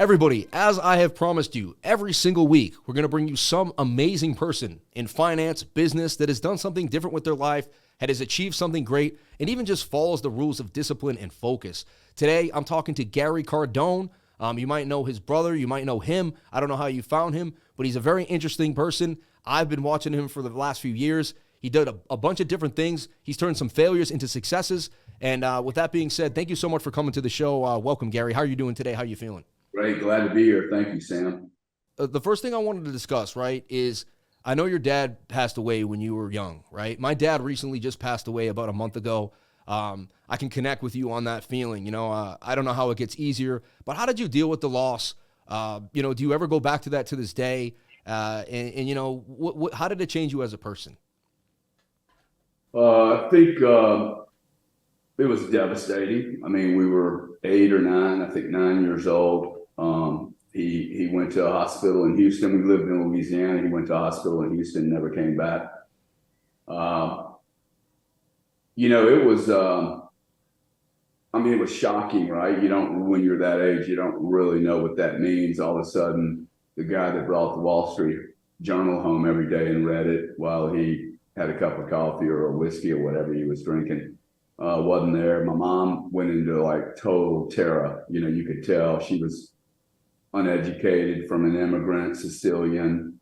Everybody, as I have promised you, every single week, we're going to bring you some amazing person in finance, business that has done something different with their life, has achieved something great, and even just follows the rules of discipline and focus. Today, I'm talking to Garrett Cardone. You might know his brother. You might know him. I don't know how you found him, but he's a very interesting person. I've been watching him for the last few years. He did a bunch of different things. He's turned some failures into successes. And with that being said, thank you so much for coming to the show. Welcome, Gary. How are you doing today? How are you feeling? Great. Glad to be here. Thank you, Sam. The first thing I wanted to discuss, right, is I know your dad passed away when you were young, right? My dad recently just passed away about a month ago. I can connect with you on that feeling. I don't know how it gets easier, but how did you deal with the loss? Do you ever go back to that to this day? How did it change you as a person? I think it was devastating. I mean, we were 8 or 9, I think 9 years old. He went to a hospital in Houston. We lived in Louisiana. He went to a hospital in Houston, never came back. It was, it was shocking, right? When you're that age, you don't really know what that means. All of a sudden, the guy that brought the Wall Street Journal home every day and read it while he had a cup of coffee or a whiskey or whatever he was drinking, wasn't there. My mom went into like total terror. You could tell she was uneducated, from an immigrant Sicilian,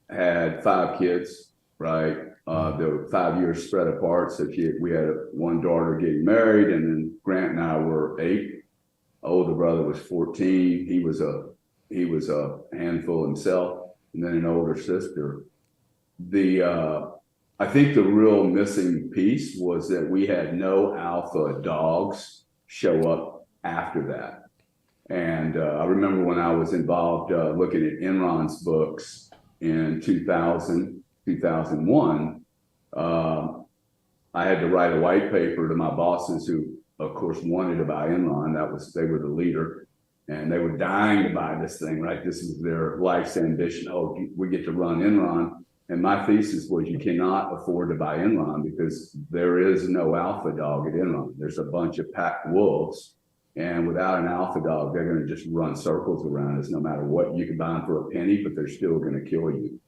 had 5 kids, right? They were 5 years spread apart. So we had one daughter getting married, and then Grant and I were 8. Older brother was 14. He was a handful himself, and then an older sister. I think the real missing piece was that we had no alpha dogs show up after that. And I remember when I was involved looking at Enron's books in 2000, 2001, I had to write a white paper to my bosses who, of course, wanted to buy Enron. They were the leader, and they were dying to buy this thing, right? This is their life's ambition. Oh, we get to run Enron. And my thesis was you cannot afford to buy Enron because there is no alpha dog at Enron. There's a bunch of pack wolves. And without an alpha dog, they're going to just run circles around us no matter what. You can buy them for a penny, but they're still going to kill you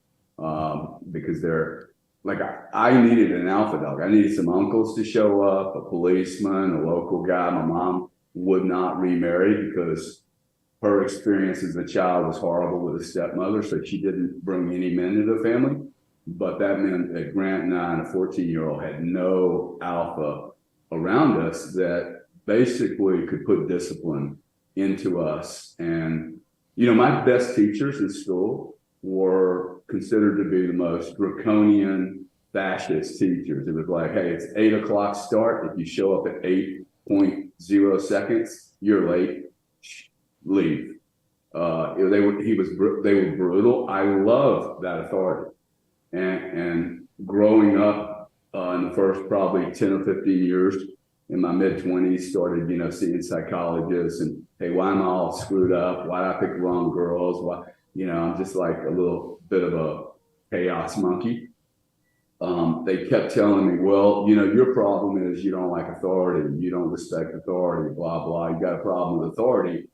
because they're like, I needed an alpha dog. I needed some uncles to show up, a policeman, a local guy. My mom would not remarry because her experience as a child was horrible with a stepmother, so she didn't bring any men into the family. But that meant that Grant and I, and a 14-year-old, had no alpha around us that basically could put discipline into us. And, my best teachers in school were considered to be the most draconian fascist teachers. It was like, hey, it's 8 o'clock start. If you show up at 8.0 seconds, you're late. Leave. They were brutal. I loved that authority. And growing up in the first probably 10 or 15 years, in my mid-20s, started, seeing psychologists and, hey, why am I all screwed up? Why did I pick the wrong girls? Why, I'm just like a little bit of a chaos monkey. They kept telling me, well, your problem is you don't like authority. You don't respect authority, blah, blah. You got a problem with authority.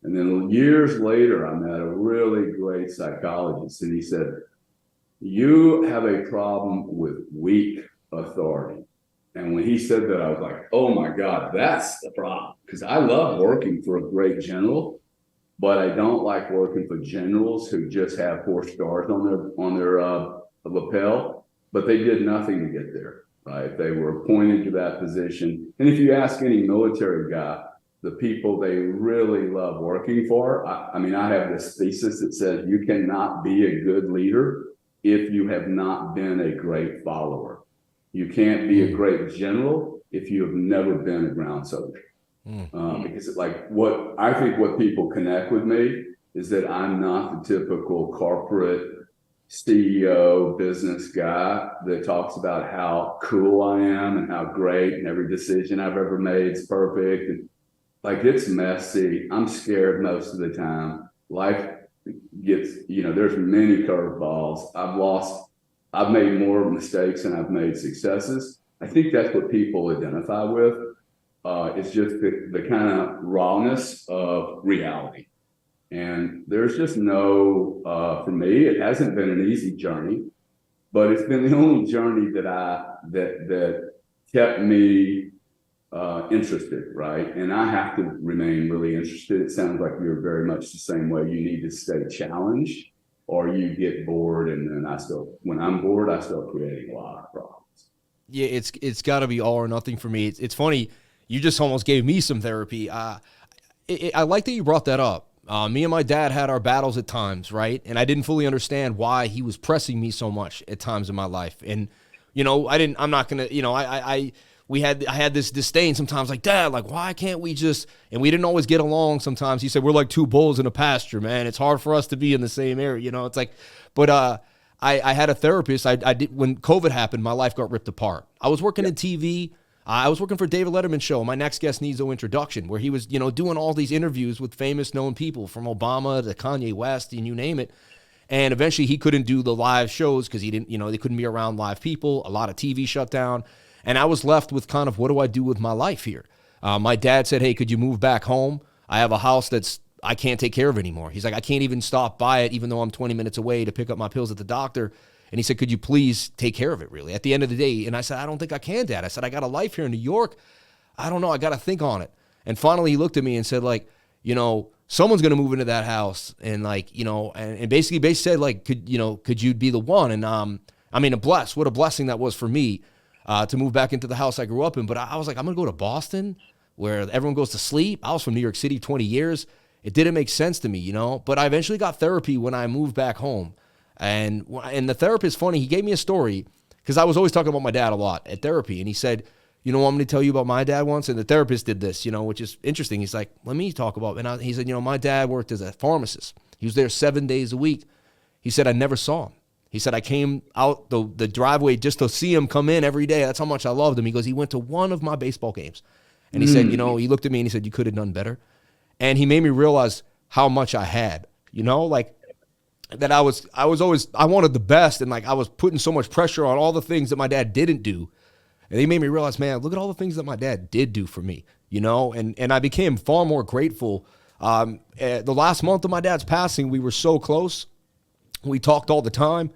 And then years later, I met a really great psychologist, and he said, you have a problem with weak authority. And when he said that, I was like, oh my God, that's the problem. Because I love working for a great general, but I don't like working for generals who just have 4 stars on their lapel, but they did nothing to get there, right? They were appointed to that position. And if you ask any military guy, the people they really love working for, I have this thesis that says you cannot be a good leader if you have not been a great follower. You can't be a great general if you have never been a ground soldier. Because what people connect with me is that I'm not the typical corporate CEO business guy that talks about how cool I am and how great and every decision I've ever made is perfect. And it's messy. I'm scared most of the time. Life gets, there's many curveballs. I've made more mistakes than I've made successes. I think that's what people identify with. It's just the kind of rawness of reality. And there's just no, for me, it hasn't been an easy journey, but it's been the only journey that kept me interested, right? And I have to remain really interested. It sounds like you're very much the same way. You need to stay challenged, or you get bored. And then when I'm bored, I start creating a lot of problems. Yeah, it's got to be all or nothing for me. It's funny. You just almost gave me some therapy. I like that you brought that up. Me and my dad had our battles at times, right? And I didn't fully understand why he was pressing me so much at times in my life. And, I'm not going to, I had this disdain sometimes, like, Dad, like, why can't we just, and we didn't always get along sometimes. He said, we're like two bulls in a pasture, man. It's hard for us to be in the same area, it's like, but I had a therapist. I did, when COVID happened, my life got ripped apart. I was working in TV. I was working for David Letterman's show. My next guest needs no introduction, where he was, doing all these interviews with famous known people, from Obama to Kanye West and you name it. And eventually he couldn't do the live shows because he didn't, they couldn't be around live people. A lot of TV shut down. And I was left with kind of, what do I do with my life here? My dad said, hey, could you move back home? I have a house I can't take care of anymore. He's like, I can't even stop by it, even though I'm 20 minutes away to pick up my pills at the doctor. And he said, could you please take care of it, really, at the end of the day? And I said, I don't think I can, Dad. I said, I got a life here in New York. I don't know. I got to think on it. And finally he looked at me and said, like, someone's going to move into that house. And like, and basically said, like, could you be the one? And what a blessing that was for me to move back into the house I grew up in. But I was like, I'm going to go to Boston where everyone goes to sleep. I was from New York City 20 years. It didn't make sense to me, but I eventually got therapy when I moved back home. And the therapist, funny, he gave me a story because I was always talking about my dad a lot at therapy. And he said, I'm going to tell you about my dad once. And the therapist did this, which is interesting. He's like, let me talk about it. And he said, my dad worked as a pharmacist. He was there 7 days a week. He said, I never saw him. He said, I came out the driveway just to see him come in every day. That's how much I loved him. He goes, he went to one of my baseball games. And he said, he looked at me and he said, you could have done better. And he made me realize how much I had, like that I wanted the best. And like, I was putting so much pressure on all the things that my dad didn't do. And he made me realize, man, look at all the things that my dad did do for me, and I became far more grateful. The last month of my dad's passing, we were so close. We talked all the time.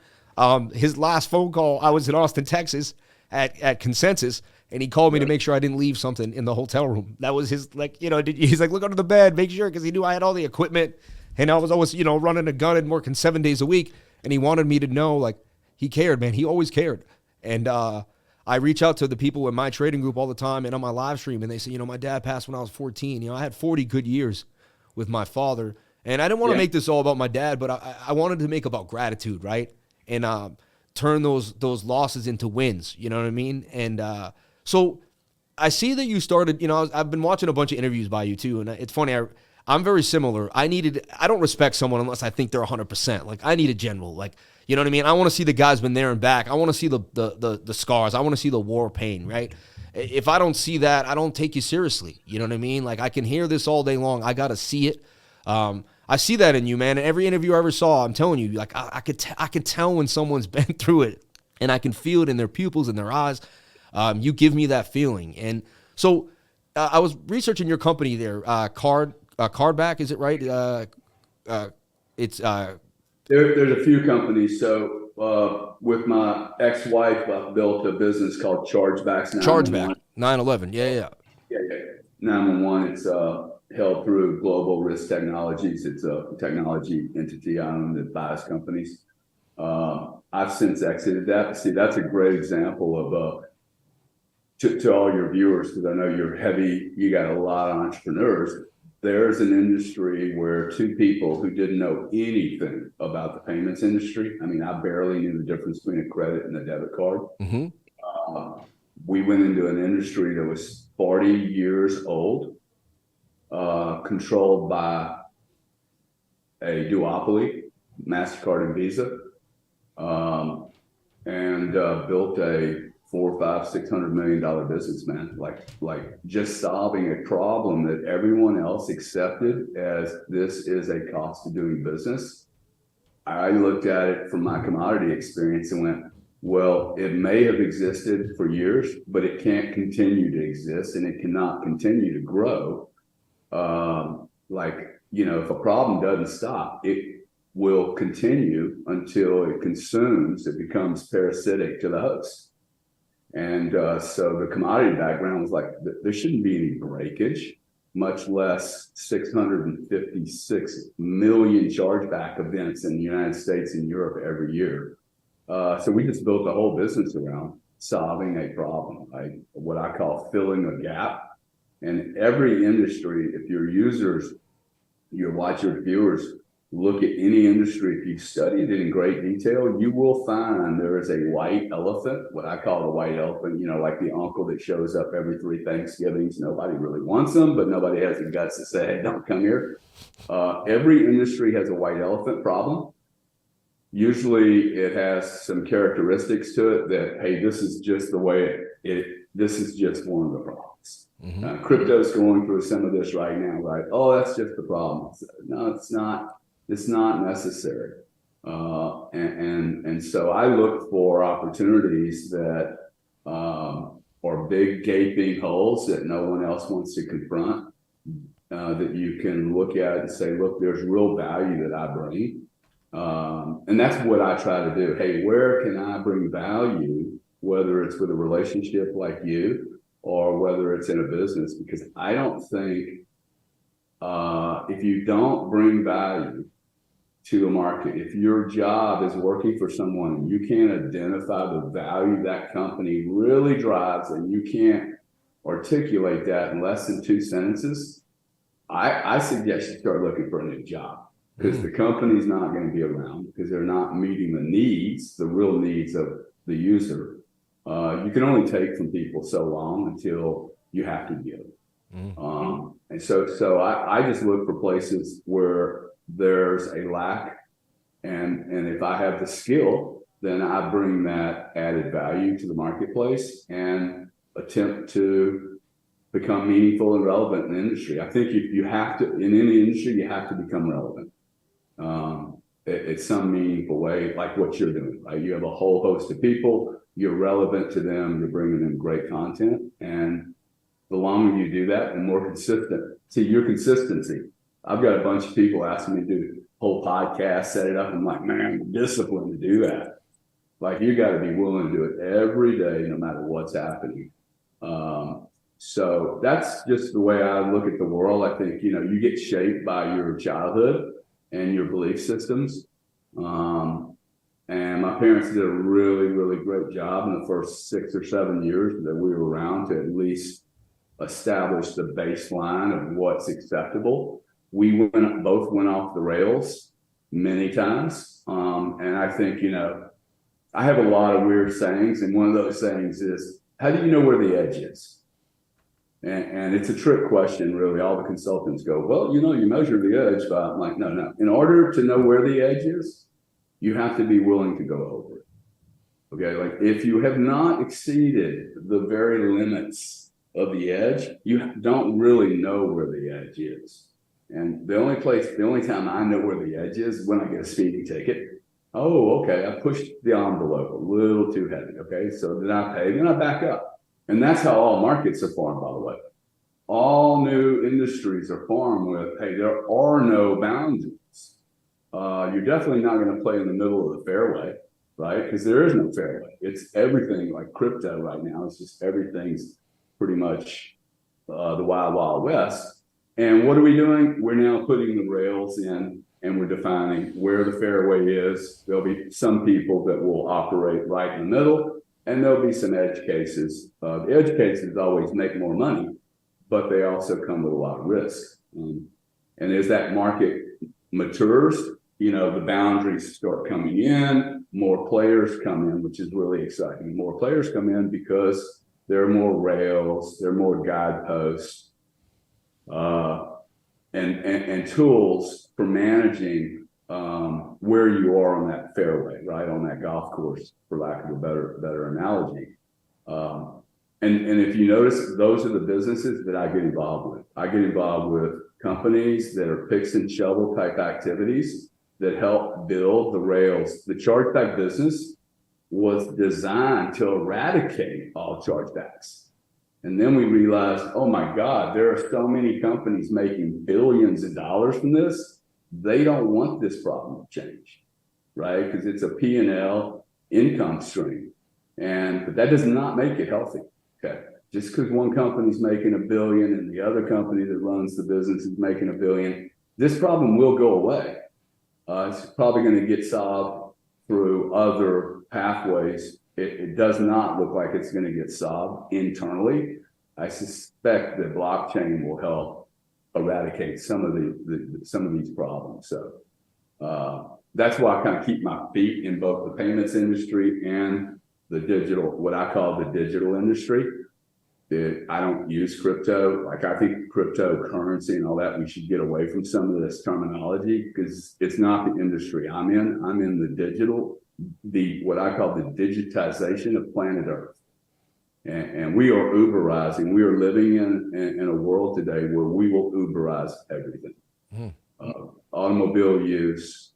His last phone call, I was in Austin, Texas at Consensus, and he called me to make sure I didn't leave something in the hotel room. That was his, he's like, look under the bed, make sure, because he knew I had all the equipment, and I was always, running a gun and working 7 days a week, and he wanted me to know, like, he cared, man. He always cared. And I reach out to the people in my trading group all the time and on my live stream, and they say, my dad passed when I was 14. I had 40 good years with my father. And I didn't want to make this all about my dad, but I wanted to make about gratitude, right? And turn those losses into wins, you know what I mean? And so I see that you started, I've been watching a bunch of interviews by you too, and it's funny, I'm very similar. I don't respect someone unless I think they're 100%. Like, I need a general, like, you know what I mean? I want to see the guys been there and back. I want to see the scars. I want to see the war pain, right? If I don't see that, I don't take you seriously. You know what I mean? Like, I can hear this all day long. I got to see it. I see that in you, man. And every interview I ever saw, I'm telling you, like, I could tell when someone's been through it, and I can feel it in their pupils, in their eyes. You give me that feeling. And so I was researching your company there, Cardback, is it right? There's a few companies. So with my ex-wife, I built a business called Chargebacks 911. Chargeback 911. Yeah. 911. It's held through Global Risk Technologies. It's a technology entity I own that buys companies. I've since exited that. See, that's a great example of to all your viewers, because I know you got a lot of entrepreneurs. There's an industry where two people who didn't know anything about the payments industry. I mean, I barely knew the difference between a credit and a debit card. Mm-hmm. We went into an industry that was 40 years old, controlled by a duopoly, MasterCard and Visa, and built a $400-600 million business, man. Like just solving a problem that everyone else accepted as this is a cost of doing business. I looked at it from my commodity experience and went, Well, it may have existed for years, but it can't continue to exist, and it cannot continue to grow. If a problem doesn't stop, it will continue until it consumes, it becomes parasitic to the host. And so the commodity background was like, there shouldn't be any breakage, much less 656 million chargeback events in the United States and Europe every year. So we just built a whole business around solving a problem, like what I call filling a gap. And every industry, if your users, your watchers, viewers, look at any industry, if you study it in great detail, you will find there is a white elephant, what I call the white elephant, like the uncle that shows up every 3 Thanksgivings. Nobody really wants them, but nobody has the guts to say, hey, don't come here. Every industry has a white elephant problem. Usually it has some characteristics to it that, hey, this is just the way this is just one of the problems. Mm-hmm. Crypto's going through some of this right now, right? Oh, that's just the problem. No, it's not. It's not necessary. And so I look for opportunities that are big gaping holes that no one else wants to confront, that you can look at and say, look, there's real value that I bring. And that's what I try to do. Hey, where can I bring value, whether it's with a relationship like you or whether it's in a business? Because I don't think if you don't bring value to a market, if your job is working for someone and you can't identify the value that company really drives and you can't articulate that in less than 2 sentences, I suggest you start looking for a new job. Because the company's not going to be around because they're not meeting the needs, the real needs of the user. You can only take from people so long until you have to give. Mm-hmm. And so I just look for places where there's a lack, and if I have the skill, then I bring that added value to the marketplace and attempt to become meaningful and relevant in the industry. I think you have to, in any industry, you have to become relevant. It's some meaningful way, like what you're doing, right? You have a whole host of people, you're relevant to them, you're bringing them great content. And the longer you do that, the more consistent. See, your consistency. I've got a bunch of people asking me to do whole podcasts, set it up. I'm like, man, I'm disciplined to do that. Like, you got to be willing to do it every day, no matter what's happening. So that's just the way I look at the world. I think, you get shaped by your childhood and your belief systems. And my parents did a really, really great job in the first 6 or 7 years that we were around to at least establish the baseline of what's acceptable. We both went off the rails many times. And I think, I have a lot of weird sayings. And one of those sayings is, how do you know where the edge is? And it's a trick question, really. All the consultants go, well, you measure the edge, but I'm like, no. In order to know where the edge is, you have to be willing to go over it. Okay, like if you have not exceeded the very limits of the edge, you don't really know where the edge is. And the only time I know where the edge is when I get a speeding ticket. Oh, okay, I pushed the envelope a little too heavy. Okay, so then I pay, then I back up. And that's how all markets are formed, by the way. All new industries are formed with, hey, there are no boundaries. You're definitely not going to play in the middle of the fairway, right? Because there is no fairway. It's everything like crypto right now. It's just everything's pretty much the wild, wild west. And what are we doing? We're now putting the rails in and we're defining where the fairway is. There'll be some people that will operate right in the middle, and there'll be some edge cases. The edge cases always make more money, but they also come with a lot of risk. And as that market matures, the boundaries start coming in, more players come in, which is really exciting. More players come in because there are more rails, there are more guideposts, and tools for managing where you are on that fairway, right, on that golf course, for lack of a better analogy. And if you notice, those are the businesses that I get involved with. I get involved with companies that are picks and shovel type activities that help build the rails. The chargeback business was designed to eradicate all chargebacks. And then we realized, oh my God, there are so many companies making billions of dollars from this. They don't want this problem to change, right? Because it's a P&L income stream. But that does not make it healthy, okay? Just because one company's making $1 billion and the other company that runs the business is making $1 billion, this problem will go away. It's probably going to get solved through other pathways. It does not look like it's going to get solved internally. I suspect that blockchain will help eradicate some of these problems. So that's why I kind of keep my feet in both the payments industry and the digital, what I call the digital industry. I don't use crypto. Like, I think cryptocurrency and all that, we should get away from some of this terminology because it's not the industry I'm in. I'm in the digital, what I call the digitization of planet Earth. And we are Uberizing. We are living in a world today where we will Uberize everything. Automobile use,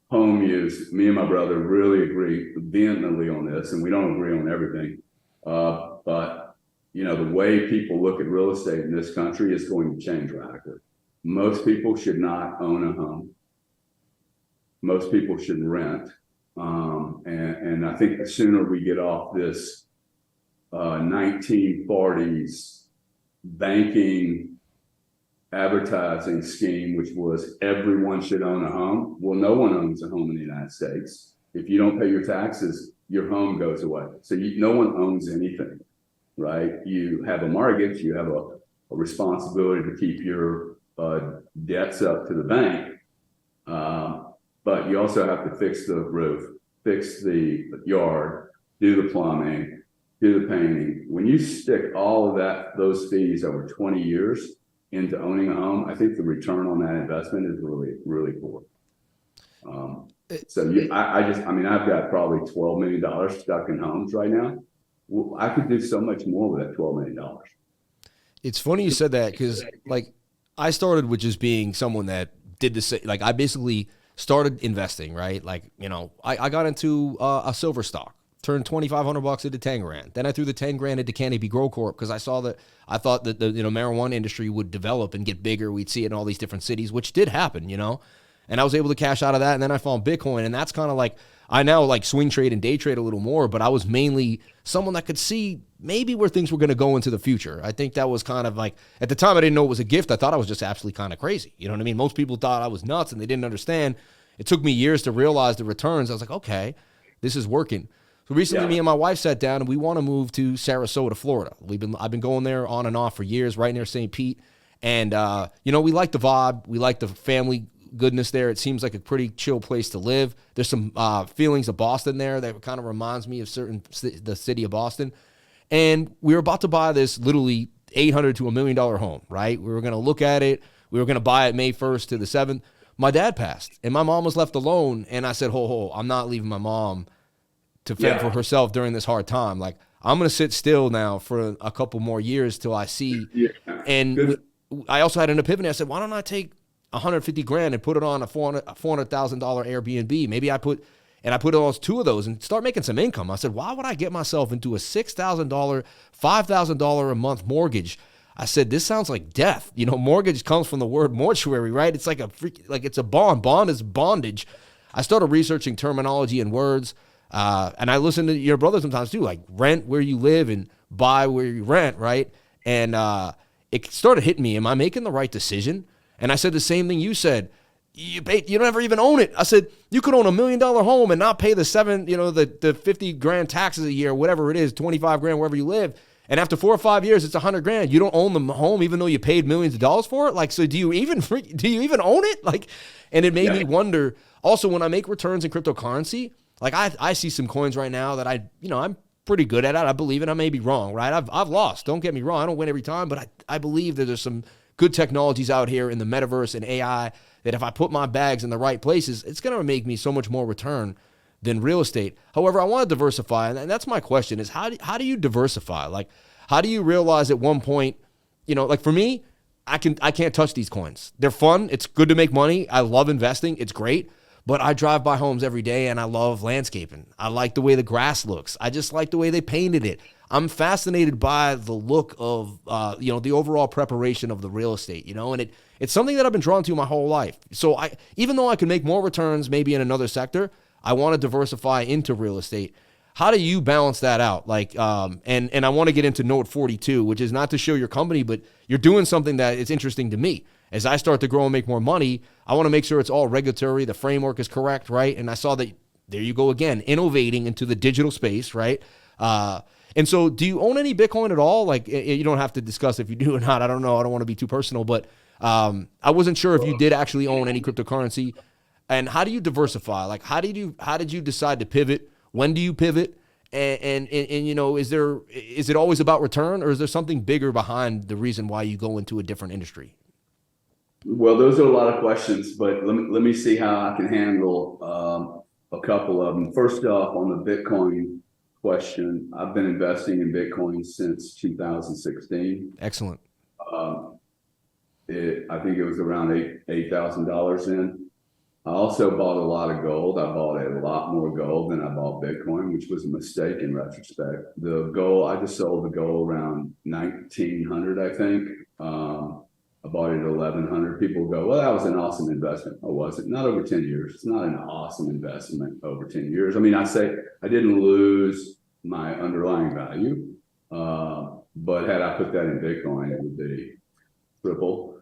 home use. Me and my brother really agree vehemently on this, and we don't agree on everything. But you know, the way people look at real estate in this country is going to change radically. Most people should not own a home. Most people should rent. And I think the sooner we get off this 1940s banking advertising scheme, which was everyone should own a home. Well, no one owns a home in the United States. If you don't pay your taxes, your home goes away. So no one owns anything, right? You have a mortgage, you have a responsibility to keep your debts up to the bank. But you also have to fix the roof, fix the yard, do the plumbing, do the painting. When you stick all of those fees over 20 years into owning a home, I think the return on that investment is really, really poor. I've got probably $12 million stuck in homes right now. Well, I could do so much more with that $12 million. It's funny you said that because, like, I started with just being someone that did the same. Like, I basically started investing, right? Like, you know, I got into a silver stock, turned $2,500 into 10 grand. Then I threw the 10 grand into Canopy Grow Corp because I thought that the marijuana industry would develop and get bigger. We'd see it in all these different cities, which did happen, you know. And I was able to cash out of that. And then I found Bitcoin, and that's kind of like, I now like swing trade and day trade a little more, but I was mainly someone that could see maybe where things were going to go into the future. I think that was kind of like, at the time I didn't know it was a gift. I thought I was just absolutely kind of crazy. You know what I mean? Most people thought I was nuts and they didn't understand. It took me years to realize the returns. I was like, okay, this is working. So recently me and my wife sat down and we want to move to Sarasota, Florida. I've been going there on and off for years, right near St. Pete. And, you know, we like the vibe. We like the family goodness there. It seems like a pretty chill place to live. There's some feelings of Boston there that kind of reminds me of the city of Boston. And we were about to buy this literally $800,000 to $1 million home, right? We were going to look at it. We were going to buy it May 1st to the 7th. My dad passed and my mom was left alone. And I said, I'm not leaving my mom to fend for herself during this hard time. Like, I'm going to sit still now for a couple more years till I see. Yeah. And I also had an epiphany. I said, why don't I take $150,000 and put it on a $400,000 Airbnb? Maybe I put on two of those and start making some income. I said, why would I get myself into a $6,000, $5,000 a month mortgage? I said, this sounds like death. You know, mortgage comes from the word mortuary, right? It's like it's a bond. Bond is bondage. I started researching terminology and words. And I listen to your brother sometimes too, like rent where you live and buy where you rent, right? And it started hitting me. Am I making the right decision? And I said the same thing you said. You never even own it. I said, you could own $1 million home and not pay the 50 grand taxes a year, whatever it is, 25 grand wherever you live. And after 4 or 5 years, it's 100 grand. You don't own the home, even though you paid millions of dollars for it. Like, so do you even own it? Like, and it made me wonder. Also, when I make returns in cryptocurrency, like I see some coins right now that I'm pretty good at it. I believe it. I may be wrong, right? I've lost. Don't get me wrong. I don't win every time, but I believe that there's some good technologies out here in the metaverse and AI that if I put my bags in the right places, it's going to make me so much more return than real estate. However, I want to diversify, and that's my question is how do you diversify? Like, how do you realize at one point, like for me, I can't touch these coins. They're fun. It's good to make money. I love investing. It's great. but I drive by homes every day and I love landscaping. I like the way the grass looks. I just like the way they painted it. I'm fascinated by the look of, the overall preparation of the real estate, and it's something that I've been drawn to my whole life. So even though I can make more returns maybe in another sector, I want to diversify into real estate. How do you balance that out? And I want to get into Note 42, which is not to show your company, but you're doing something that is interesting to me. As I start to grow and make more money, I want to make sure it's all regulatory, the framework is correct, right? And I saw that, there you go again, innovating into the digital space, right? And so do you own any Bitcoin at all? You don't have to discuss if you do or not. I don't know. I don't want to be too personal, but I wasn't sure if you did actually own any cryptocurrency. And how do you diversify? How did you decide to pivot? When do you pivot? And is it always about return, or is there something bigger behind the reason why you go into a different industry? Well, those are a lot of questions, but let me see how I can handle a couple of them. First off, on the Bitcoin question, I've been investing in Bitcoin since 2016. Excellent. I think it was around $8,000 in. I also bought a lot of gold. I bought a lot more gold than I bought Bitcoin, which was a mistake in retrospect. The gold, I just sold the gold around 1900, I think. I bought it at 1100. People go, well, that was an awesome investment. Oh, was it? Not over 10 years. It's not an awesome investment over 10 years. I mean, I say I didn't lose my underlying value, but had I put that in Bitcoin, it would be triple.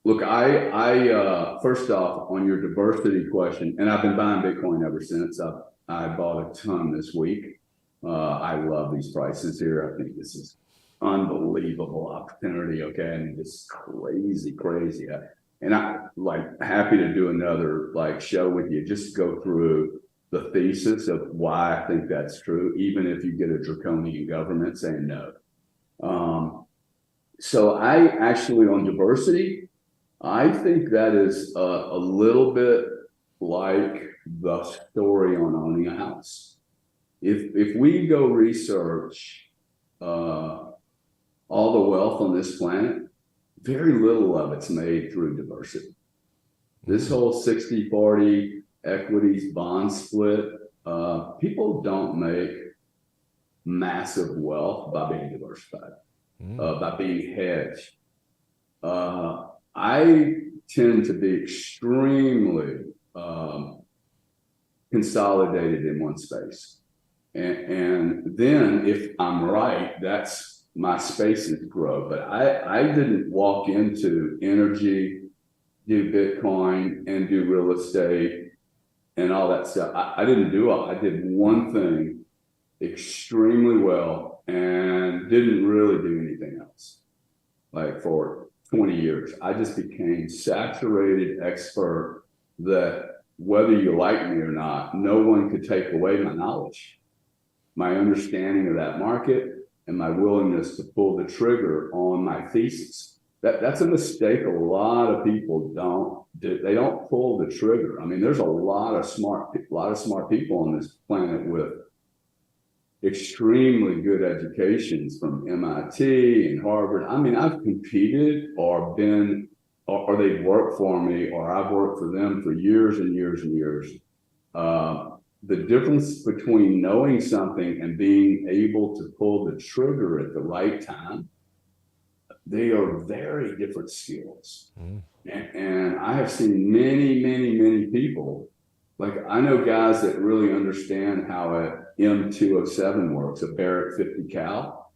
Look, I first off, on your diversity question, and I've been buying Bitcoin ever since. I bought a ton this week. I love these prices here. I think this is unbelievable opportunity. Okay, and it's crazy. And I'm happy to do another show with you. Just go through the thesis of why I think that's true, even if you get a draconian government saying no. So I actually, on diversity, I think that is a little bit like the story on owning a house. If we go research all the wealth on this planet, very little of it's made through diversity. This whole 60-40 equities bond split, people don't make massive wealth by being diversified, by being hedged. I tend to be extremely consolidated in one space. And then if I'm right, that's my spaces grow. But I didn't walk into energy, do Bitcoin, and do real estate and all that stuff. I didn't do all. I did one thing extremely well and didn't really do anything else. For 20 years, I just became saturated expert that whether you like me or not, no one could take away my knowledge, my understanding of that market, and my willingness to pull the trigger on my thesis. That's a mistake a lot of people don't do. They don't pull the trigger. I mean, there's a lot of smart people on this planet with extremely good educations from MIT and Harvard. I mean, I've competed or they've worked for me, or I've worked for them for years and years and years. The difference between knowing something and being able to pull the trigger at the right time, they are very different skills. And I have seen many people, I know guys that really understand how a M207 works, a Barrett 50 cal.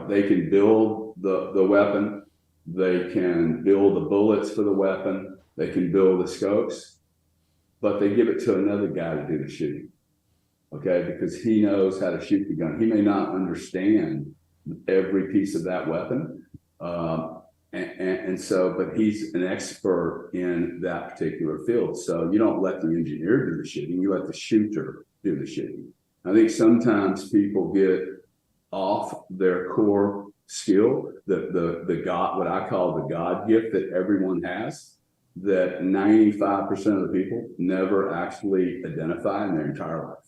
They can build the weapon. They can build the bullets for the weapon. They can build the scopes, but they give it to another guy to do the shooting. Okay, because he knows how to shoot the gun. He may not understand every piece of that weapon. But he's an expert in that particular field. So you don't let the engineer do the shooting, you let the shooter do the shooting. I think sometimes people get off their core skill, the God, what I call the God gift that everyone has, that 95% of the people never actually identify in their entire life.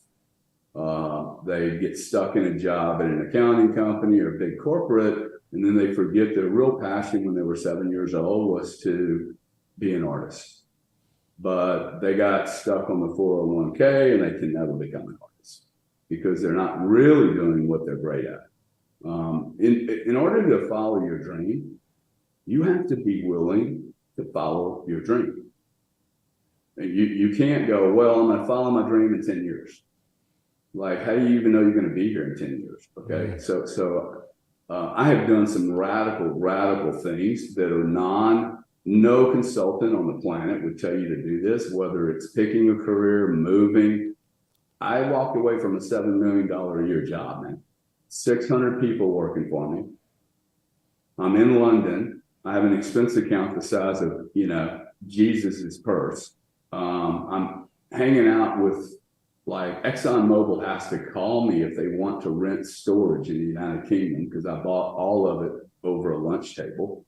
They get stuck in a job at an accounting company or a big corporate, and then they forget their real passion when they were 7 years old was to be an artist. but they got stuck on the 401k and they can never become an artist because they're not really doing what they're great at. In order to follow your dream, you have to be willing to follow your dream. And you can't go, well, I'm going to follow my dream in 10 years. Like, how do you even know you're going to be here in 10 years? Okay. So I have done some radical things that are no consultant on the planet would tell you to do this, whether it's picking a career, moving. I walked away from a $7 million a year job, man. 600 people working for me. I'm in London. I have an expense account the size of, Jesus's purse. I'm hanging out with, like, ExxonMobil has to call me if they want to rent storage in the United Kingdom because I bought all of it over a lunch table.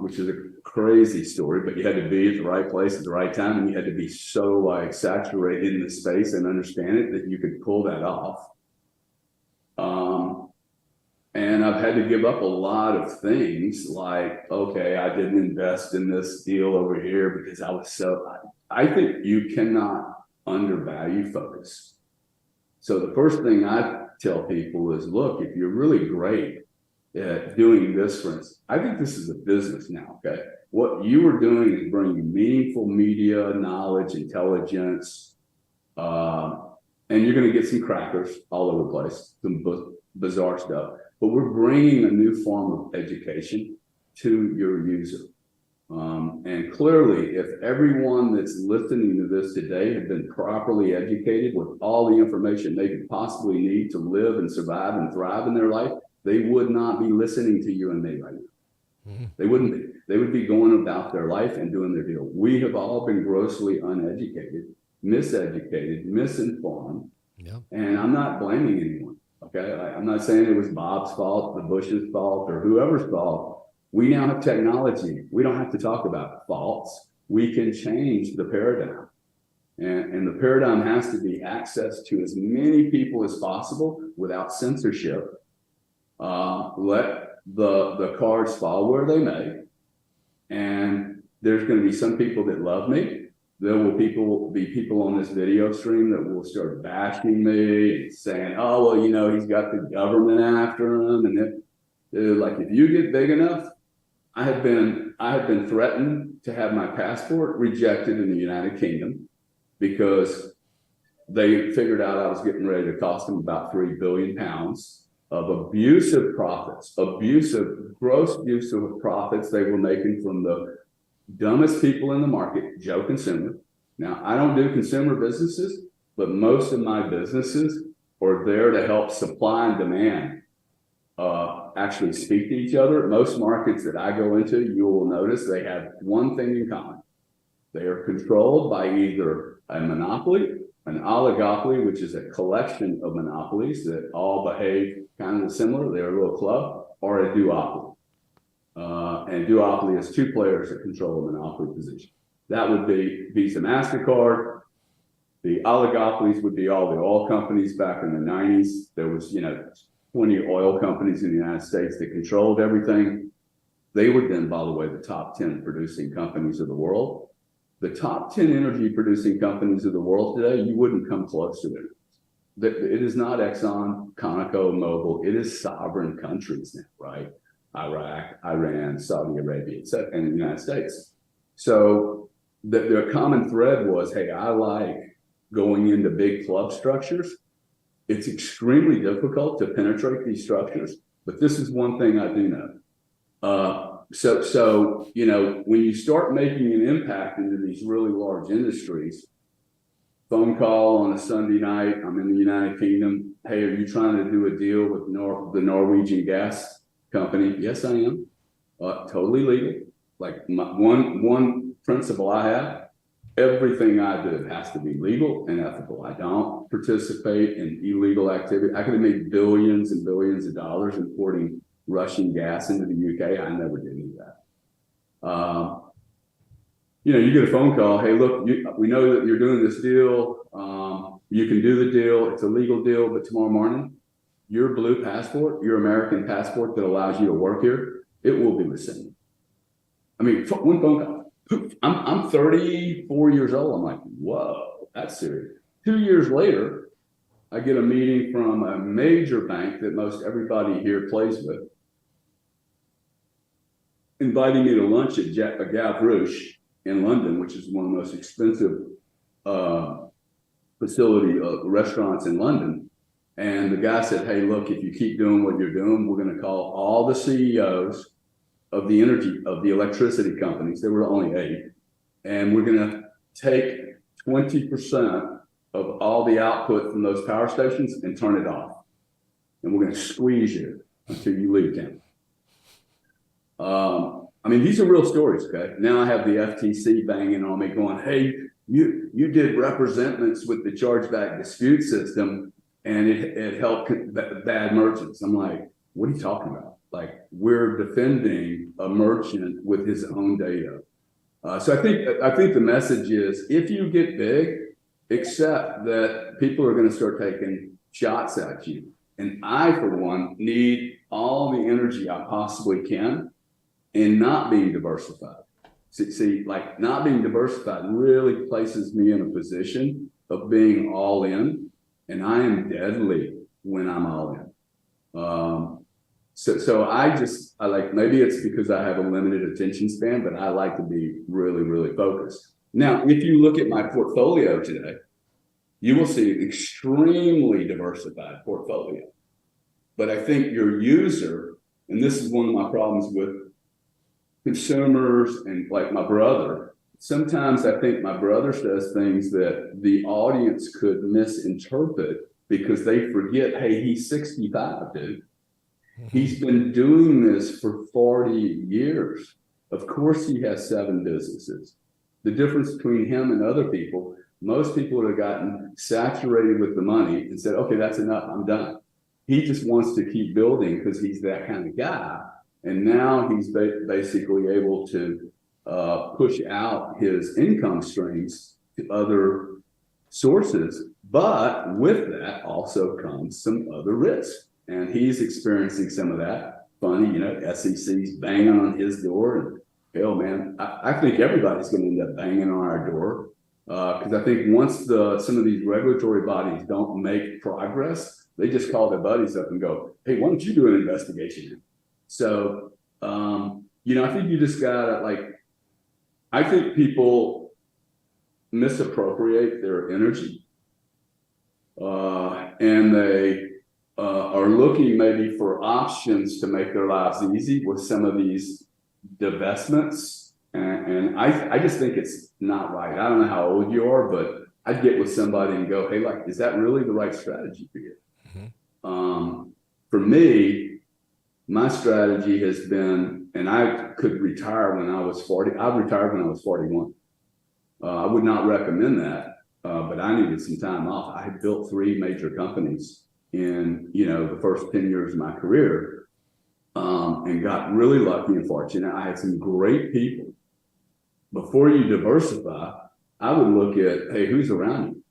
Which is a crazy story, but you had to be at the right place at the right time, and you had to be so like saturated in the space and understand it that you could pull that off. And I've had to give up a lot of things, like, okay, I didn't invest in this deal over here because I think you cannot undervalue focus. So the first thing I tell people is, look, if you're really great at doing this, for instance, I think this is a business now, okay? What you are doing is bringing meaningful media, knowledge, intelligence, and you're going to get some crackers all over the place, some bizarre stuff, but we're bringing a new form of education to your user. And clearly, if everyone that's listening to this today had been properly educated with all the information they could possibly need to live and survive and thrive in their life, they would not be listening to you and me right now. Mm-hmm. They wouldn't be. They would be going about their life and doing their deal. We have all been grossly uneducated, miseducated, misinformed. Yeah. And I'm not blaming anyone. Okay. I'm not saying it was Bob's fault, the Bush's fault, or whoever's fault. We now have technology. We don't have to talk about faults. We can change the paradigm. And the paradigm has to be access to as many people as possible without censorship. Let the cards fall where they may. And there's going to be some people that love me. There will be people on this video stream that will start bashing me and saying, oh, well, he's got the government after him. And then, like, if you get big enough, I have been threatened to have my passport rejected in the United Kingdom because they figured out I was getting ready to cost them about £3 billion of abusive profits, gross abusive profits they were making from the dumbest people in the market, Joe Consumer. Now, I don't do consumer businesses, but most of my businesses are there to help supply and demand actually speak to each other. Most markets that I go into, you will notice they have one thing in common. They are controlled by either a monopoly, an oligopoly, which is a collection of monopolies that all behave kind of similar. They're a little club, or a duopoly. And duopoly is two players that control a monopoly position. That would be Visa, MasterCard. The oligopolies would be all the oil companies back in the 90s. There was, 20 oil companies in the United States that controlled everything. They were then, by the way, the top 10 producing companies of the world. The top 10 energy producing companies of the world today, you wouldn't come close to them. It is not Exxon, Conoco, Mobil. It is sovereign countries now, right? Iraq, Iran, Saudi Arabia, etc., and the United States. So the common thread was, hey, I like going into big club structures. It's extremely difficult to penetrate these structures, but this is one thing I do know. So when you start making an impact into these really large industries, phone call on a Sunday night, I'm in the United Kingdom. Hey, are you trying to do a deal with the Norwegian gas company? Yes, I am. Totally legal. Like one principle I have, everything I do has to be legal and ethical. I don't participate in illegal activity. I could have made billions and billions of dollars importing Russian gas into the UK. I never did any of that. You get a phone call. Hey, look, we know that you're doing this deal. You can do the deal. It's a legal deal, but tomorrow morning, your blue passport, your American passport that allows you to work here, it will be rescinded. I mean, one phone call. I'm 34 years old. I'm like, whoa, that's serious. 2 years later, I get a meeting from a major bank that most everybody here plays with, inviting me to lunch at Gav Rouge in London, which is one of the most expensive restaurants in London. And the guy said, hey, look, if you keep doing what you're doing, we're going to call all the CEOs of the electricity companies. There were only 8. And we're going to take 20% of all the output from those power stations and turn it off. And we're going to squeeze you until you leave town. I mean, these are real stories, okay? Now I have the FTC banging on me going, hey, you did representments with the chargeback dispute system and it helped bad merchants. I'm like, what are you talking about? Like, we're defending a merchant with his own data. So I think the message is, if you get big, accept that people are going to start taking shots at you. And I, for one, need all the energy I possibly can in not being diversified. See, like, not being diversified really places me in a position of being all in, and I am deadly when I'm all in. So I like, maybe it's because I have a limited attention span, but I like to be really, really focused. Now, if you look at my portfolio today, you will see an extremely diversified portfolio. But I think your user, and this is one of my problems with consumers and like my brother, sometimes I think my brother says things that the audience could misinterpret because they forget, hey, he's 65, dude. He's been doing this for 40 years. Of course he has 7 businesses. The difference between him and other people, most people would have gotten saturated with the money and said, okay, that's enough, I'm done. He just wants to keep building because he's that kind of guy. And now he's basically able to push out his income streams to other sources. But with that also comes some other risk. And he's experiencing some of that. Funny, you know, SEC's banging on his door. And hell, man, I think everybody's going to end up banging on our door. Because I think once some of these regulatory bodies don't make progress, they just call their buddies up and go, hey, why don't you do an investigation? So, you know, I think you just gotta, like, I think people misappropriate their energy. And they are looking maybe for options to make their lives easy with some of these divestments. And I just think it's not right. I don't know how old you are, but I'd get with somebody and go, hey, like, is that really the right strategy for you? Mm-hmm. For me, my strategy has been, and I could retire when I was 40. I retired when I was 41. I would not recommend that, but I needed some time off. I had built 3 major companies in, you know, the first 10 years of my career, and got really lucky and fortunate. I had some great people. Before you diversify, I would look at, hey, who's around you?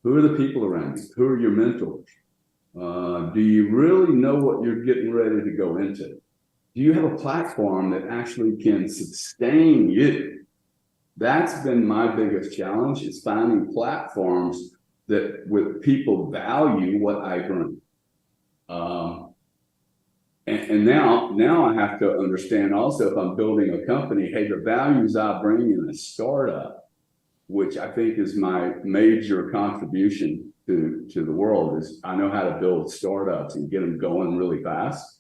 Who are the people around you? Who are your mentors? Do you really know what you're getting ready to go into? Do you have a platform that actually can sustain you? That's been my biggest challenge, is finding platforms that with people value what I bring. And now I have to understand also, if I'm building a company, hey, the values I bring in a startup, which I think is my major contribution to the world, is I know how to build startups and get them going really fast.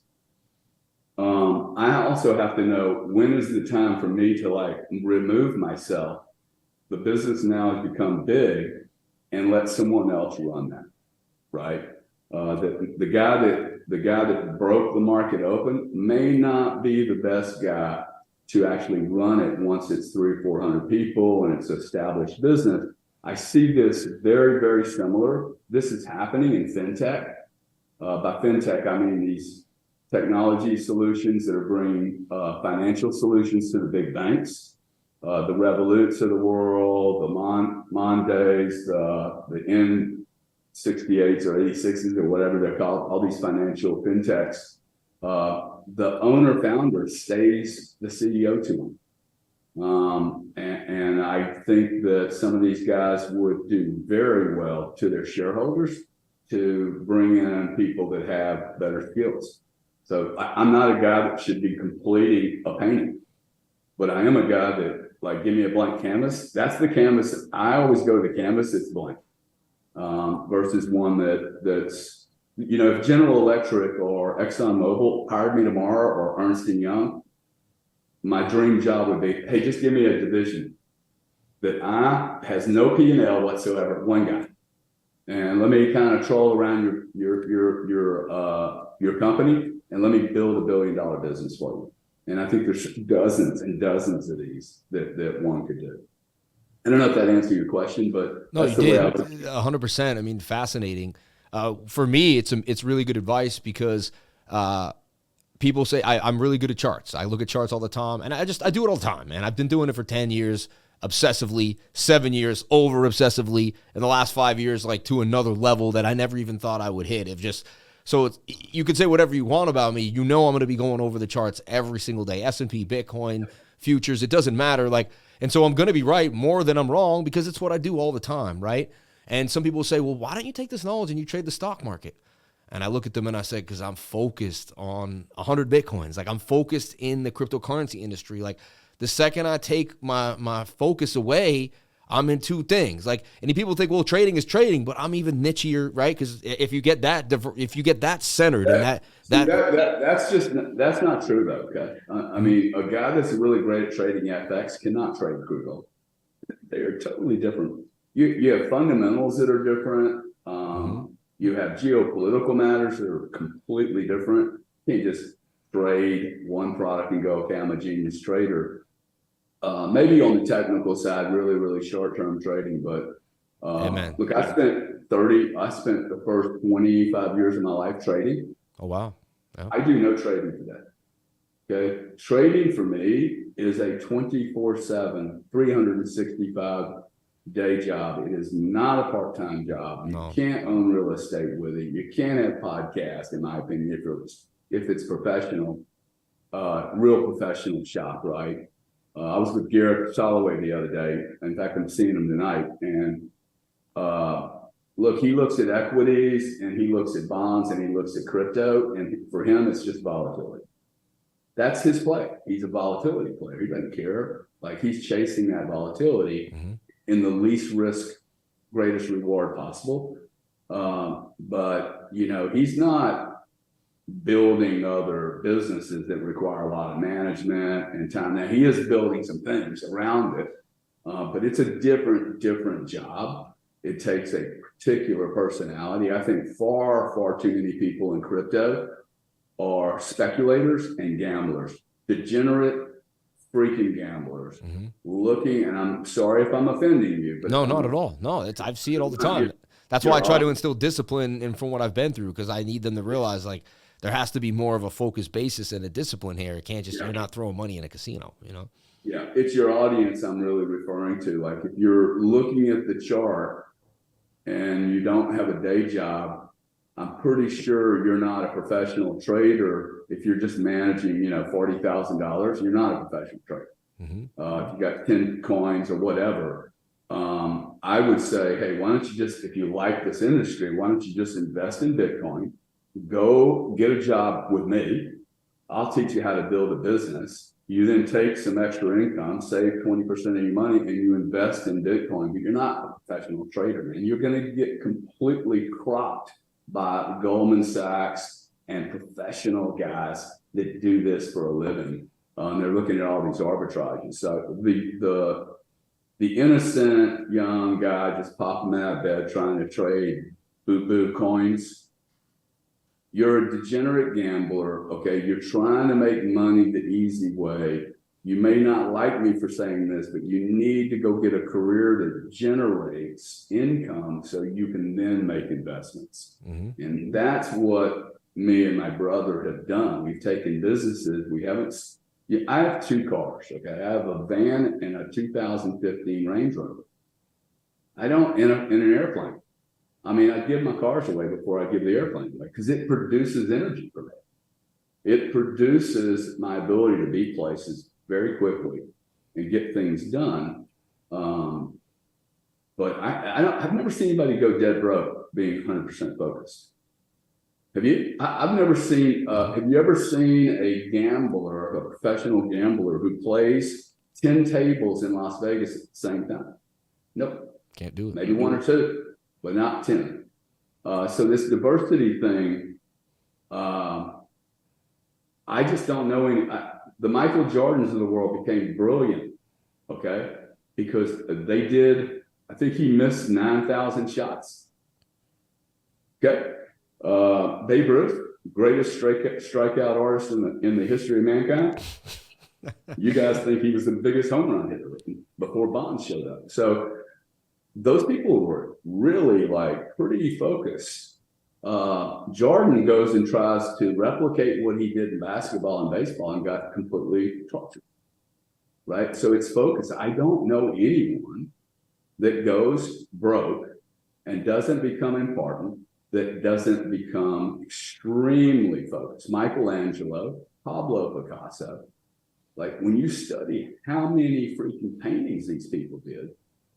I also have to know, when is the time for me to, like, remove myself? The business now has become big, and let someone else run that, right? The guy that broke the market open may not be the best guy to actually run it once it's 300 or 400 people and it's established business. I see this very, very similar. This is happening in fintech. By fintech, I mean these technology solutions that are bringing financial solutions to the big banks, the Revoluts of the world, the Mondays, the N68s or 86s or whatever they're called, all these financial fintechs. The owner founder stays the CEO to them. And I think that some of these guys would do very well to their shareholders to bring in people that have better skills. So I'm not a guy that should be completing a painting, but I am a guy that, like, give me a blank canvas. That's the canvas. I always go to the canvas that's blank, versus one that's, you know, if General Electric or ExxonMobil hired me tomorrow, or Ernst & Young, my dream job would be, hey, just give me a division that has no P&L whatsoever, one guy, and let me kind of troll around your company, and let me build $1 billion business for you. And I think there's dozens and dozens of these that one could do. I don't know if that answered your question, but No, you did 100%. I mean, fascinating. For me, it's really good advice because people say I'm really good at charts. I look at charts all the time, and I do it all the time, man. I've been doing it for 10 years, obsessively, 7 years over obsessively, in the last 5 years, like to another level that I never even thought I would hit. You could say whatever you want about me. You know, I'm going to be going over the charts every single day. S&P, Bitcoin, futures, it doesn't matter. And so I'm going to be right more than I'm wrong because it's what I do all the time, right? And some people say, well, why don't you take this knowledge and you trade the stock market? And I look at them and I say, because I'm focused on 100 Bitcoins. Like, I'm focused in the cryptocurrency industry. Like, the second I take my focus away, I'm in two things. Like, and people think, well, trading is trading, but I'm even nichier, right? Because if you get that centered that's not true though. Okay, I mean, a guy that's really great at trading FX cannot trade crude oil. They are totally different. You have fundamentals that are different. You have geopolitical matters that are completely different. You can't just trade one product and go, okay, I'm a genius trader. Maybe on the technical side, really, really short-term trading, but look, I spent the first 25 years of my life trading. Oh, wow. Yeah. I do no trading today. Okay. Trading for me is a 24/7, 365-day job. It is not a part-time job. You can't own real estate with it. You can't have podcasts, in my opinion, if it's professional, real professional shop, right? I was with Garrett Soloway the other day. In fact, I'm seeing him tonight. And look, he looks at equities and he looks at bonds and he looks at crypto. And for him, it's just volatility. That's his play. He's a volatility player. He doesn't care. Like, he's chasing that volatility in the least risk, greatest reward possible. But, you know, he's not building other businesses that require a lot of management and time. Now, he is building some things around it, but it's a different job. It takes a particular personality. I think far too many people in crypto are speculators and gamblers, degenerate freaking gamblers, looking, and I'm sorry if I'm offending you, but no, not at all. No, I see it all the time. That's why I try to instill discipline and from what I've been through, because I need them to realize, like, there has to be more of a focused basis and a discipline here. It can't just, you're not throwing money in a casino, you know? Yeah, it's your audience I'm really referring to. Like, if you're looking at the chart and you don't have a day job, I'm pretty sure you're not a professional trader. If you're just managing, you know, $40,000, you're not a professional trader. If you got 10 coins or whatever, I would say, hey, why don't you just, if you like this industry, why don't you just invest in Bitcoin? Go get a job with me. I'll teach you how to build a business. You then take some extra income, save 20% of your money, and you invest in Bitcoin. But you're not a professional trader, and you're going to get completely cropped by Goldman Sachs and professional guys that do this for a living. They're looking at all these arbitrages. So the innocent young guy just popping out of bed trying to trade boo-boo coins, you're a degenerate gambler, okay? You're trying to make money the easy way. You may not like me for saying this, but you need to go get a career that generates income so you can then make investments. And that's what me and my brother have done. We've taken businesses. I have two cars, okay? I have a van and a 2015 Range Rover. I don't in an airplane. I mean, I give my cars away before I give the airplane away because it produces energy for me. It produces my ability to be places very quickly. and get things done. But I've never seen anybody go dead broke being 100% focused. Have you? I've never seen, have you ever seen a gambler, a professional gambler who plays 10 tables in Las Vegas at the same time? Nope. Can't do it. Maybe one or two, but not 10. So this diversity thing, I just don't know any. The Michael Jordans of the world became brilliant, okay? Because they did, I think he missed 9,000 shots. Okay. Babe Ruth, greatest strikeout artist in the history of mankind. You guys think he was the biggest home run hitter before Bonds showed up. So those people were really like pretty focused. Jordan goes and tries to replicate what he did in basketball and baseball and got completely tortured. Right? So it's focus. I don't know anyone that goes broke and doesn't become important, that doesn't become extremely focused. Michelangelo, Pablo Picasso, like when you study how many freaking paintings these people did,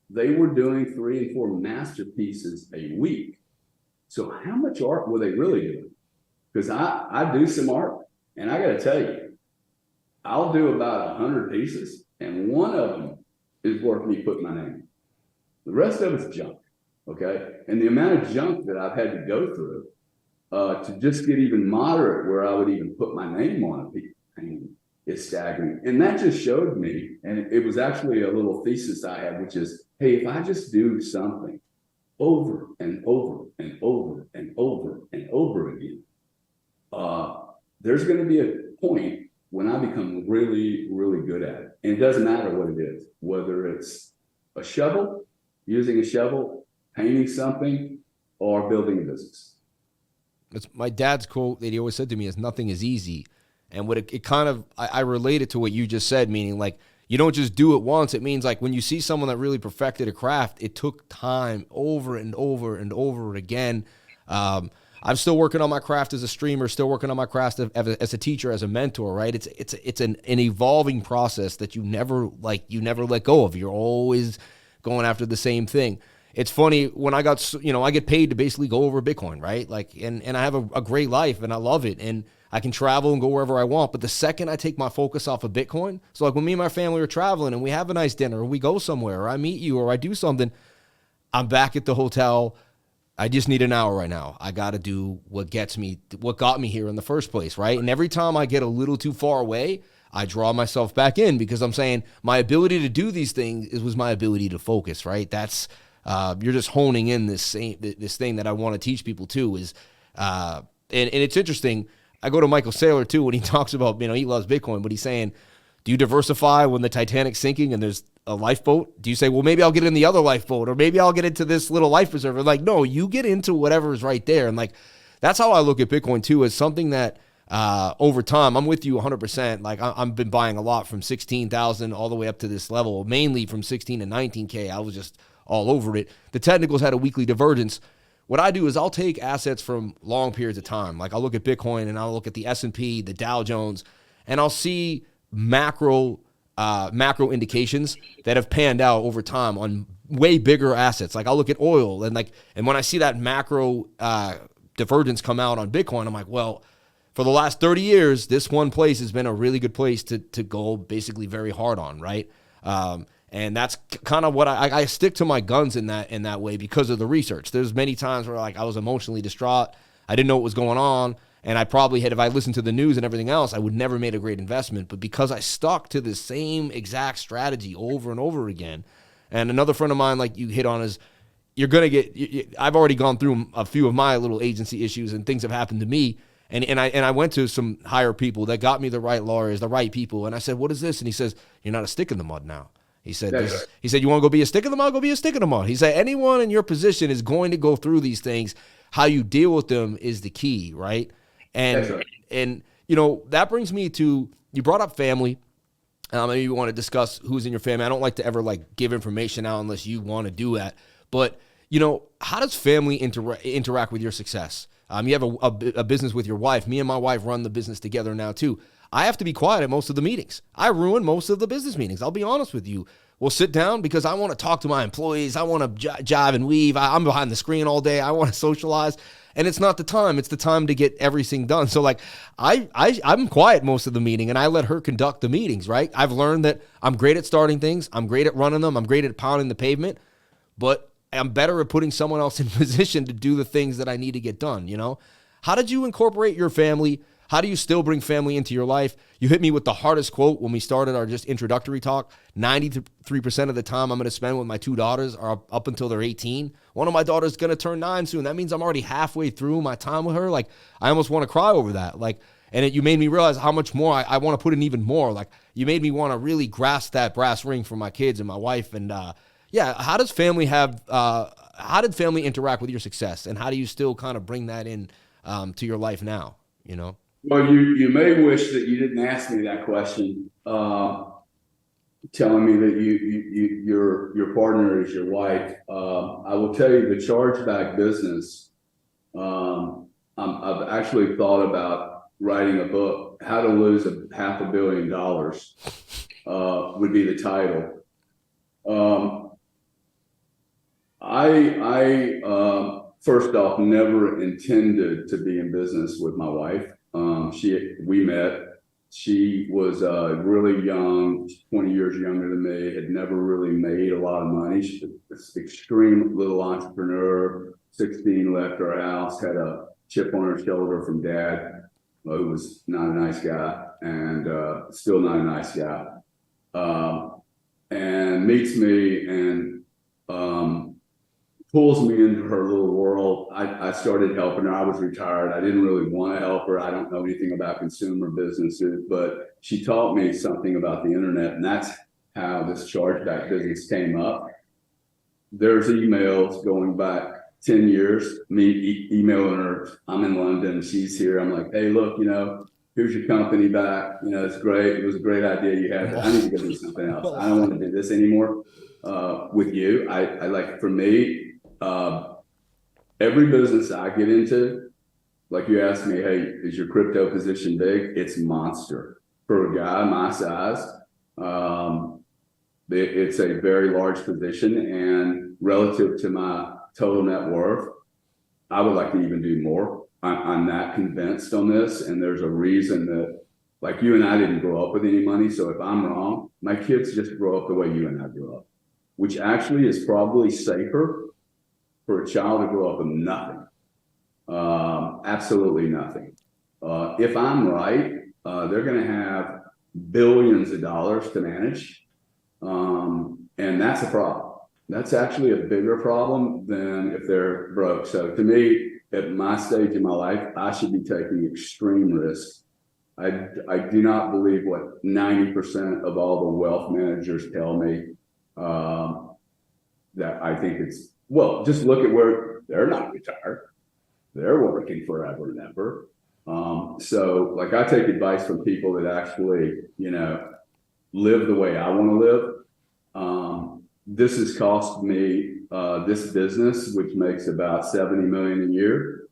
they were doing 3 and 4 masterpieces a week. So how much art were they really doing? Because I do some art, and I got to tell you, I'll do about 100 pieces, and one of them is worth me putting my name in. The rest of it's junk, okay? And the amount of junk that I've had to go through to just get even moderate where I would even put my name on a painting is staggering. And that just showed me, and it was actually a little thesis I had, which is, hey, if I just do something over and over and over and over and over again, there's going to be a point when I become really, really good at it. And it doesn't matter what it is, whether it's a shovel, using a shovel, painting something, or building a business. It's my dad's quote that he always said to me is nothing is easy. And what it kind of, I relate it to what you just said, meaning like, you don't just do it once. It means like when you see someone that really perfected a craft, it took time over and over and over again. I'm still working on my craft as a streamer, still working on my craft as a teacher, as a mentor, right? It's an evolving process that you never let go of. You're always going after the same thing. It's funny when I get paid to basically go over Bitcoin, right? Like, and I have a great life and I love it. And I can travel and go wherever I want. But the second I take my focus off of Bitcoin, so like when me and my family are traveling and we have a nice dinner or we go somewhere or I meet you or I do something, I'm back at the hotel. I just need an hour right now. I got to do what got me here in the first place, right? And every time I get a little too far away, I draw myself back in because I'm saying my ability to do these things was my ability to focus, right? That's you're just honing in this thing that I want to teach people too is, and it's interesting. I go to Michael Saylor too when he talks about, he loves Bitcoin, but he's saying, do you diversify when the Titanic's sinking and there's a lifeboat? Do you say, well, maybe I'll get in the other lifeboat or maybe I'll get into this little life preserver? Like, no, you get into whatever is right there. And like, that's how I look at Bitcoin too, as something that over time, I'm with you 100%. Like I've been buying a lot from 16,000 all the way up to this level, mainly from 16 to 19K. I was just all over it. The technicals had a weekly divergence. What I do is I'll take assets from long periods of time. Like I'll look at Bitcoin and I'll look at the S&P, the Dow Jones, and I'll see macro indications that have panned out over time on way bigger assets. Like I'll look at oil and when I see that macro divergence come out on Bitcoin, I'm like, well, for the last 30 years, this one place has been a really good place to go basically very hard on, right? And that's kind of what I stick to my guns in that way because of the research. There's many times where like I was emotionally distraught. I didn't know what was going on. And I probably had, if I listened to the news and everything else, I would never made a great investment. But because I stuck to the same exact strategy over and over again. And another friend of mine, like you hit on, is you're going to get, I've already gone through a few of my little agency issues and things have happened to me. And I went to some higher people that got me the right lawyers, the right people. And I said, what is this? And he says, you're not a stick in the mud now. He said, you want to go be a stick in the mud? Go be a stick in the mud. He said, anyone in your position is going to go through these things. How you deal with them is the key, right? And that brings me to, you brought up family. Maybe you want to discuss who's in your family. I don't like to ever give information out unless you want to do that. But, how does family interact with your success? You have a business with your wife. Me and my wife run the business together now too. I have to be quiet at most of the meetings. I ruin most of the business meetings. I'll be honest with you. We'll sit down because I want to talk to my employees. I want to jive and weave. I'm behind the screen all day. I want to socialize. And it's not the time. It's the time to get everything done. So like I'm quiet most of the meeting, and I let her conduct the meetings, right? I've learned that I'm great at starting things. I'm great at running them. I'm great at pounding the pavement, but I'm better at putting someone else in position to do the things that I need to get done, you know? How did you incorporate your family? How do you still bring family into your life? You hit me with the hardest quote when we started our just introductory talk. 93% of the time I'm going to spend with my two daughters are up until they're 18. One of my daughters is going to turn 9 soon. That means I'm already halfway through my time with her. Like, I almost want to cry over that. Like, and you made me realize how much more I want to put in even more. Like, you made me want to really grasp that brass ring for my kids and my wife. And yeah, how did family interact with your success? And how do you still kind of bring that in to your life now, you know? Well, you may wish that you didn't ask me that question, telling me that your partner is your wife. I will tell you the chargeback business. I've actually thought about writing a book. How to Lose $500 million would be the title. I first off never intended to be in business with my wife. We met. She was really young, 20 years younger than me, had never really made a lot of money. She's an extreme little entrepreneur, 16, left her house, had a chip on her shoulder from dad, who was not a nice guy, and still not a nice guy. And meets me and pulls me into her little world. I started helping her. I was retired. I didn't really want to help her. I don't know anything about consumer businesses, but she taught me something about the internet, and that's how this chargeback business came up. There's emails going back 10 years, me emailing her. I'm in London, she's here. I'm like, hey, look, here's your company back. It's great. It was a great idea you had, but I need to go do something else. I don't want to do this anymore with you. I like, for me, every business I get into, like you asked me, hey, is your crypto position big? It's monster. For a guy my size, it's a very large position, and relative to my total net worth, I would like to even do more. I'm not convinced on this, and there's a reason that, like, you and I didn't grow up with any money, so if I'm wrong, my kids just grow up the way you and I grew up, which actually is probably safer for a child to grow up with nothing, absolutely nothing. If I'm right, they're going to have billions of dollars to manage, and that's a problem. That's actually a bigger problem than if they're broke. So to me, at my stage in my life, I should be taking extreme risks. I do not believe what 90% of all the wealth managers tell me, that I think it's, well, just look at where they're not retired. They're working forever and ever. So like, I take advice from people that actually, live the way I want to live. This has cost me, this business, which makes about 70 million a year,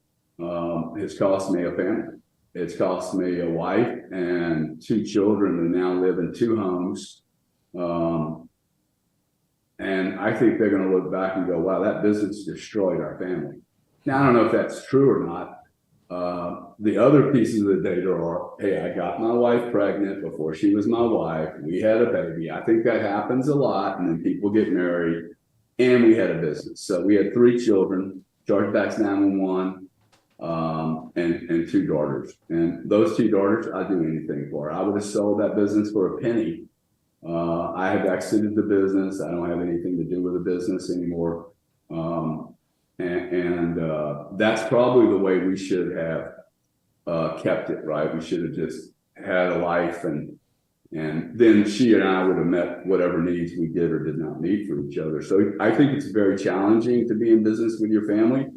has cost me a family. It's cost me a wife and 2 children who now live in 2 homes. And I think they're going to look back and go, wow, that business destroyed our family. Now, I don't know if that's true or not. The other pieces of the data are, hey, I got my wife pregnant before she was my wife. We had a baby. I think that happens a lot. And then people get married, and we had a business. So we had 3 children, chargebacks 911, and 2 daughters. And those 2 daughters, I'd do anything for. I would have sold that business for a penny. I have exited the business. I don't have anything to do with the business anymore. That's probably the way we should have kept it, right? We should have just had a life, and then she and I would have met whatever needs we did or did not need for each other. So I think it's very challenging to be in business with your family.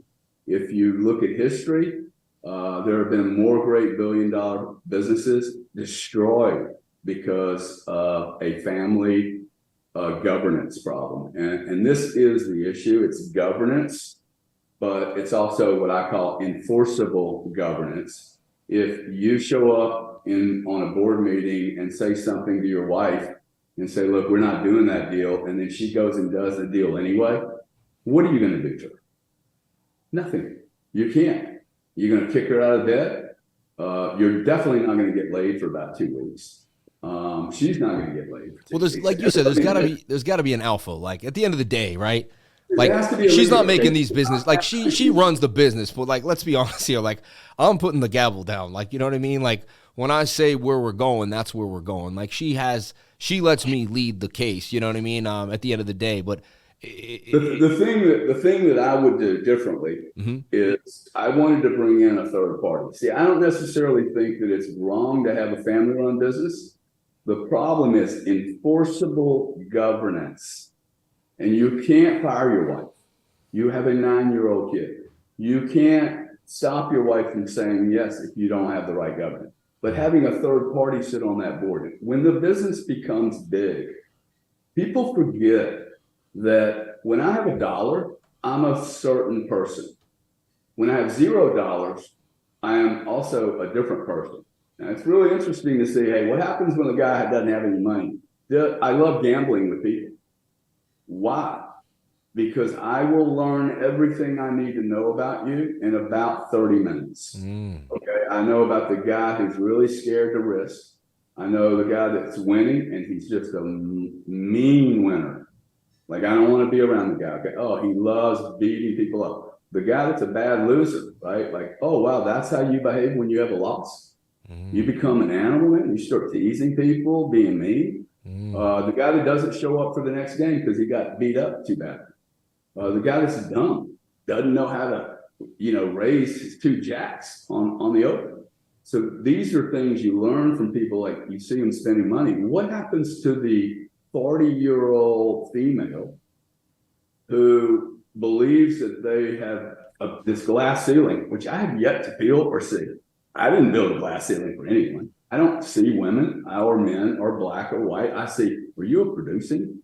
If you look at history, there have been more great billion-dollar businesses destroyed because of a family governance problem. And this is the issue. It's governance, but it's also what I call enforceable governance. If you show up on a board meeting and say something to your wife and say, look, we're not doing that deal, and then she goes and does the deal anyway, what are you going to do to her? Nothing. You can't. You're going to kick her out of bed. You're definitely not going to get laid for about 2 weeks. She's not going to get laid. Well, there's, like you said, there's got to be an alpha. Like at the end of the day, right? There has Like to be a she's leader. not making these business. Like she runs the business. But like, let's be honest here. Like I'm putting the gavel down. Like, you know what I mean? Like when I say where we're going, that's where we're going. Like she lets me lead the case. You know what I mean? At the end of the day, but the thing that I would do differently is I wanted to bring in a third party. See, I don't necessarily think that it's wrong to have a family-run business. The problem is enforceable governance. And you can't fire your wife. You have a 9-year-old kid. You can't stop your wife from saying yes if you don't have the right governance. But having a third party sit on that board, when the business becomes big, people forget that when I have $1, I'm a certain person. When I have $0, I am also a different person. And it's really interesting to see, hey, what happens when a guy doesn't have any money? I love gambling with people. Why? Because I will learn everything I need to know about you in about 30 minutes. Okay. I know about the guy who's really scared to risk. I know the guy that's winning and he's just a mean winner. Like, I don't want to be around the guy. Okay. Oh, he loves beating people up. The guy that's a bad loser, right? Like, oh, wow, that's how you behave when you have a loss. You become an animal, man. You start teasing people, being mean. The guy that doesn't show up for the next game because he got beat up too bad. The guy that's dumb, doesn't know how to, raise his 2 jacks on the open. So these are things you learn from people. Like you see them spending money. What happens to the 40-year-old female who believes that they have this glass ceiling, which I have yet to feel or see? I didn't build a glass ceiling for anyone. I don't see women or men or black or white. I see, are you a producing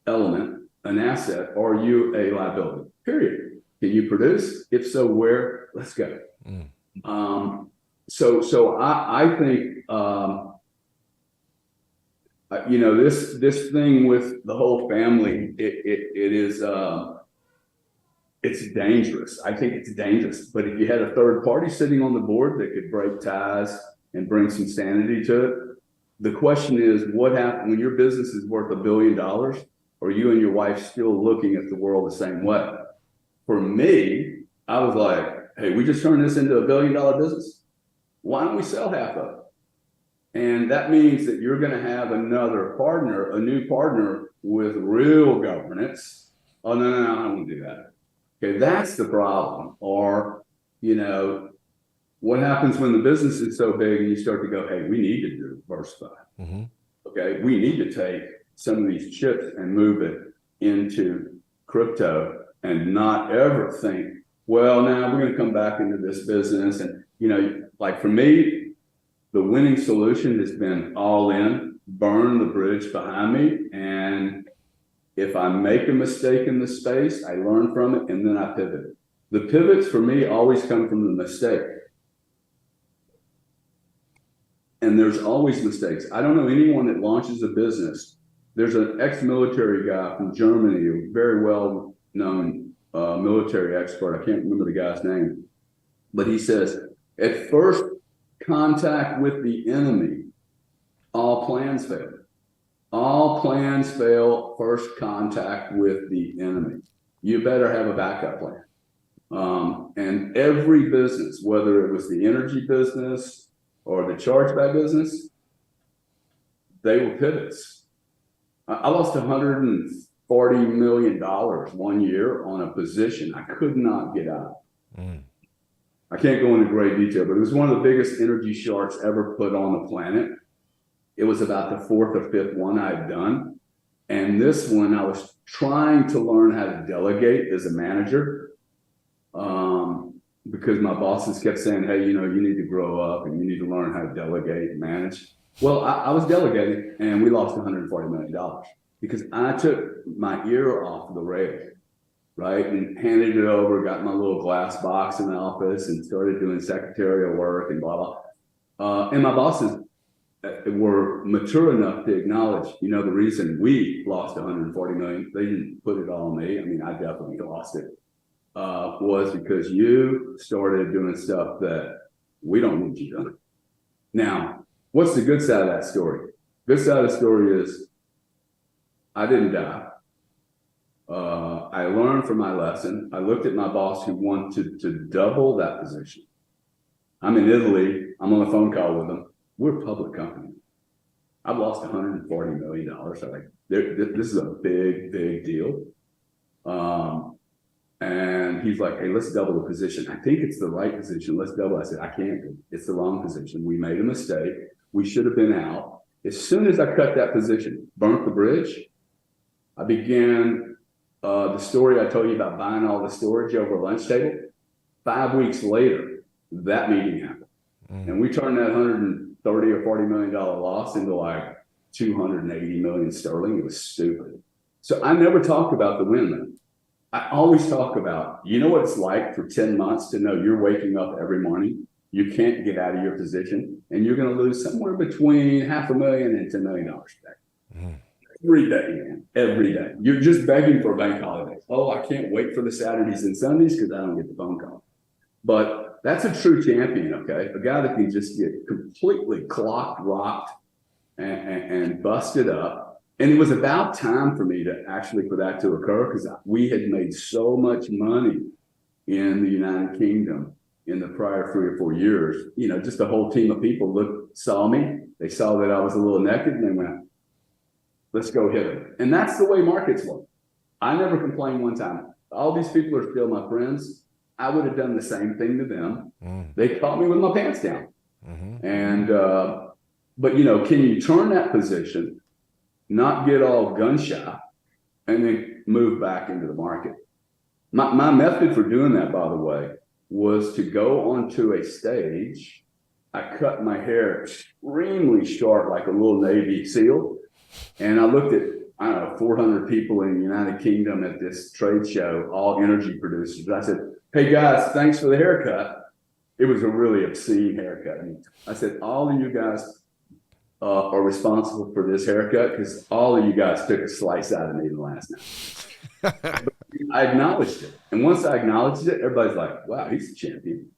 element, an asset, or are you a liability? Period. Can you produce? If so, where? Let's go. So I think, this thing with the whole family, it is, it's dangerous. I think it's dangerous. But if you had a third party sitting on the board that could break ties and bring some sanity to it, the question is, what happens when your business is worth $1 billion? Are you and your wife still looking at the world the same way? For me, I was like, hey, we just turned this into $1 billion business. Why don't we sell half of it? And that means that you're going to have another partner, a new partner with real governance. Oh, no, I don't want to do that. Okay, that's the problem. Or, what happens when the business is so big and you start to go, hey, we need to diversify. Okay, we need to take some of these chips and move it into crypto and not ever think, well, now we're going to come back into this business. And, like for me, the winning solution has been all in, burn the bridge behind me. And if I make a mistake in the space, I learn from it and then I pivot. The pivots for me always come from the mistake. And there's always mistakes. I don't know anyone that launches a business. There's an ex-military guy from Germany, a very well-known military expert. I can't remember the guy's name. But he says, at first contact with the enemy, all plans fail. All plans fail first contact with the enemy. You better have a backup plan. And every business, whether it was the energy business or the chargeback business, they were pivots. I lost $140 million 1 year on a position I could not get out. I can't go into great detail, but it was one of the biggest energy sharks ever put on the planet. It was about the 4th or 5th one I'd done. And this one, I was trying to learn how to delegate as a manager. Because my bosses kept saying, hey, you need to grow up and you need to learn how to delegate and manage. Well, I was delegating and we lost $140 million because I took my ear off the rail, right? And handed it over, got my little glass box in the office and started doing secretarial work and blah, blah. And my bosses were mature enough to acknowledge, the reason we lost 140 million, they didn't put it all on me. I mean, I definitely lost it, was because you started doing stuff that we don't need you doing. Now, what's the good side of that story? Good side of the story is I didn't die. I learned from my lesson. I looked at my boss who wanted to double that position. I'm in Italy. I'm on a phone call with them. We're a public company. I've lost $140 million. So like, this is a big, big deal. And he's like, hey, let's double the position. I think it's the right position. Let's double. I said, I can't. It's the wrong position. We made a mistake. We should have been out. As soon as I cut that position, burnt the bridge, I began the story I told you about buying all the storage over a lunch table. 5 weeks later, that meeting happened. And we turned that 130 or $40 million loss into like 280 million sterling. It was stupid. So I never talk about the win. I always talk about, you know what it's like for 10 months to know you're waking up every morning, you can't get out of your position, and you're going to lose somewhere between $500,000 and $10 million today. Every day, man. Every day. You're just begging for a bank holiday. Oh, I can't wait for the Saturdays and Sundays because I don't get the phone call. But that's a true champion, okay? A guy that can just get completely clocked, rocked, and busted up. And it was about time for me to actually for that to occur because we had made so much money in the United Kingdom in the prior 3 or 4 years. Just a whole team of people saw me. They saw that I was a little naked and they went, let's go hit them. And that's the way markets work. I never complained one time. All these people are still my friends. I would have done the same thing to them. They caught me with my pants down. And, but can you turn that position, not get all gun shy, and then move back into the market? My method for doing that, by the way, was to go onto a stage. I cut my hair extremely short, like a little Navy SEAL. And I looked at, 400 people in the United Kingdom at this trade show, all energy producers. I said, hey guys, thanks for the haircut. It was a really obscene haircut. I said, all of you guys are responsible for this haircut because all of you guys took a slice out of me last night. I acknowledged it. And once I acknowledged it, everybody's like, wow, he's a champion.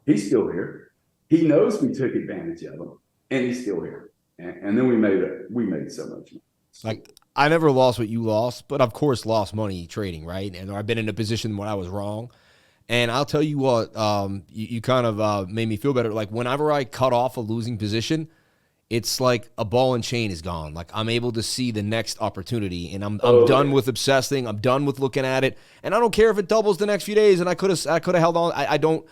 He's still here. He knows we took advantage of him and he's still here. And then we made so much money. Like, I never lost what you lost, but of course lost money trading, right? And I've been in a position where I was wrong. And I'll tell you what, you kind of made me feel better. Like, whenever I cut off a losing position, it's like a ball and chain is gone. Like, I'm able to see the next opportunity, and I'm done with obsessing. I'm done with looking at it, and I don't care if it doubles the next few days. And I could have held on. I don't.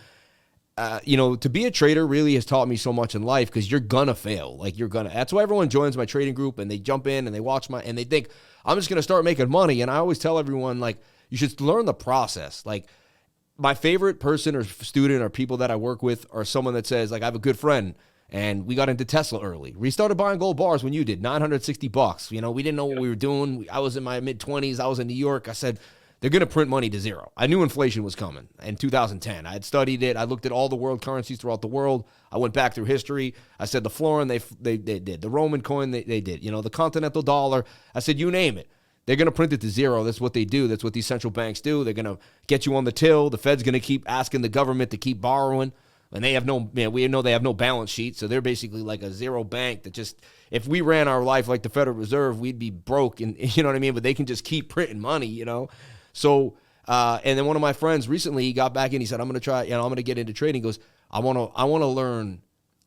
To be a trader really has taught me so much in life because you're gonna fail. Like, that's why everyone joins my trading group and they jump in and they watch and they think I'm just gonna start making money. And I always tell everyone, like, you should learn the process. Like, my favorite person or student or people that I work with are someone that says, like, I have a good friend and we got into Tesla early. We started buying gold bars when you did, $960. We didn't know what we were doing. I was in my mid-20s. I was in New York. I said, they're going to print money to zero. I knew inflation was coming in 2010. I had studied it. I looked at all the world currencies throughout the world. I went back through history. I said the florin, they did. The Roman coin, they did. The continental dollar. I said, you name it. They're going to print it to zero. That's what they do. That's what these central banks do. They're going to get you on the till. The Fed's going to keep asking the government to keep borrowing. And they have we know they have no balance sheet. So they're basically like a zero bank that just, if we ran our life like the Federal Reserve, we'd be broke. And you know what I mean? But they can just keep printing money, So, and then one of my friends recently, he got back in, he said, I'm going to try, I'm going to get into trading. He goes, I want to learn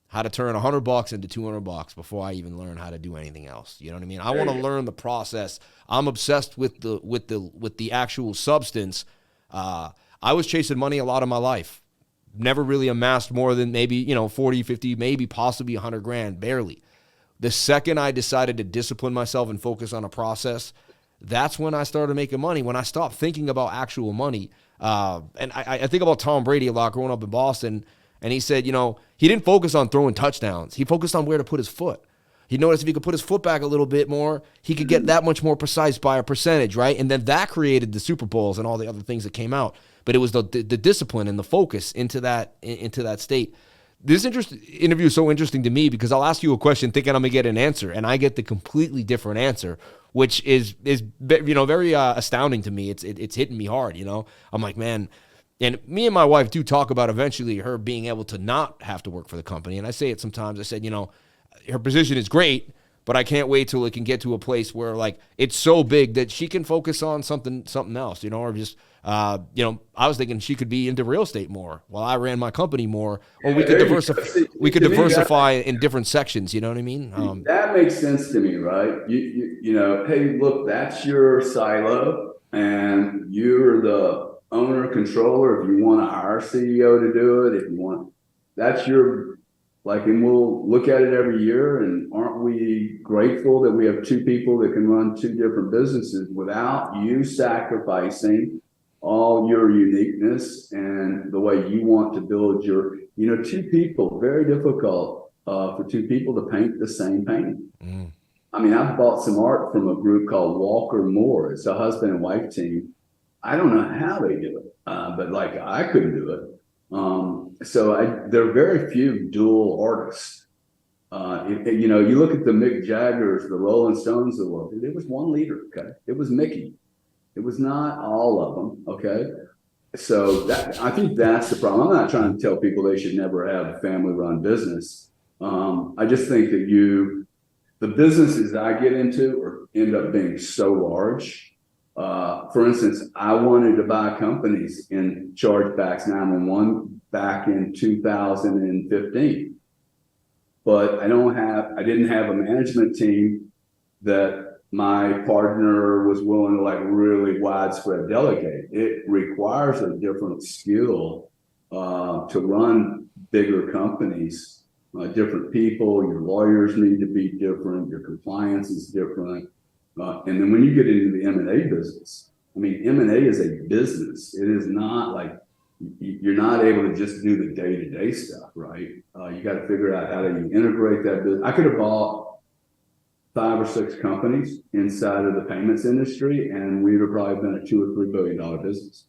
how to turn $100 into $200 before I even learn how to do anything else. You know what I mean? I want to learn the process. I'm obsessed with the actual substance. I was chasing money a lot of my life. Never really amassed more than maybe, 40, 50, maybe possibly 100 grand, barely. The second I decided to discipline myself and focus on a process, that's when I started making money, when I stopped thinking about actual money. And I think about Tom Brady a lot growing up in Boston, and he said, he didn't focus on throwing touchdowns. He focused on where to put his foot. He noticed if he could put his foot back a little bit more, he could get that much more precise by a percentage, right? And then that created the Super Bowls and all the other things that came out. But it was the discipline and the focus into that state. this interview is so interesting to me because I'll ask you a question thinking I'm gonna get an answer, and I get the completely different answer, which is very astounding to me. It's hitting me hard. I'm like, man. And me and my wife do talk about eventually her being able to not have to work for the company. And I say it sometimes. I said, her position is great, but I can't wait till it can get to a place where like it's so big that she can focus on something else, or just, I was thinking she could be into real estate more while I ran my company more, or we could diversify in different sections. You know what I mean? That makes sense to me, right? Hey, look, that's your silo and you're the owner, controller. If you want to hire a CEO to do it, that's your, and we'll look at it every year. And aren't we grateful that we have two people that can run two different businesses without you sacrificing all your uniqueness and the way you want to build your, two people, very difficult for two people to paint the same painting. Mm. I mean, I've bought some art from a group called Walker Moore. It's a husband and wife team. I don't know how they do it, but I couldn't do it. There are very few dual artists. You look at the Mick Jaggers, the Rolling Stones of the world. There was one leader, okay? It was Mickey. It was not all of them, okay? So I think that's the problem. I'm not trying to tell people they should never have a family-run business. I just think that the businesses I get into end up being so large. For instance, I wanted to buy companies in chargebacks 911 back in 2015, but I didn't have a management team that my partner was willing to really widespread delegate. It requires a different skill to run bigger companies, different people. Your lawyers need to be different. Your compliance is different. And then when you get into the M&A business, I mean, M&A is a business. It is not you're not able to just do the day-to-day stuff, right? You got to figure out how do you integrate that business. I could have bought 5 or 6 companies inside of the payments industry, and we'd have probably been a $2 or $3 billion business.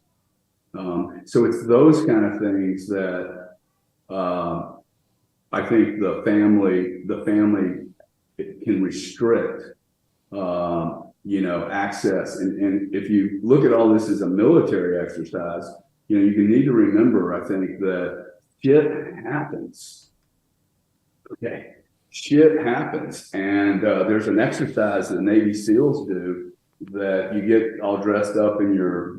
So it's those kind of things that I think the family can restrict. Access. And if you look at all this as a military exercise, you need to remember, I think, that shit happens. Okay. Shit happens. And there's an exercise that Navy SEALs do that you get all dressed up in your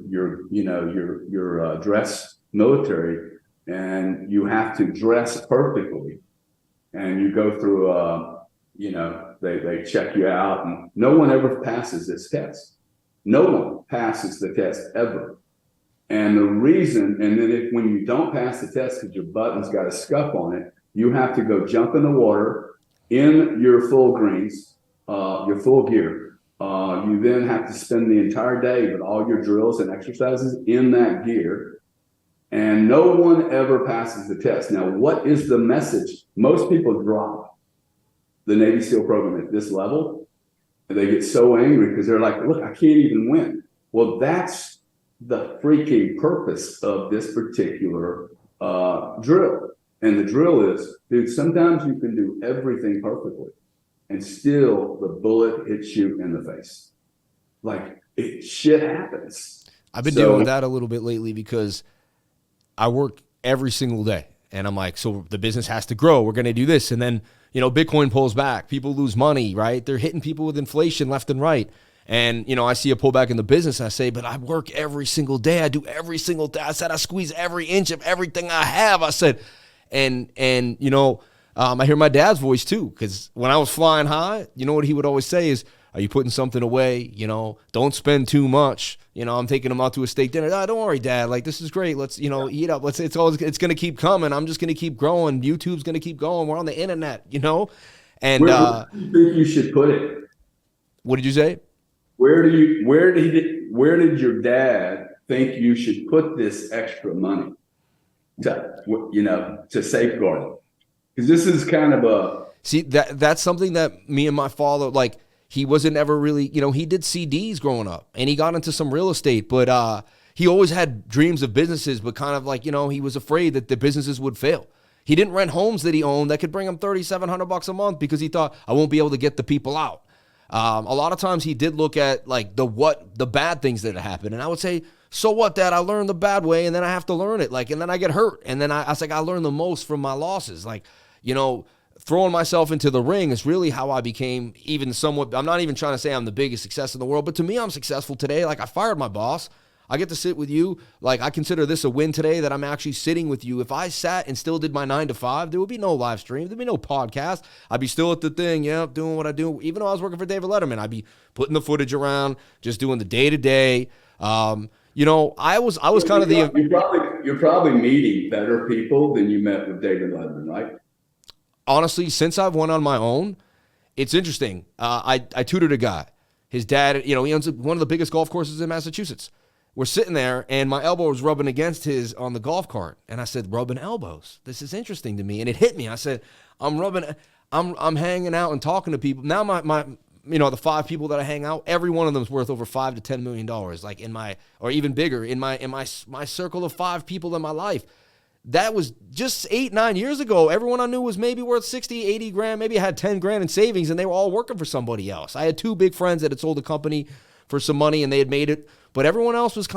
dress military, and you have to dress perfectly. And you go through they check you out, and no one ever passes this test. No one passes the test ever. And the reason, and then when you don't pass the test because your button's got a scuff on it, you have to go jump in the water in your full greens, your full gear. You then have to spend the entire day with all your drills and exercises in that gear. And no one ever passes the test. Now, what is the message? Most people drop the Navy SEAL program at this level, and they get so angry because they're like, look, I can't even win. Well, that's the freaking purpose of this particular drill. And the drill is, dude, sometimes you can do everything perfectly and still the bullet hits you in the face. Shit happens. I've been dealing with that a little bit lately because I work every single day. And I'm like, so the business has to grow. We're going to do this. And then, Bitcoin pulls back. People lose money, right? They're hitting people with inflation left and right. And, I see a pullback in the business. And I say, but I work every single day. I do every single day. I said, I squeeze every inch of everything I have. I said, I hear my dad's voice too. Because when I was flying high, what he would always say is, are you putting something away? Don't spend too much. I'm taking him out to a steak dinner. Oh, don't worry, Dad. This is great. Let's, eat up. It's going to keep coming. I'm just going to keep growing. YouTube's going to keep going. We're on the internet, And where do you think you should put it? What did you say? Where did your dad think you should put this extra money to safeguard it? Because this is kind of see that's something that me and my father he wasn't ever really, he did CDs growing up and he got into some real estate, but he always had dreams of businesses, but kind of he was afraid that the businesses would fail. He didn't rent homes that he owned that could bring him $3,700 a month because he thought, I won't be able to get the people out. A lot of times he did look at like the bad things that had happened. And I would say, so what, Dad? I learned the bad way and then I have to learn it. Like, and then I get hurt. And then I was like, I learned the most from my losses. Like, throwing myself into the ring is really how I became even somewhat, I'm not even trying to say I'm the biggest success in the world, but to me, I'm successful today. Like, I fired my boss. I get to sit with you. Like, I consider this a win today that I'm actually sitting with you. If I sat and still did my 9 to 5, there would be no live stream. There'd be no podcast. I'd be still at the thing, doing what I do. Even though I was working for David Letterman, I'd be putting the footage around, just doing the day-to-day. I was kind of You're probably meeting better people than you met with David Letterman, right? Honestly, since I've went on my own, it's interesting. I tutored a guy. His dad, he owns one of the biggest golf courses in Massachusetts. We're sitting there, and my elbow was rubbing against his on the golf cart. And I said, rubbing elbows. This is interesting to me. And it hit me. I said, I'm hanging out and talking to people. Now the 5 people that I hang out, every one of them is worth over $5 to $10 million. Like or even bigger in my circle of 5 people in my life. That was just 8-9 years ago. Everyone I knew was maybe worth 60, 80 grand. Maybe I had 10 grand in savings and they were all working for somebody else. I had 2 big friends that had sold a company for some money and they had made it. But everyone else was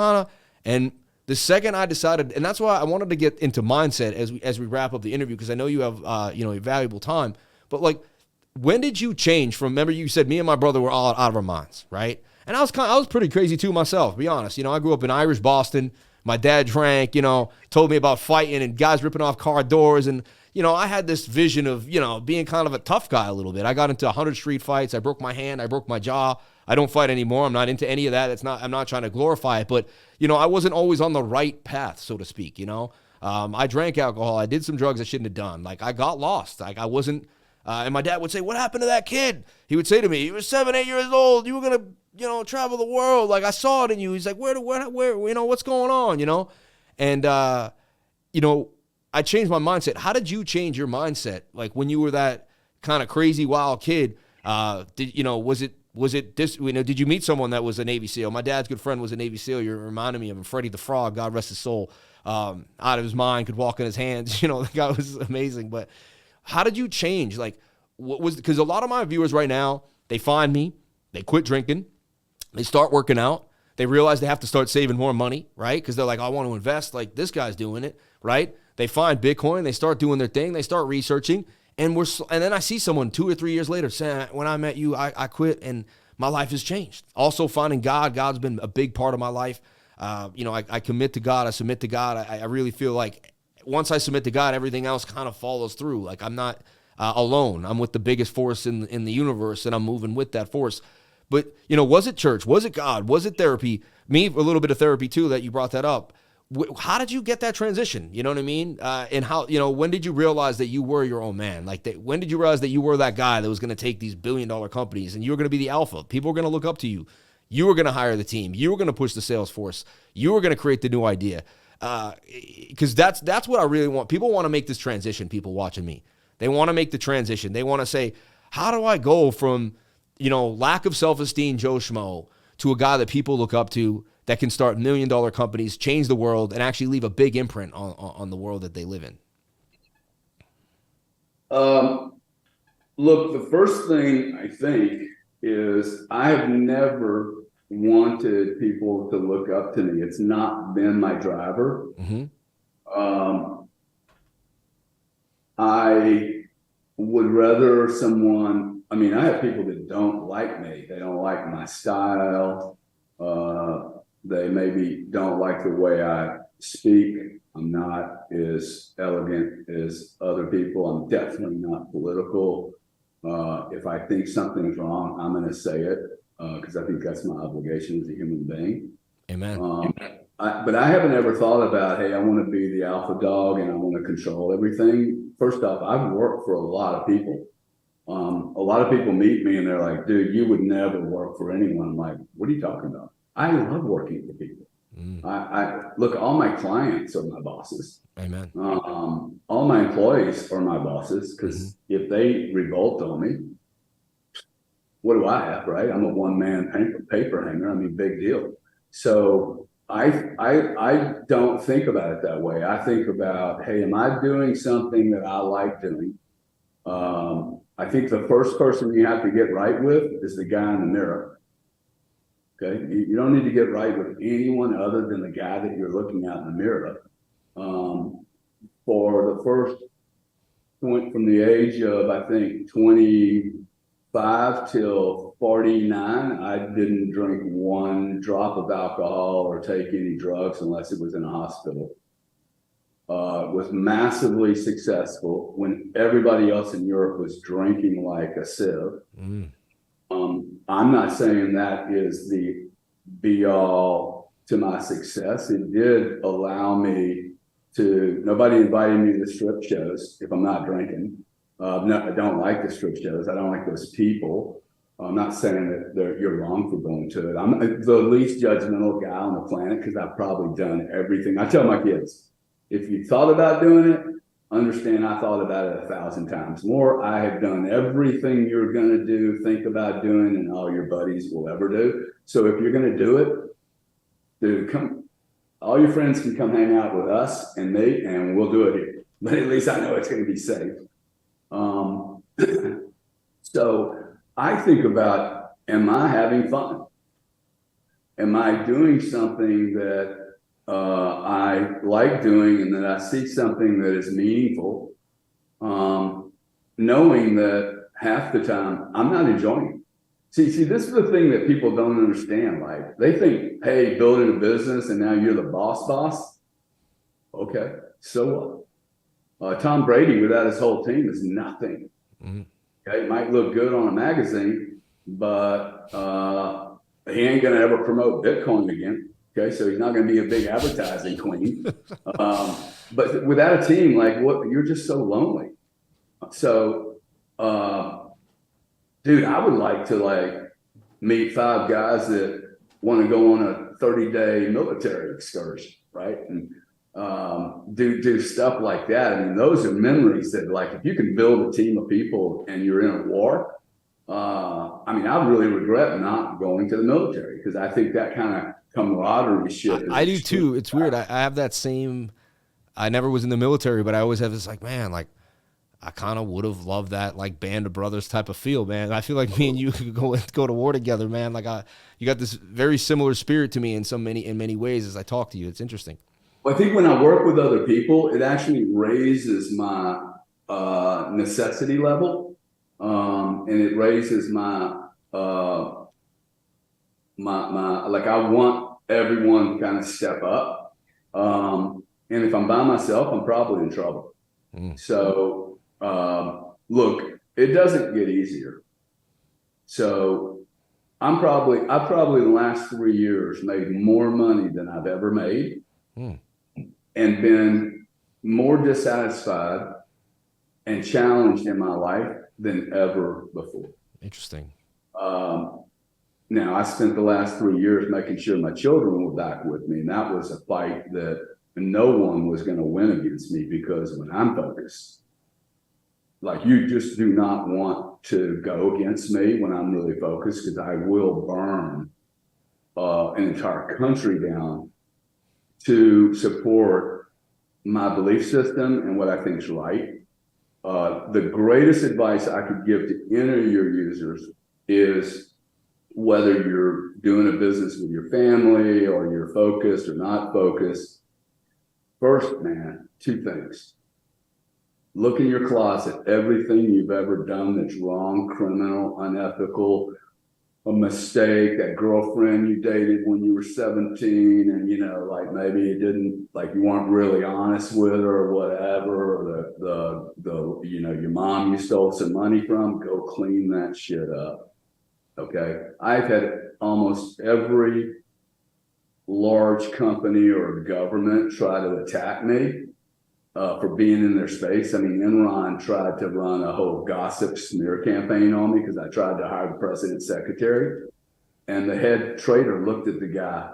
and the second I decided, and that's why I wanted to get into mindset as we wrap up the interview, because I know you have, a valuable time. But like, when did you change from, remember you said me and my brother were all out of our minds, right? And I was pretty crazy too myself, to be honest. I grew up in Irish Boston. My dad drank, told me about fighting and guys ripping off car doors. And, I had this vision of, being kind of a tough guy a little bit. I got into 100 street fights. I broke my hand. I broke my jaw. I don't fight anymore. I'm not into any of that. I'm not trying to glorify it, but I wasn't always on the right path, so to speak. I drank alcohol. I did some drugs I shouldn't have done. Like, I got lost. Like, I wasn't, and my dad would say, what happened to that kid? He would say to me, he was 7, 8 years old. You were going to, travel the world. Like, I saw it in you. He's like, where, what's going on, And, I changed my mindset. How did you change your mindset? Like, when you were that kind of crazy, wild kid, was it this, did you meet someone that was a Navy SEAL? My dad's good friend was a Navy SEAL. You're reminding me of him, Freddie the Frog, God rest his soul, out of his mind, could walk in his hands. The guy was amazing. But how did you change? Like, because a lot of my viewers right now, they find me, they quit drinking, they start working out, they realize they have to start saving more money, right? Because they're like, I want to invest like this guy's doing it, right? They find Bitcoin, they start doing their thing, they start researching. And then I see someone 2 or 3 years later saying, when I met you, I quit and my life has changed. Also finding God. God's been a big part of my life. I commit to God. I submit to God. I really feel like once I submit to God, everything else kind of follows through. Like, I'm not alone. I'm with the biggest force in the universe, and I'm moving with that force. But, was it church? Was it God? Was it therapy? Me, a little bit of therapy too, that you brought that up. How did you get that transition? You know what I mean? And how, when did you realize that you were your own man? Like, when did you realize that you were that guy that was going to take these billion-dollar companies and you were going to be the alpha? People were going to look up to you. You were going to hire the team. You were going to push the sales force. You were going to create the new idea. Because that's what I really want. People want to make this transition, people watching me. They want to make the transition. They want to say, how do I go from, lack of self-esteem Joe Schmo to a guy that people look up to, that can start $1 million companies, change the world, and actually leave a big imprint on the world that they live in? Look, the first thing I think is I have never wanted people to look up to me. It's not been my driver. Mm-hmm. I would rather someone, I have people that don't like me. They don't like my style. They maybe don't like the way I speak. I'm not as elegant as other people. I'm definitely not political. If I think something's wrong, I'm going to say it because I think that's my obligation as a human being. Amen. But I haven't ever thought about, hey, I want to be the alpha dog and I want to control everything. First off, I've worked for a lot of people. A lot of people meet me and they're like, dude, you would never work for anyone. I'm like, what are you talking about? I love working for people. I look, all my clients are my bosses. Amen. All my employees are my bosses because if they revolt on me, what do I have, right? I'm a one-man paper hanger. Big deal. So I don't think about it that way. I think about, hey, am I doing something that I like doing? I think the first person you have to get right with is the guy in the mirror. Okay, you don't need to get right with anyone other than the guy that you're looking at in the mirror. For the first point from the age of, I think, 25 till 49, I didn't drink one drop of alcohol or take any drugs unless it was in a hospital. Was massively successful when everybody else in Europe was drinking like a sieve. I'm not saying that is the be all to my success. It did allow me to, nobody invited me to the strip shows if I'm not drinking. No, I don't like the strip shows. I don't like those people. I'm not saying that you're wrong for going to it. I'm the least judgmental guy on the planet because I've probably done everything. I tell my kids, if you thought about doing it, understand I thought about it 1,000 times more. I have done everything you're going to do, think about doing, and all your buddies will ever do. So if you're going to do it, dude, come. All your friends can come hang out with us and me, and we'll do it here. But at least I know it's going to be safe. So I think about, am I having fun? Am I doing something that I like doing and that I see something that is meaningful, knowing that half the time I'm not enjoying it. See, this is the thing that people don't understand. Like they think, hey, building a business and now you're the boss. Okay, so what? Tom Brady without his whole team is nothing. Okay, it might look good on a magazine, but he ain't gonna ever promote Bitcoin again. Okay, so he's not going to be a big advertising queen. But without a team, like what, you're just so lonely. So, dude, I would like to meet 5 guys that want to go on a 30-day military excursion, right? And do stuff like that. I mean, those are memories that, like, if you can build a team of people and you're in a war. I mean, I really regret not going to the military because I think that kind of camaraderie shit. I do too. It's weird. I have that same. I never was in the military, but I always have this like, man, like I kind of would have loved that like band of brothers type of feel, man. I feel like me and you could go to war together, man. Like you got this very similar spirit to me in many ways as I talk to you. It's interesting. Well, I think when I work with other people, it actually raises my necessity level, and it raises my like I want everyone to kind of step up. And if I'm by myself, I'm probably in trouble. So look, it doesn't get easier. So I probably the last 3 years made more money than I've ever made, and been more dissatisfied and challenged in my life than ever before. Interesting. Now, I spent the last 3 years making sure my children were back with me, and that was a fight that no one was going to win against me, because when I'm focused, like, you just do not want to go against me when I'm really focused, because I will burn an entire country down to support my belief system and what I think is right. The greatest advice I could give to any of your users is, whether you're doing a business with your family or you're focused or not focused, first, man, 2 things. Look in your closet, everything you've ever done that's wrong, criminal, unethical, a mistake, that girlfriend you dated when you were 17 and, you know, like maybe you didn't, like you weren't really honest with her or whatever, or the you know, your mom you stole some money from, go clean that shit up. Okay, I've had almost every large company or government try to attack me for being in their space. I mean, Enron tried to run a whole gossip smear campaign on me because I tried to hire the president's secretary. And the head trader looked at the guy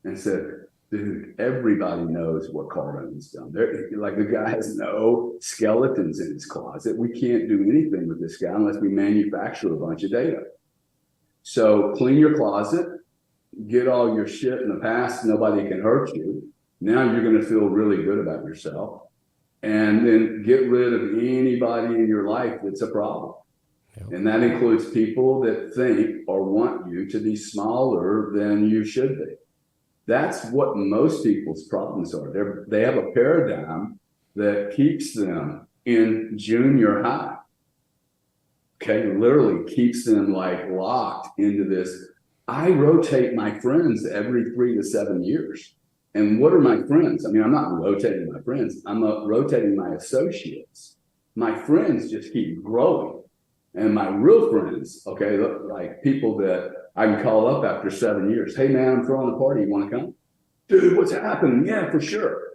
and said, dude, everybody knows what Cardone's done. Like, the guy has no skeletons in his closet. We can't do anything with this guy unless we manufacture a bunch of data. So clean your closet. get all your shit in the past, nobody can hurt you. Now you're going to feel really good about yourself. And then get rid of anybody in your life that's a problem. Yep. And that includes people that think or want you to be smaller than you should be. That's what most people's problems are. They have a paradigm that keeps them in junior high. Okay, literally keeps them like locked into this. I rotate my friends every 3 to 7 years. And what are my friends? I mean, I'm not rotating my friends. I'm rotating my associates. My friends just keep growing. And my real friends, okay, like people that I can call up after 7 years. Hey, man, I'm throwing a party. You want to come? Dude, what's happening? Yeah, for sure.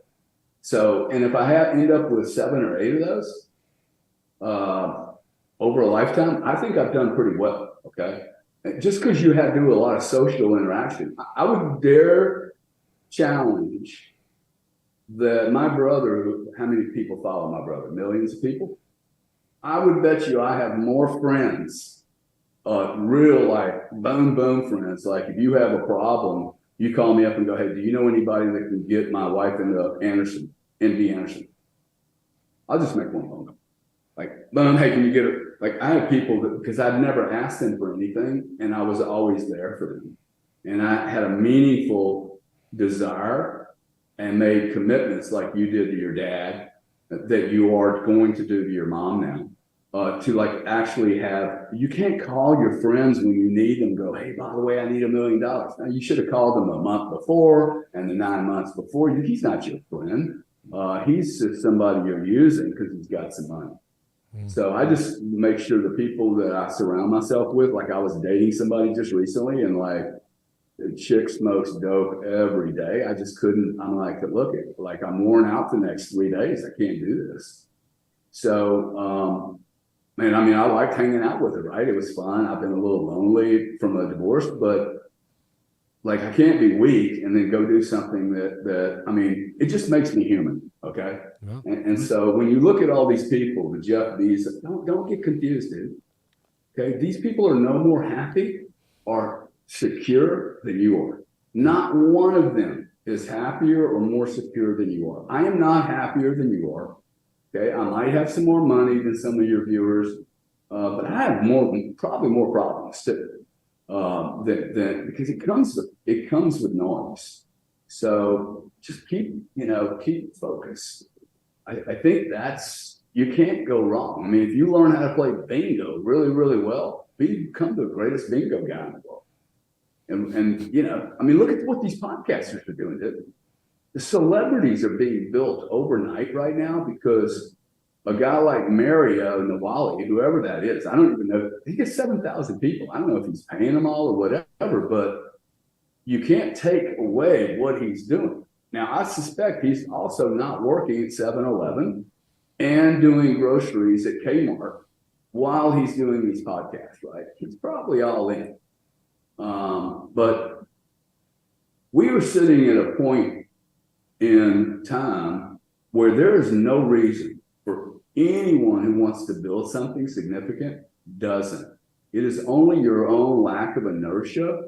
So, and if I end up with 7 or 8 of those over a lifetime, I think I've done pretty well, okay? Just because you have to do a lot of social interaction, I would dare challenge that my brother, how many people follow my brother? Millions of people? I would bet you I have more friends, real like boom, boom friends. Like if you have a problem, you call me up and go, hey, do you know anybody that can get my wife into NB Anderson? I'll just make one phone call. Like, boom, hey, can you get it? Like I have people that, because I've never asked them for anything and I was always there for them. And I had a meaningful desire and made commitments like you did to your dad that you are going to do to your mom now, to like actually have, you can't call your friends when you need them, go, hey, by the way, I need $1 million. Now you should have called them a month before and the 9 months before. He's not your friend. He's just somebody you're using because he's got some money. So I just make sure the people that I surround myself with, like I was dating somebody just recently and like, the chick smokes dope every day. I just couldn't, I'm like, look, like I'm worn out the next 3 days. I can't do this. So, man, I mean, I liked hanging out with her, right? It was fun. I've been a little lonely from a divorce, but like I can't be weak and then go do something that I mean, it just makes me human, okay? Yeah. And so when you look at all these people, the Jeff Bezos, don't get confused, dude. Okay, these people are no more happy or secure than you are. Not one of them is happier or more secure than you are. I am not happier than you are. Okay, I might have some more money than some of your viewers, but I have probably more problems too. Because it comes with noise. So just keep focused. I think you can't go wrong. I mean, if you learn how to play bingo really, really well, become the greatest bingo guy in the world. And you know, I mean, look at what these podcasters are doing. The celebrities are being built overnight right now because a guy like Mario Nawali, whoever that is, I don't even know. He gets 7,000 people. I don't know if he's paying them all or whatever, but you can't take away what he's doing. Now, I suspect he's also not working at 7-Eleven and doing groceries at Kmart while he's doing these podcasts, right? He's probably all in. But we are sitting at a point in time where there is no reason for anyone who wants to build something significant doesn't. It is only your own lack of inertia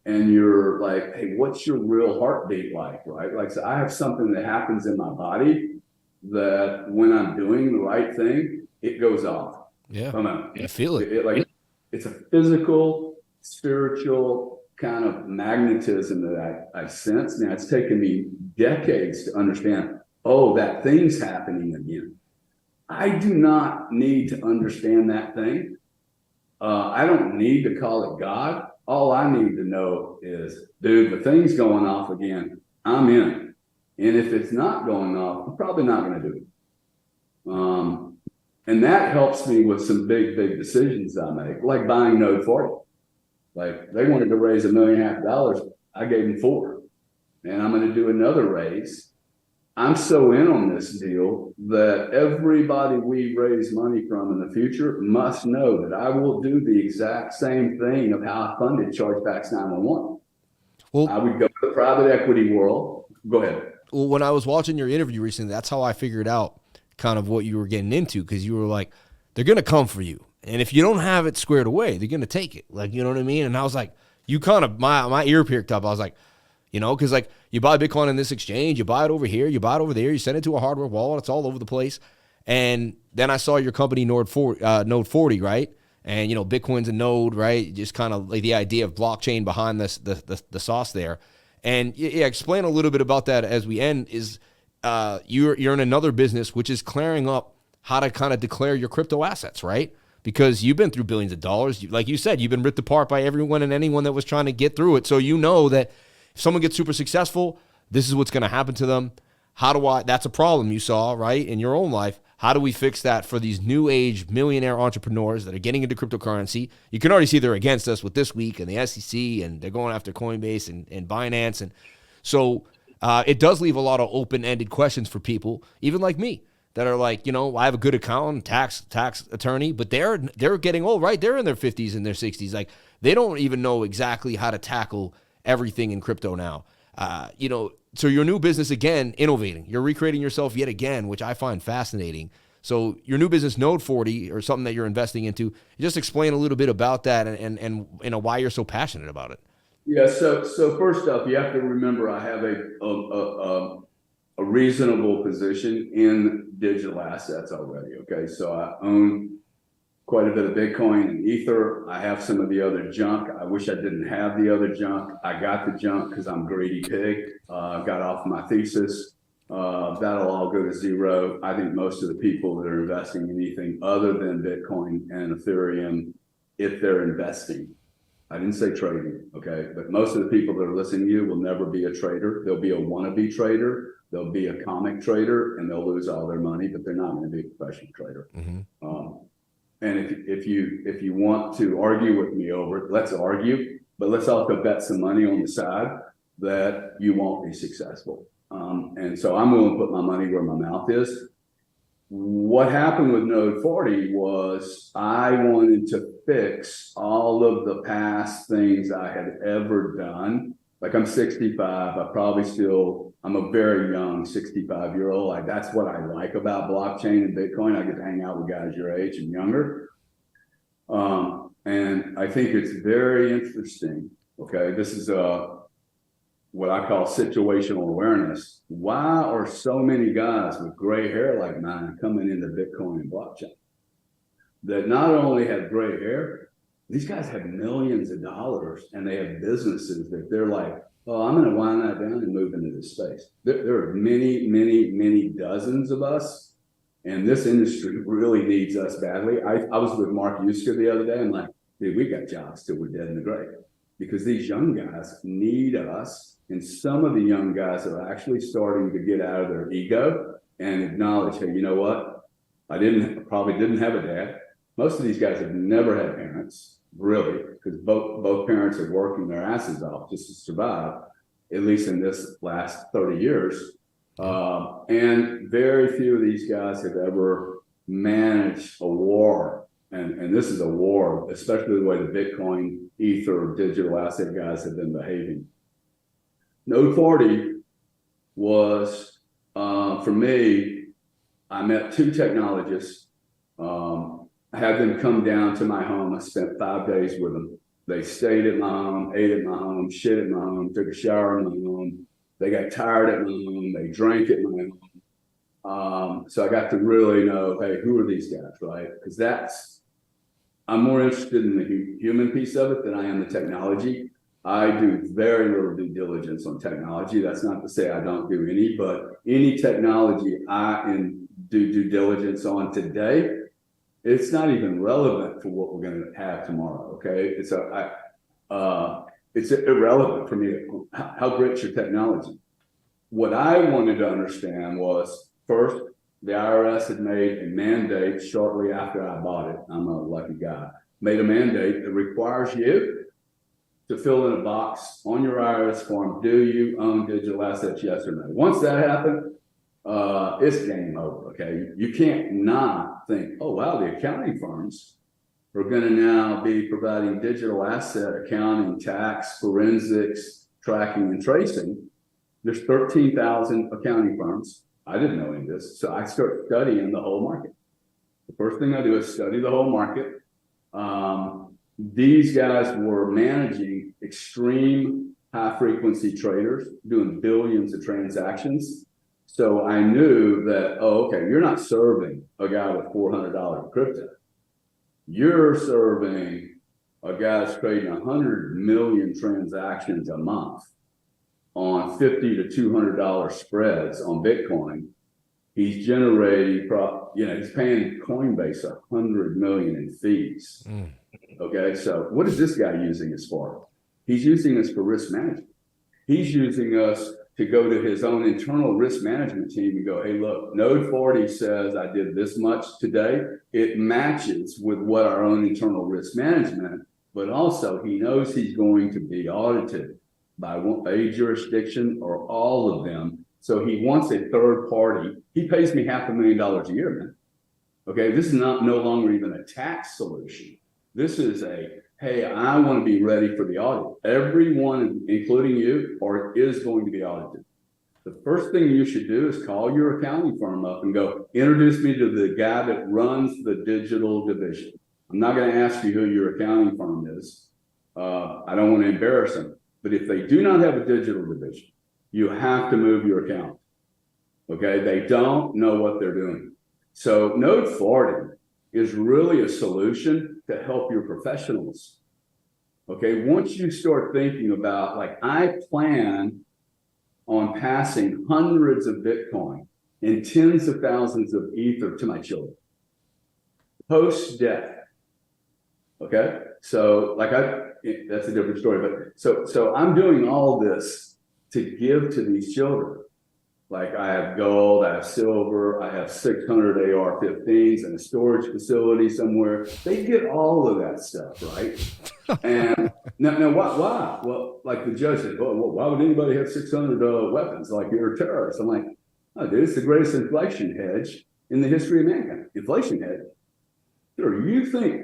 and you're like, hey, what's your real heartbeat like, right? Like, so I have something that happens in my body that when I'm doing the right thing, it goes off. Yeah, I feel it. Like it's a physical, spiritual kind of magnetism that I sense. Now it's taken me decades to understand, oh, that thing's happening again. I do not need to understand that thing. I don't need to call it God. All I need to know is, dude, the thing's going off again. I'm in. And if it's not going off, I'm probably not going to do it. And that helps me with some big decisions I make, like buying Node 40. Like they wanted to raise $1.5 million. I gave them $4 million. And I'm going to do another raise. I'm so in on this deal that everybody we raise money from in the future must know that I will do the exact same thing of how I funded Chargebacks 911. Well, I would go to the private equity world. Go ahead. Well, when I was watching your interview recently, that's how I figured out kind of what you were getting into, because you were like, they're going to come for you. And if you don't have it squared away, they're going to take it. Like, you know what I mean? And I was like, you kind of, my ear perked up. I was like, because like you buy Bitcoin in this exchange, you buy it over here, you buy it over there, you send it to a hardware wallet, it's all over the place. And then I saw your company Node 40, right? And Bitcoin's a node, right? Just kind of like the idea of blockchain behind this the sauce there. And yeah, explain a little bit about that as we end. Is you're in another business which is clearing up how to kind of declare your crypto assets, right? Because you've been through billions of dollars. Like you said, you've been ripped apart by everyone and anyone that was trying to get through it. So you know that if someone gets super successful, this is what's going to happen to them. That's a problem you saw, right, in your own life. How do we fix that for these new age millionaire entrepreneurs that are getting into cryptocurrency? You can already see they're against us with this week and the SEC, and they're going after Coinbase and Binance. And so it does leave a lot of open-ended questions for people, even like me, that are like, I have a good accountant, tax attorney, but they're getting old, right? They're in their 50s and their 60s. Like, they don't even know exactly how to tackle everything in crypto now. So your new business, again, innovating. You're recreating yourself yet again, which I find fascinating. So your new business, Node 40, or something that you're investing into, just explain a little bit about that and why you're so passionate about it. Yeah. So first off, you have to remember I have a reasonable position in digital assets already. Okay. So I own quite a bit of Bitcoin and Ether. I have some of the other junk. I wish I didn't have the other junk. I got the junk because I'm a greedy pig. Got off my thesis. That'll all go to zero. I think most of the people that are investing in anything other than Bitcoin and Ethereum, if they're investing, I didn't say trading, okay? But most of the people that are listening to you will never be a trader. They'll be a wannabe trader. They'll be a comic trader, and they'll lose all their money, but they're not going to be a professional trader. And if you want to argue with me over it, let's argue, but let's also bet some money on the side that you won't be successful. And so I'm willing to put my money where my mouth is. What happened with Node 40 was I wanted to fix all of the past things I had ever done. Like, I'm 65, I'm a very young 65-year-old. Like, that's what I like about blockchain and Bitcoin. I get to hang out with guys your age and younger. And I think it's very interesting. Okay. This is what I call situational awareness. Why are so many guys with gray hair like mine coming into Bitcoin and blockchain that not only have gray hair, these guys have millions of dollars and they have businesses that they're like, oh, I'm going to wind that down and move into this space. There are many, many, many dozens of us, and this industry really needs us badly. I was with Mark Yuska the other day. I'm like, dude, we got jobs till we're dead in the grave, because these young guys need us. And some of the young guys are actually starting to get out of their ego and acknowledge, hey, you know what? I probably didn't have a dad. Most of these guys have never had parents, really, because both parents are working their asses off just to survive, at least in this last 30 years. And very few of these guys have ever managed a war. And this is a war, especially the way the Bitcoin, Ether, digital asset guys have been behaving. Node 40 was, for me, I met two technologists. I had them come down to my home. I spent 5 days with them. They stayed at my home, ate at my home, shit at my home, took a shower in my home. They got tired at my home. They drank at my home. So I got to really know, hey, who are these guys, right? Because I'm more interested in the human piece of it than I am the technology. I do very little due diligence on technology. That's not to say I don't do any, but any technology I do due diligence on today, it's not even relevant for what we're going to have tomorrow. Okay, it's irrelevant for me. How great's your technology? What I wanted to understand was, first, the IRS had made a mandate shortly after I bought it. I'm a lucky guy. Made a mandate that requires you to fill in a box on your IRS form. Do you own digital assets? Yes or no. Once that happened, it's game over. Okay, you can't not think, oh wow, the accounting firms are going to now be providing digital asset accounting, tax, forensics, tracking, and tracing. There's 13,000 accounting firms. I didn't know any of this, so I start studying the whole market. The first thing I do is study the whole market. these guys were managing extreme high frequency traders doing billions of transactions. So I knew that, oh, okay, you're not serving a guy with $400 crypto. You're serving a guy that's trading 100 million transactions a month on $50 to $200 spreads on Bitcoin. He's generating, he's paying Coinbase 100 million in fees. Okay, so what is this guy using us for? He's using us for risk management. He's using us to go to his own internal risk management team and go, hey, look, Node 40 says I did this much today. It matches with what our own internal risk management, but also he knows he's going to be audited by a jurisdiction or all of them. So he wants a third party. He pays me $500,000 a year, man. Okay, this is no longer even a tax solution. This is hey, I want to be ready for the audit. Everyone, including you, is going to be audited. The first thing you should do is call your accounting firm up and go, introduce me to the guy that runs the digital division. I'm not going to ask you who your accounting firm is. I don't want to embarrass them. But if they do not have a digital division, you have to move your account. Okay, they don't know what they're doing. So Node 40 is really a solution to help your professionals. Okay, once you start thinking about, like, I plan on passing hundreds of Bitcoin and tens of thousands of Ether to my children post-death. Okay, so that's a different story, but so I'm doing all this to give to these children. Like, I have gold, I have silver, I have 600 AR-15s and a storage facility somewhere. They get all of that stuff, right? And now why? Well, like the judge said, well, why would anybody have 600 weapons? Like, you're a terrorist. I'm like, oh, dude, it's the greatest inflation hedge in the history of mankind. Inflation hedge. Sure, you think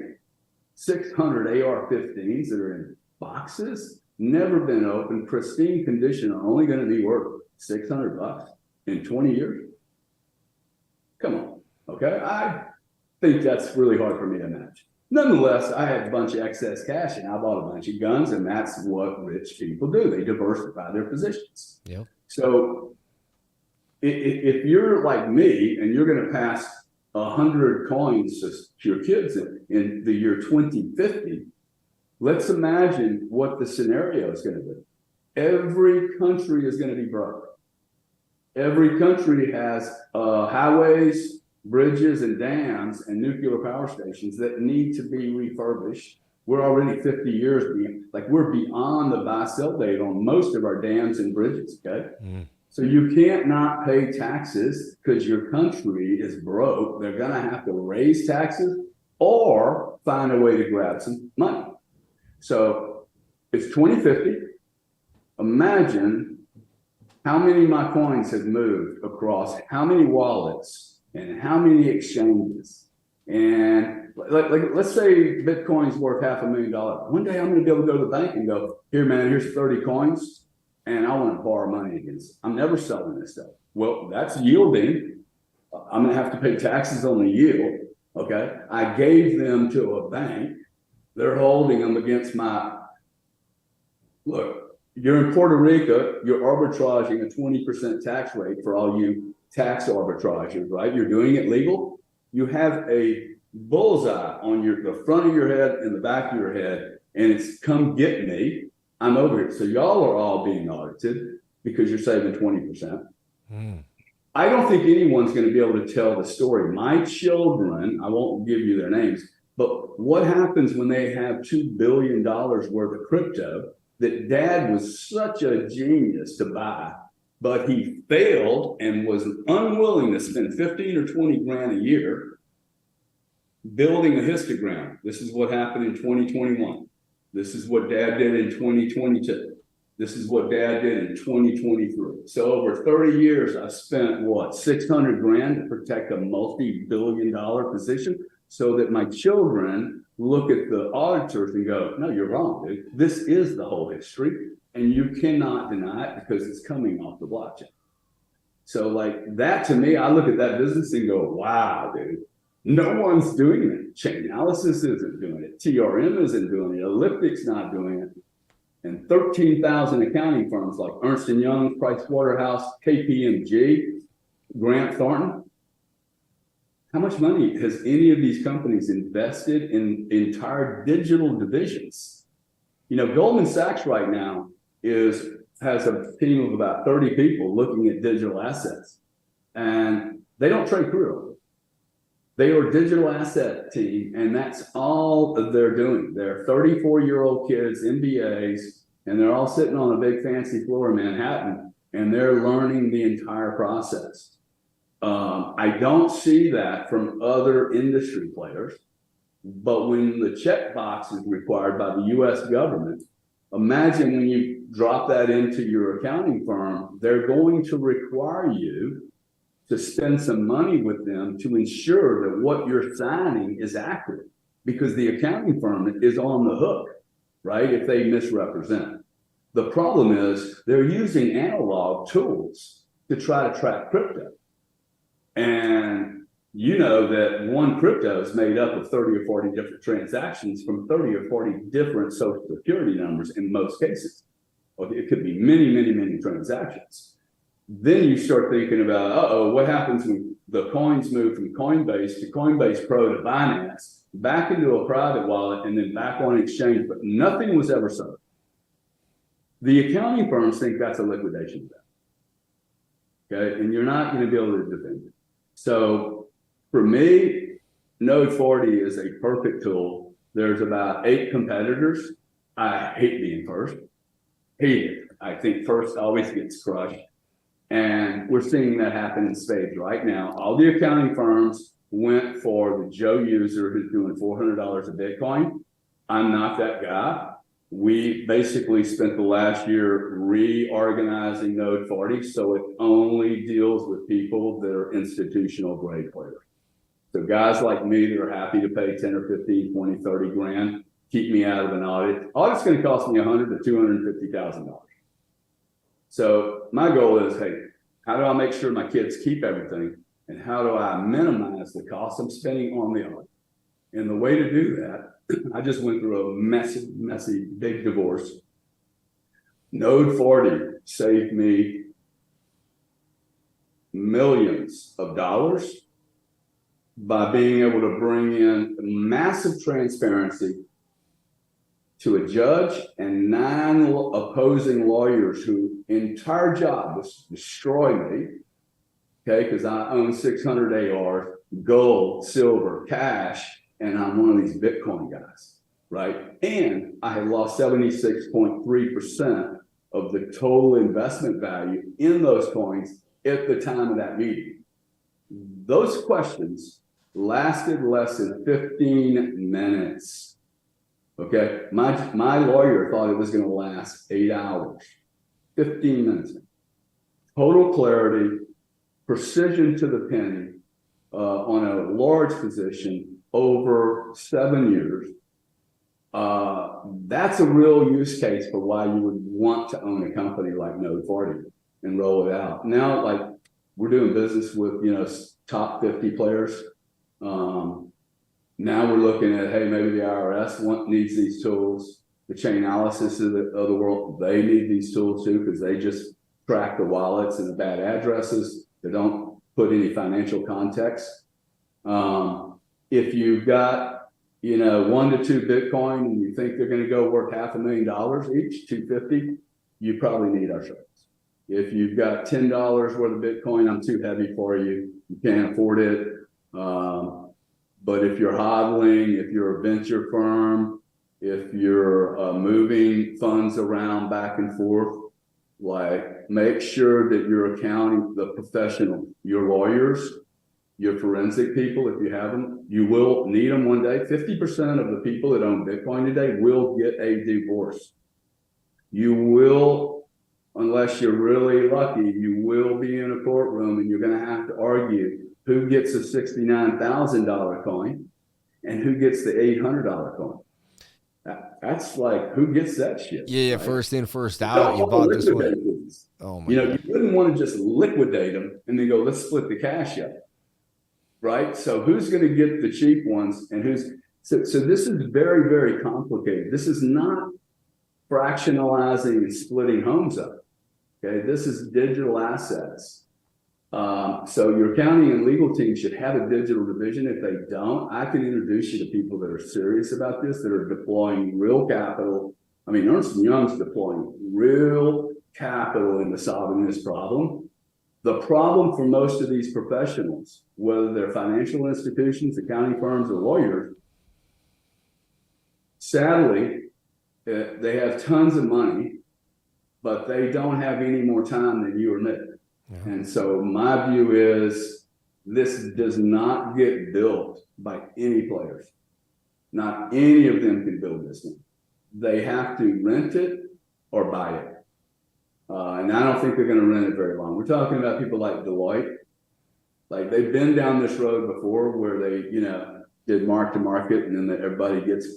600 AR-15s that are in boxes, never been opened, pristine condition, are only going to be worth $600 in 20 years? Come on, okay? I think that's really hard for me to imagine. Nonetheless, I had a bunch of excess cash and I bought a bunch of guns, and that's what rich people do. They diversify their positions. Yep. So if you're like me and you're going to pass 100 coins to your kids in the year 2050, let's imagine what the scenario is going to be. Every country is going to be broke. Every country has highways, bridges, and dams and nuclear power stations that need to be refurbished. We're already 50 years we're beyond the buy-sell date on most of our dams and bridges, okay? So you can't not pay taxes because your country is broke. They're going to have to raise taxes or find a way to grab some money. So it's 2050. Imagine how many of my coins have moved across how many wallets and how many exchanges. And let's say Bitcoin's worth $500,000. One day I'm going to be able to go to the bank and go, here, man, here's 30 coins. And I want to borrow money against it. I'm never selling this stuff. Well, that's yielding. I'm going to have to pay taxes on the yield. Okay. I gave them to a bank. They're holding them against look, you're in Puerto Rico, you're arbitraging a 20% tax rate for all you tax arbitragers, right? You're doing it legal. You have a bullseye on the front of your head and the back of your head, and it's come get me. I'm over here. So y'all are all being audited because you're saving 20%. I don't think anyone's going to be able to tell the story. My children, I won't give you their names, but what happens when they have $2 billion worth of crypto that dad was such a genius to buy, but he failed and was unwilling to spend 15 or 20 grand a year building a histogram. This is what happened in 2021. This is what dad did in 2022. This is what dad did in 2023. So over 30 years, I spent 600 grand to protect a multi-billion-dollar position so that my children look at the auditors and go, no, you're wrong, dude. This is the whole history, and you cannot deny it because it's coming off the blockchain. So like that, to me, I look at that business and go, wow, dude. No one's doing it. Chainalysis isn't doing it. TRM isn't doing it. Elliptic's not doing it. And 13,000 accounting firms like Ernst & Young, Price Waterhouse, KPMG, Grant Thornton. How much money has any of these companies invested in entire digital divisions? You know, Goldman Sachs right now has a team of about 30 people looking at digital assets, and they don't trade crude. They are a digital asset team, and that's all that they're doing. They're 34-year-old kids, MBAs, and they're all sitting on a big fancy floor in Manhattan, and they're learning the entire process. I don't see that from other industry players, but when the checkbox is required by the US government, imagine when you drop that into your accounting firm, they're going to require you to spend some money with them to ensure that what you're signing is accurate, because the accounting firm is on the hook, right, if they misrepresent. The problem is they're using analog tools to try to track crypto. And you know that one crypto is made up of 30 or 40 different transactions from 30 or 40 different social security numbers in most cases. Or it could be many, many, many transactions. Then you start thinking about, what happens when the coins move from Coinbase to Coinbase Pro to Binance, back into a private wallet, and then back on exchange, but nothing was ever sold. The accounting firms think that's a liquidation event. Okay, and you're not going to be able to defend it. So for me, Node 40 is a perfect tool. There's about 8 competitors. I hate being first. Hate it. I think first always gets crushed. And we're seeing that happen in spades right now. All the accounting firms went for the Joe user who's doing $400 a Bitcoin. I'm not that guy. We basically spent the last year reorganizing Node 40 so it only deals with people that are institutional grade players. So guys like me that are happy to pay 10 or 15, 20, 30 grand, keep me out of an audit. Audit's going to cost me $100,000 to $250,000. So my goal is, hey, how do I make sure my kids keep everything? And how do I minimize the cost I'm spending on the audit? And the way to do that, I just went through a messy, big divorce. Node 40 saved me millions of dollars by being able to bring in massive transparency to a judge and 9 opposing lawyers whose entire job was to destroy me, okay, because I own 600 ARs, gold, silver, cash, and I'm one of these Bitcoin guys, right? And I had lost 76.3% of the total investment value in those coins at the time of that meeting. Those questions lasted less than 15 minutes. Okay, my lawyer thought it was going to last 8 hours, 15 minutes. Total clarity, precision to the penny on a large position over 7 years. That's a real use case for why you would want to own a company like Node 40 and roll it out. Now, like we're doing business with, top 50 players. Now we're looking at, hey, maybe the IRS needs these tools. The Chainalysis of the world, they need these tools too, because they just track the wallets and the bad addresses. They don't put any financial context. If you've got, 1 to 2 Bitcoin and you think they're going to go worth $500,000 each, 250, you probably need our service. If you've got $10 worth of Bitcoin, I'm too heavy for you. You can't afford it. But if you're hodling, if you're a venture firm, if you're moving funds around back and forth, like make sure that you're accounting the professional, your lawyers, your forensic people, if you have them, you will need them one day. 50% of the people that own Bitcoin today will get a divorce. You will, unless you're really lucky, you will be in a courtroom and you're going to have to argue who gets a $69,000 coin and who gets the $800 coin. That's like, who gets that shit? Yeah, right? First in, first out. You bought this one. Oh my God. You wouldn't want to just liquidate them and then go, let's split the cash up. right? So who's going to get the cheap ones and so this is very, very complicated. This is not fractionalizing and splitting homes up. Okay, this is digital assets. So your accounting and legal team should have a digital division. If they don't, I can introduce you to people that are serious about this, that are deploying real capital. I mean, Ernst & Young's deploying real capital into solving this problem. The problem for most of these professionals, whether they're financial institutions, accounting firms, or lawyers, sadly, they have tons of money, but they don't have any more time than you or me. Yeah. And so my view is this does not get built by any players. Not any of them can build this one. They have to rent it or buy it. And I don't think they're going to rent it very long. We're talking about people like Deloitte. Like they've been down this road before where they, did mark to market and then everybody gets,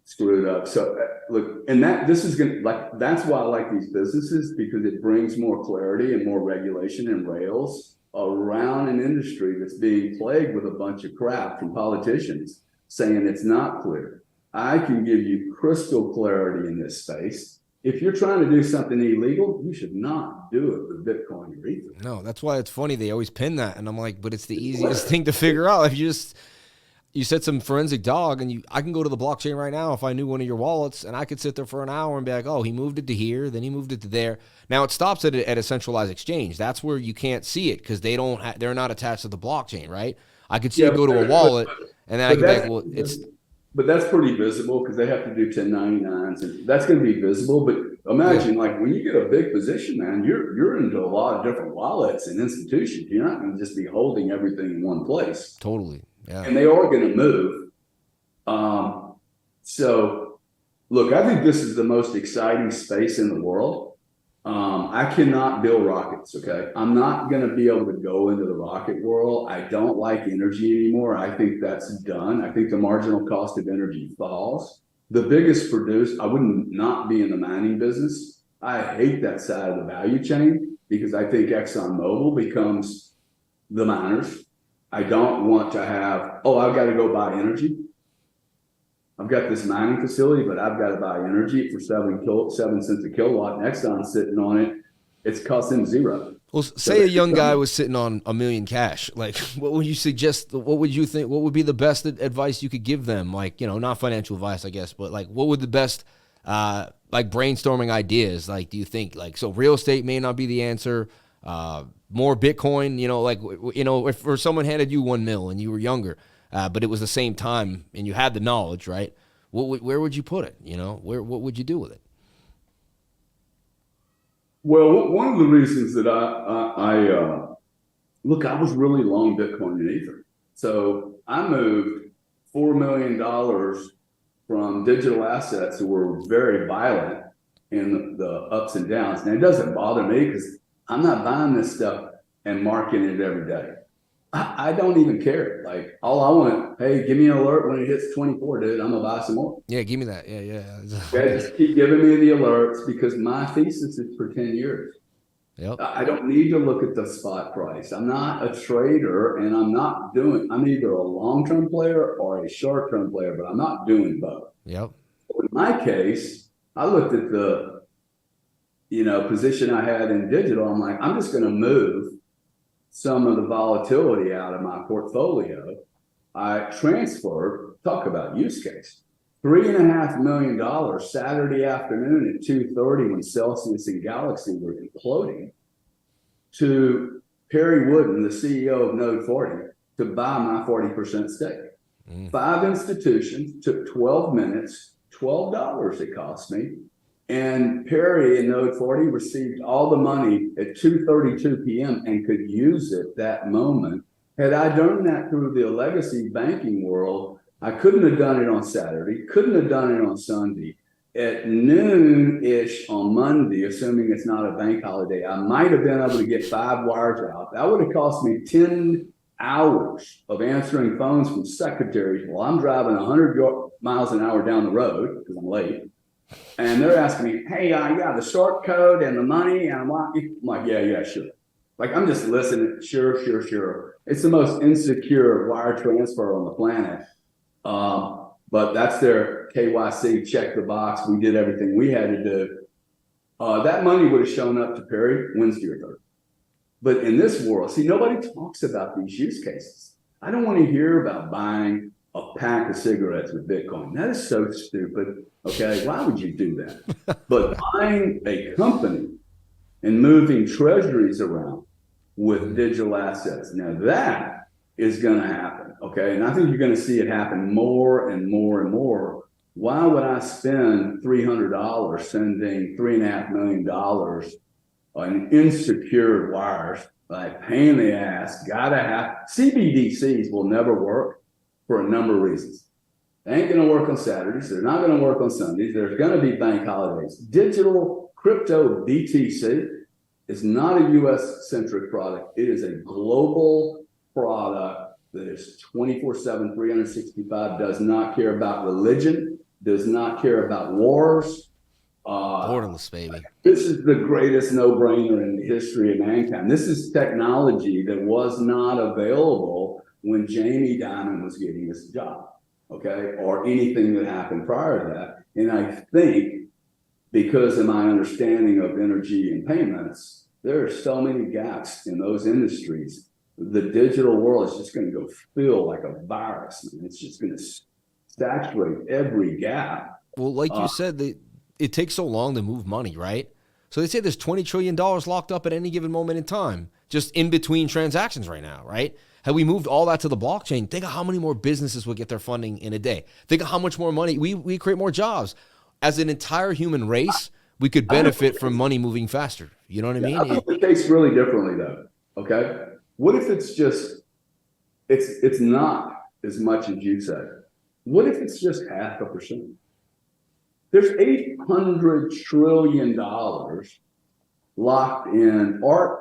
screwed up. So look, and that's why I like these businesses, because it brings more clarity and more regulation and rails around an industry that's being plagued with a bunch of crap from politicians saying it's not clear. I can give you crystal clarity in this space. If you're trying to do something illegal, you should not do it with Bitcoin or Ether. No, that's why it's funny. They always pin that. And I'm like, but it's the easiest thing to figure out. If you said some forensic dog, and I can go to the blockchain right now if I knew one of your wallets, and I could sit there for an hour and be like, oh, he moved it to here, then he moved it to there. Now it stops at a centralized exchange. That's where you can't see it because they're not attached to the blockchain, right? I could see it go to a wallet, and then I can be like, well, it's. But that's pretty visible because they have to do 1099s, and that's going to be visible. But imagine, like, when you get a big position, man, you're into a lot of different wallets and institutions. You're not going to just be holding everything in one place. Totally. Yeah. And they are going to move. So, look, I think this is the most exciting space in the world. I cannot build rockets, okay? I'm not going to be able to go into the rocket world. I don't like energy anymore. I think that's done. I think the marginal cost of energy falls. The biggest producer, I wouldn't not be in the mining business. I hate that side of the value chain because I think ExxonMobil becomes the miners. I don't want to have, I've got to go buy energy. I've got this mining facility, but I've got to buy energy for 7 cents a kilowatt. And Exxon's sitting on it. It's costing zero. Well, say a young guy was sitting on $1 million cash. Like, what would you suggest? What would you think? What would be the best advice you could give them? Like, not financial advice, I guess, but like, what would the best, like brainstorming ideas? Like, do you think so real estate may not be the answer? More Bitcoin, if for someone handed you $1 million and you were younger, but it was the same time and you had the knowledge, right? Where would you put it? What would you do with it? Well, one of the reasons that I was really long Bitcoin and Ether. So I moved $4 million from digital assets that were very violent in the ups and downs. Now, it doesn't bother me because I'm not buying this stuff and marking it every day. I don't even care. Like, all I want, hey, give me an alert when it hits 24, dude. I'm going to buy some more. Yeah, give me that. Yeah. Okay, just keep giving me the alerts because my thesis is for 10 years. Yep. I don't need to look at the spot price. I'm not a trader, and I'm either a long-term player or a short-term player, but I'm not doing both. Yep. In my case, I looked at the, position I had in digital. I'm like, I'm just going to move some of the volatility out of my portfolio. I transferred, talk about use case, $3.5 million Saturday afternoon at 2:30 when Celsius and Galaxy were imploding, to Perry Wooden, the CEO of Node 40, to buy my 40% stake. 5 institutions, took 12 minutes, $12 it cost me. And Perry and Node 40 received all the money at 2:32 p.m. and could use it that moment. Had I done that through the legacy banking world, I couldn't have done it on Saturday, couldn't have done it on Sunday. At noon-ish on Monday, assuming it's not a bank holiday, I might have been able to get 5 wires out. That would have cost me 10 hours of answering phones from secretaries while I'm driving 100 miles an hour down the road because I'm late. And they're asking me, hey, you got the short code and the money? And I'm like, yeah, sure. Like, I'm just listening. Sure, sure, sure. It's the most insecure wire transfer on the planet. But that's their KYC, check the box. We did everything we had to do. That money would have shown up to Perry Wednesday or Thursday. But in this world, see, nobody talks about these use cases. I don't want to hear about buying a pack of cigarettes with Bitcoin. That is so stupid. Okay, why would you do that? But buying a company and moving treasuries around with digital assets. Now that is going to happen. Okay. And I think you're going to see it happen more and more and more. Why would I spend $300 sending $3.5 million on insecure wires? Like, pain in the ass, gotta have CBDCs will never work for a number of reasons. They ain't gonna work on Saturdays, they're not gonna work on Sundays, there's gonna be bank holidays. Digital crypto BTC is not a US centric product, it is a global product that is 24/7, 365, does not care about religion, does not care about wars. Borderless, baby. This is the greatest no-brainer in the history of mankind. This is technology that was not available when Jamie Dimon was getting his job, okay, or anything that happened prior to that. And I think because of my understanding of energy and payments, there are so many gaps in those industries. The digital world is just going to go fill like a virus, man. It's just going to saturate every gap. Well, like you said, it takes so long to move money, right? So they say there's $20 trillion locked up at any given moment in time, just in between transactions right now, right? Had we moved all that to the blockchain, think of how many more businesses would get their funding in a day. Think of how much more money, we create more jobs. As an entire human race, we could benefit from money moving faster. You know what I mean? I think the case really differently though, okay? What if it's just, it's not as much as you said. What if it's just 0.5%? There's $800 trillion locked in art,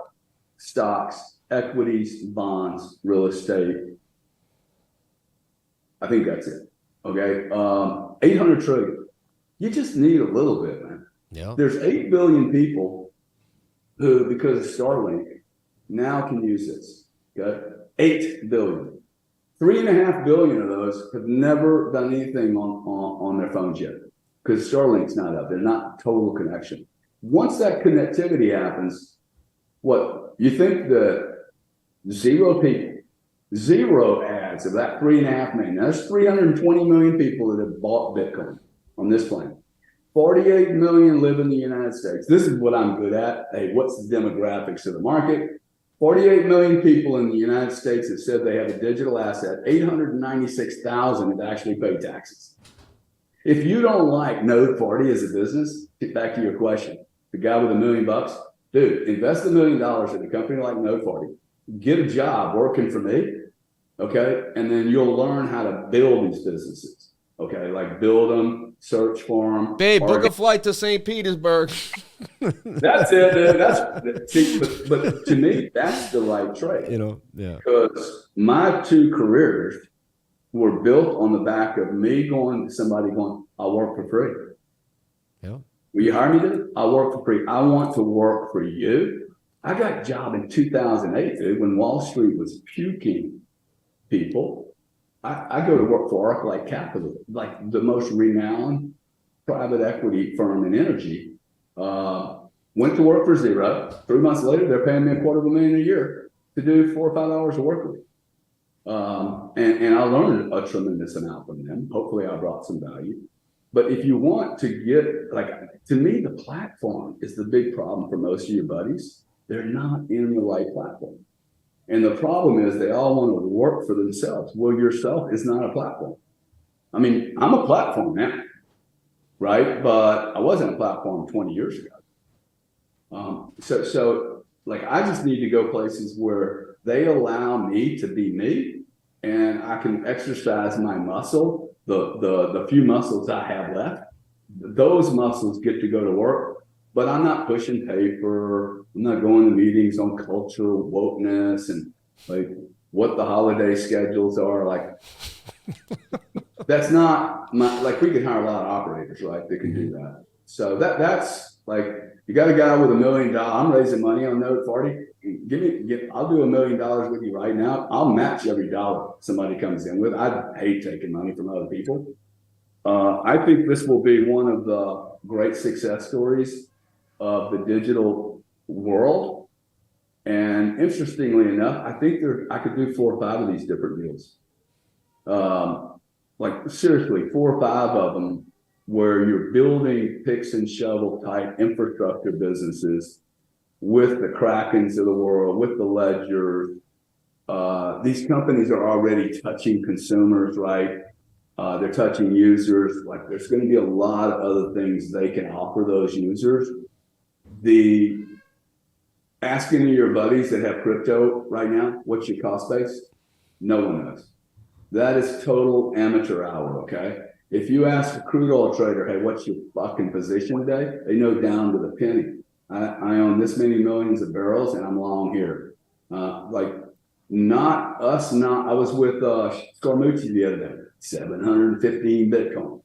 stocks, equities, bonds, real estate. I think that's it. Okay. 800 trillion. You just need a little bit, man. Yeah. There's 8 billion people who, because of Starlink, now can use this. Okay. 8 billion. 3.5 billion of those have never done anything on their phones yet, because Starlink's not up. They're not total connection. Once that connectivity happens, what you think that 0 people, 0 ads of that 3.5 million. Now, there's 320 million people that have bought Bitcoin on this planet. 48 million live in the United States. This is what I'm good at. Hey, what's the demographics of the market? 48 million people in the United States have said they have a digital asset. 896,000 have actually paid taxes. If you don't like Node 40 as a business, get back to your question. The guy with $1 million, dude, invest $1 million in a company like Node 40. Get a job working for me, okay? And then you'll learn how to build these businesses, okay? Like build them, search for them. Babe, book a flight to St. Petersburg. That's it, dude. See, but to me, that's the right trade. You know, yeah. Because my 2 careers were built on the back of me going to somebody going, I'll work for free. Yeah. Will you hire me, dude? I'll work for free. I want to work for you. I got a job in 2008, dude, when Wall Street was puking people. I go to work for ArcLight Capital, like the most renowned private equity firm in energy. Went to work for 0. 3 months later, they're paying me $250,000 a year to do 4 or 5 hours of work a week. And I learned a tremendous amount from them. Hopefully I brought some value. But if you want to get, like, to me, the platform is the big problem for most of your buddies. They're not in the right platform. And the problem is they all want to work for themselves. Well, yourself is not a platform. I mean, I'm a platform now, right? But I wasn't a platform 20 years ago. So like, I just need to go places where they allow me to be me, and I can exercise my muscle, the few muscles I have left. Those muscles get to go to work, but I'm not pushing paper. I'm not going to meetings on cultural wokeness and like what the holiday schedules are. Like, that's not my, like, we can hire a lot of operators, right? That can do that. So that's like, You got a guy with $1 million. I'm raising money on note 40. I'll do $1 million with you right now. I'll match every dollar somebody comes in with. I hate taking money from other people. I think this will be one of the great success stories of the digital world. And interestingly enough, I think I could do 4 or 5 of these different deals. Like seriously, 4 or 5 of them where you're building picks and shovel type infrastructure businesses with the Krakens of the world, with the Ledgers. These companies are already touching consumers, right? They're touching users. Like there's going to be a lot of other things they can offer those users. The asking your buddies that have crypto right now, what's your cost base? No one knows. That is total amateur hour, okay? If you ask a crude oil trader, hey, what's your fucking position today? They know down to the penny. I own this many millions of barrels and I'm long here. I was with Scaramucci the other day, 715 Bitcoin.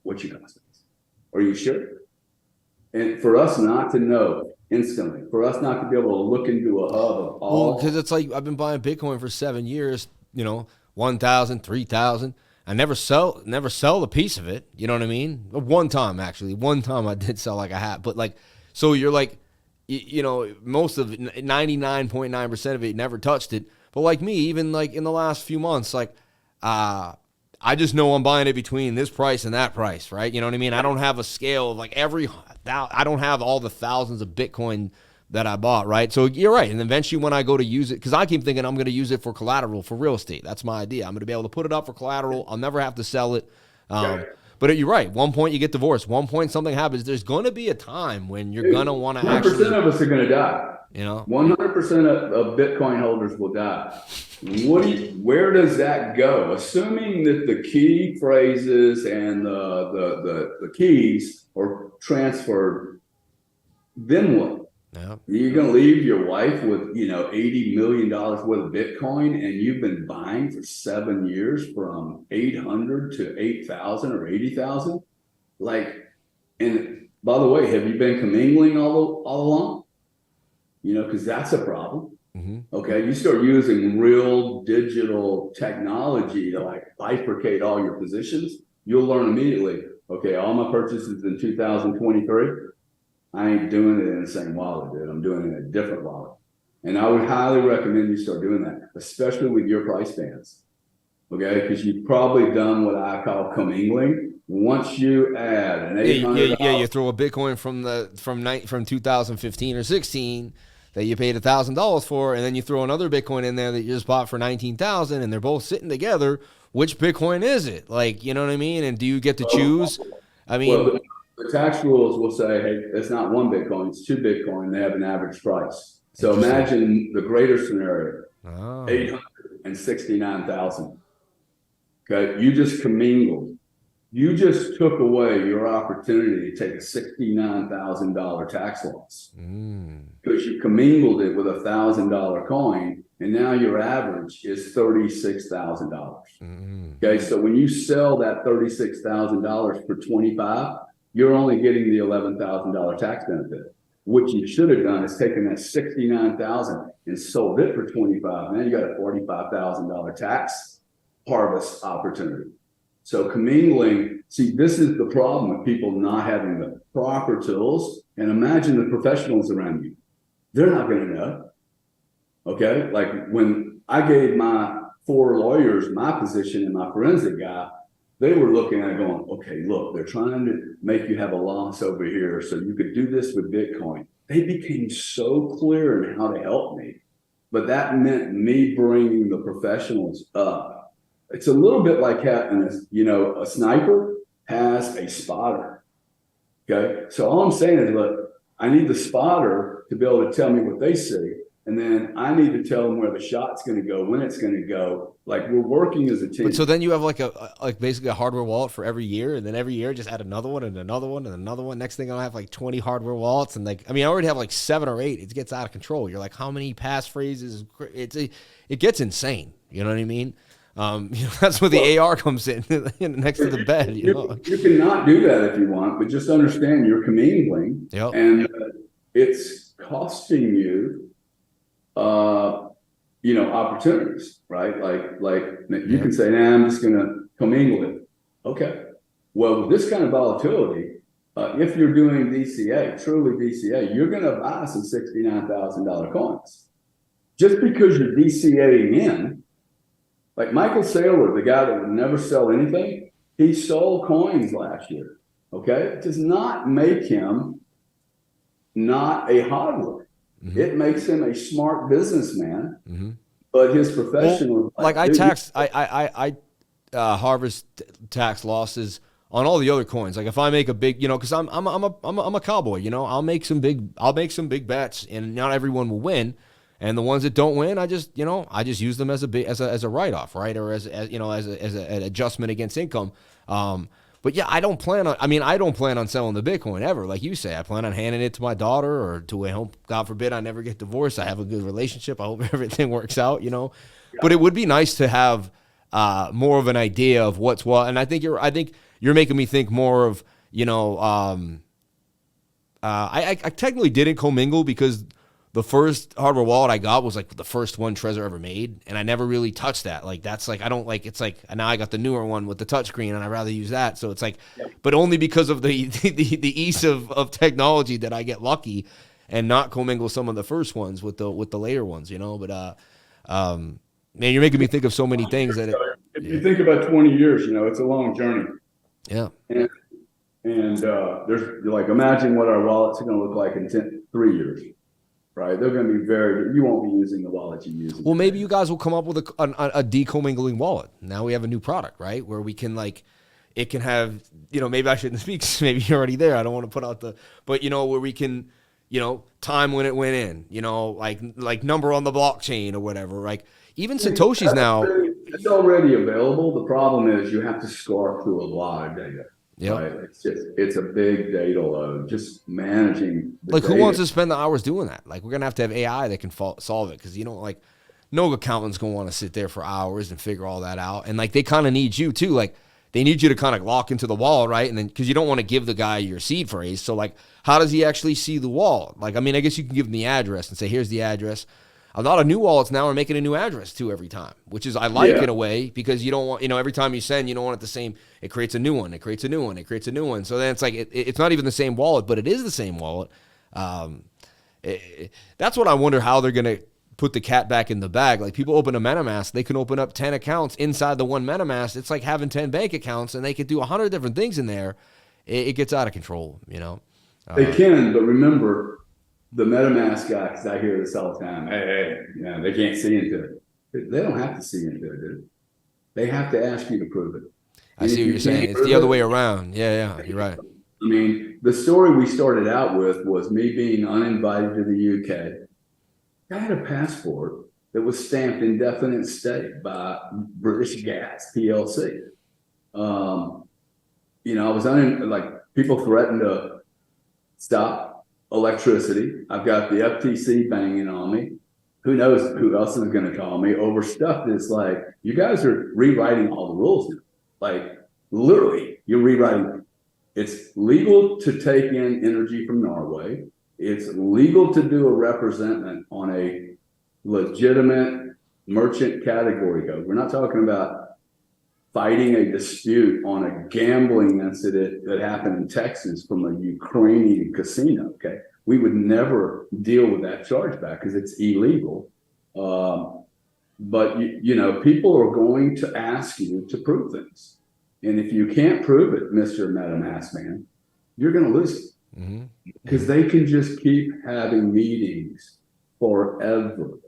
What's your cost base? Are you sure? And for us not to know instantly, for us not to be able to look into a hub of all. Well, because it's like I've been buying Bitcoin for 7 years, 1,000, 3,000. I never sell a piece of it. You know what I mean? One time I did sell like a hat, but like, so you're like, most of it, 99.9% of it, never touched it. But like me, even like in the last few months, like, I just know I'm buying it between this price and that price, right? You know what I mean? I don't have a scale of like I don't have all the thousands of Bitcoin that I bought, right? So you're right. And eventually when I go to use it, because I keep thinking I'm going to use it for collateral for real estate. That's my idea. I'm going to be able to put it up for collateral. I'll never have to sell it. But you're right. One point you get divorced. One point something happens. There's going to be a time when you're going to want to 100% of us are going to die. 100% of Bitcoin holders will die. Where does that go? Assuming that the key phrases and the keys are transferred, then what? Yeah. You're going to leave your wife with, $80 million worth of Bitcoin, and you've been buying for 7 years from 800 to 8,000 or 80,000. And by the way, have you been commingling all along? Because that's a problem. Mm-hmm. Okay. You start using real digital technology to like bifurcate all your positions. You'll learn immediately. Okay. All my purchases in 2023. I ain't doing it in the same wallet, dude. I'm doing it in a different wallet. And I would highly recommend you start doing that, especially with your price bands. Okay? Because you've probably done what I call commingling. Once you add an $800. You throw a Bitcoin from 2015 or 16 that you paid $1,000 for, and then you throw another Bitcoin in there that you just bought for 19,000, and they're both sitting together. Which Bitcoin is it? Like, you know what I mean? And do you get to choose? I mean, the tax rules will say, hey, it's not 1 Bitcoin, it's 2 Bitcoin. They have an average price. So imagine the greater scenario, 869,000. Okay, you just commingled. You just took away your opportunity to take a $69,000 tax loss because you commingled it with a $1,000 coin, and now your average is $36,000. Okay, so when you sell that $36,000 for 25, you're only getting the $11,000 tax benefit. What you should have done is taken that $69,000 and sold it for 25. Now you got a $45,000 tax harvest opportunity. So commingling, see, this is the problem with people not having the proper tools. And imagine the professionals around you. They're not going to know. Okay? Like when I gave my 4 lawyers my position and my forensic guy, they were looking at it going, okay, look, they're trying to make you have a loss over here so you could do this with Bitcoin. They became so clear in how to help me. But that meant me bringing the professionals up. It's a little bit like having a sniper has a spotter. Okay. So all I'm saying is, look, I need the spotter to be able to tell me what they see. And then I need to tell them where the shot's going to go, when it's going to go. Like we're working as a team. But so then you have like basically a hardware wallet for every year, and then every year just add another one and another one and another one. Next thing I'll have like 20 hardware wallets, and I already have like 7 or 8. It gets out of control. You're like, how many passphrases? It gets insane. You know what I mean? That's where the AR comes in next to the bed. You cannot do that if you want, but just understand you're commingling, Yep. and it's costing you, opportunities, right? Like you can say, "Nah, I'm just going to commingle it." Okay. Well, with this kind of volatility, if you're doing DCA, truly DCA, you're going to buy some $69,000 coins. Just because you're DCAing in, like Michael Saylor, the guy that would never sell anything, he sold coins last year. Okay. It does not make him not a hodler. Mm-hmm. It makes him a smart businessman. Mm-hmm. But his profession was like I harvest tax losses on all the other coins. Like if I make a big, because I'm a cowboy. I'll make some big bets, and not everyone will win. And the ones that don't win, I just use them as a write off, right, or as an adjustment against income. But yeah, I don't plan on selling the Bitcoin ever. Like you say, I plan on handing it to my daughter, or to I hope, God forbid, I never get divorced. I have a good relationship. I hope everything works out, Yeah. But it would be nice to have more of an idea of what's what. And I think you're making me think more of, I technically didn't commingle because the first hardware wallet I got was like the first one Trezor ever made, and I never really touched that. Like that's like I don't like. It's like now I got the newer one with the touchscreen, and I'd rather use that. So it's like, but only because of the ease of technology that I get lucky, and not commingle some of the first ones with the later ones. But man, you're making me think of so many things that. If you think about 20 years, it's a long journey. Yeah. And there's like, imagine what our wallets are going to look like in 3 years. Right, they're going to be you won't be using the wallet you use. Well, maybe you guys will come up with a decommingling wallet. Now we have a new product, right? Where we can it can have, maybe I shouldn't speak. Maybe you're already there. I don't want to put out but where we can, time when it went in, like number on the blockchain or whatever. Like even Satoshi's now. It's already available. The problem is you have to score through a lot of data. Yeah, right? It's a big data load. Just managing. Who wants to spend the hours doing that? Like we're gonna have to have AI that can solve it, because no accountant's gonna want to sit there for hours and figure all that out. And they kind of need you too. Like they need you to kind of lock into the wall, right? And then because you don't want to give the guy your seed phrase. So how does he actually see the wall? I guess you can give him the address and say, here's the address. A lot of new wallets now are making a new address too every time, which is I like in a way, because you don't want, every time you send, you don't want it the same. It creates a new one. It creates a new one. It creates a new one. So then it's like it's not even the same wallet, but it is the same wallet. That's what I wonder, how they're gonna put the cat back in the bag. Like people open a MetaMask, they can open up 10 accounts inside the one MetaMask. It's like having 10 bank accounts, and they could do 100 different things in there. It gets out of control, They can, but remember. The MetaMask guy, because I hear this all the time. Hey, they can't see into it. They don't have to see into it, dude. They have to ask you to prove it. I see what you're saying. It's the other way around. Yeah, you're right. I mean, the story we started out with was me being uninvited to the UK. I had a passport that was stamped indefinite stay by British Gas PLC. I was people threatened to stop electricity. I've got the FTC banging on me. Who knows who else is going to call me over stuff that's like, you guys are rewriting all the rules now. Literally, you're rewriting. It's legal to take in energy from Norway. It's legal to do a representment on a legitimate merchant category code. We're not talking about fighting a dispute on a gambling incident that happened in Texas from a Ukrainian casino. Okay. We would never deal with that chargeback because it's illegal. But people are going to ask you to prove things. And if you can't prove it, Mr. MetaMask man, you're going to lose it. Because they can just keep having meetings forever.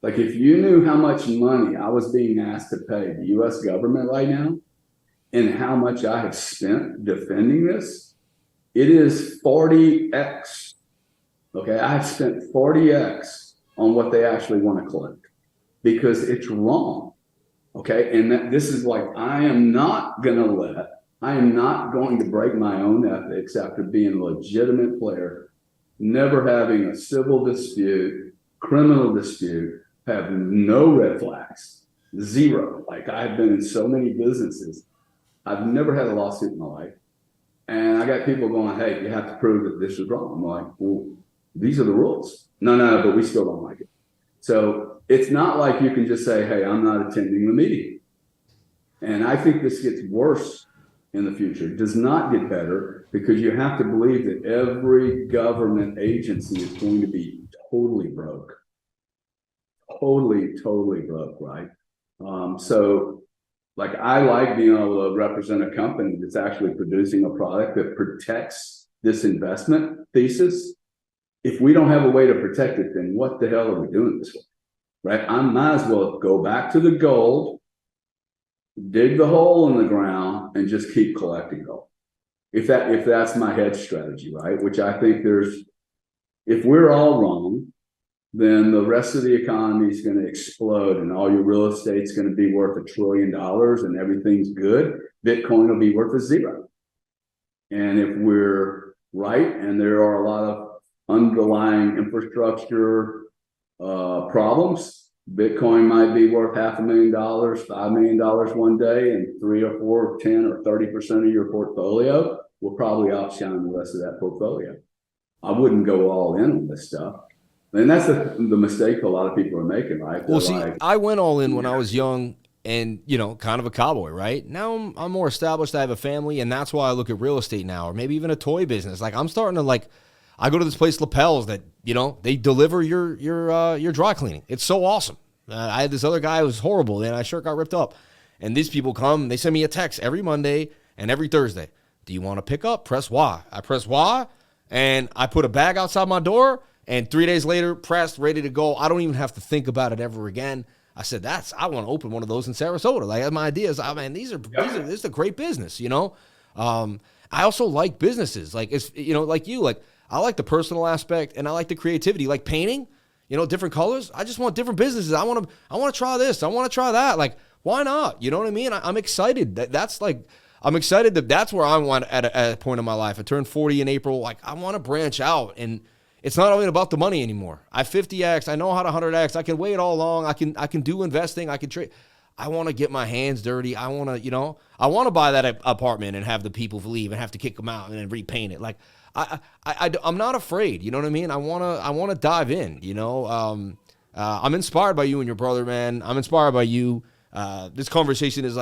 Like if you knew how much money I was being asked to pay the U.S. government right now, and how much I have spent defending this, it is 40x. Okay, I have spent 40x on what they actually want to collect, because it's wrong. Okay, and this is I am not going to break my own ethics after being a legitimate player, never having a civil dispute, criminal dispute, have no red flags. Zero. Like I've been in so many businesses. I've never had a lawsuit in my life. And I got people going, hey, you have to prove that this is wrong. I'm like, well, these are the rules. No, but we still don't like it. So it's not like you can just say, hey, I'm not attending the meeting. And I think this gets worse in the future. It does not get better because you have to believe that every government agency is going to be totally broke. Totally broke, right? So like I like being able to represent a company that's actually producing a product that protects this investment thesis. If we don't have a way to protect it, then what the hell are we doing this for? Right? I might as well go back to the gold, dig the hole in the ground, and just keep collecting gold. If that's my hedge strategy, right? Which I think if we're all wrong, then the rest of the economy is going to explode and all your real estate's going to be worth $1 trillion and everything's good. Bitcoin will be worth a zero. And if we're right, and there are a lot of underlying infrastructure problems, Bitcoin might be worth $500,000, $5 million one day, and 3 or 4 or 10 or 30% of your portfolio will probably outshine the rest of that portfolio. I wouldn't go all in on this stuff. And that's the mistake a lot of people are making, right? Well, see, I went all in when I was young and, kind of a cowboy, right? Now I'm more established. I have a family, and that's why I look at real estate now, or maybe even a toy business. Like I'm starting to I go to this place, Lapels, that, they deliver your dry cleaning. It's so awesome. I had this other guy who was horrible, and I sure got ripped up. And these people come, they send me a text every Monday and every Thursday. Do you want to pick up? Press Y. I press Y, and I put a bag outside my door. And 3 days later, pressed, ready to go. I don't even have to think about it ever again. I said, I want to open one of those in Sarasota. Like my ideas, this is a great business, I also like businesses. Like it's, like you, like I like the personal aspect and I like the creativity, like painting, different colors. I just want different businesses. I want to try this. I want to try that. Like, why not? You know what I mean? I'm excited. I'm excited that's where I want at a point in my life. I turned 40 in April. Like I want to branch out, and it's not only about the money anymore. I 50X. I know how to 100X. I can wait all along. I can do investing. I can trade. I want to get my hands dirty. I want to, I want to buy that apartment and have the people leave and have to kick them out and then repaint it. Like I'm not afraid. You know what I mean? I want to dive in. I'm inspired by you and your brother, man. I'm inspired by you. This conversation is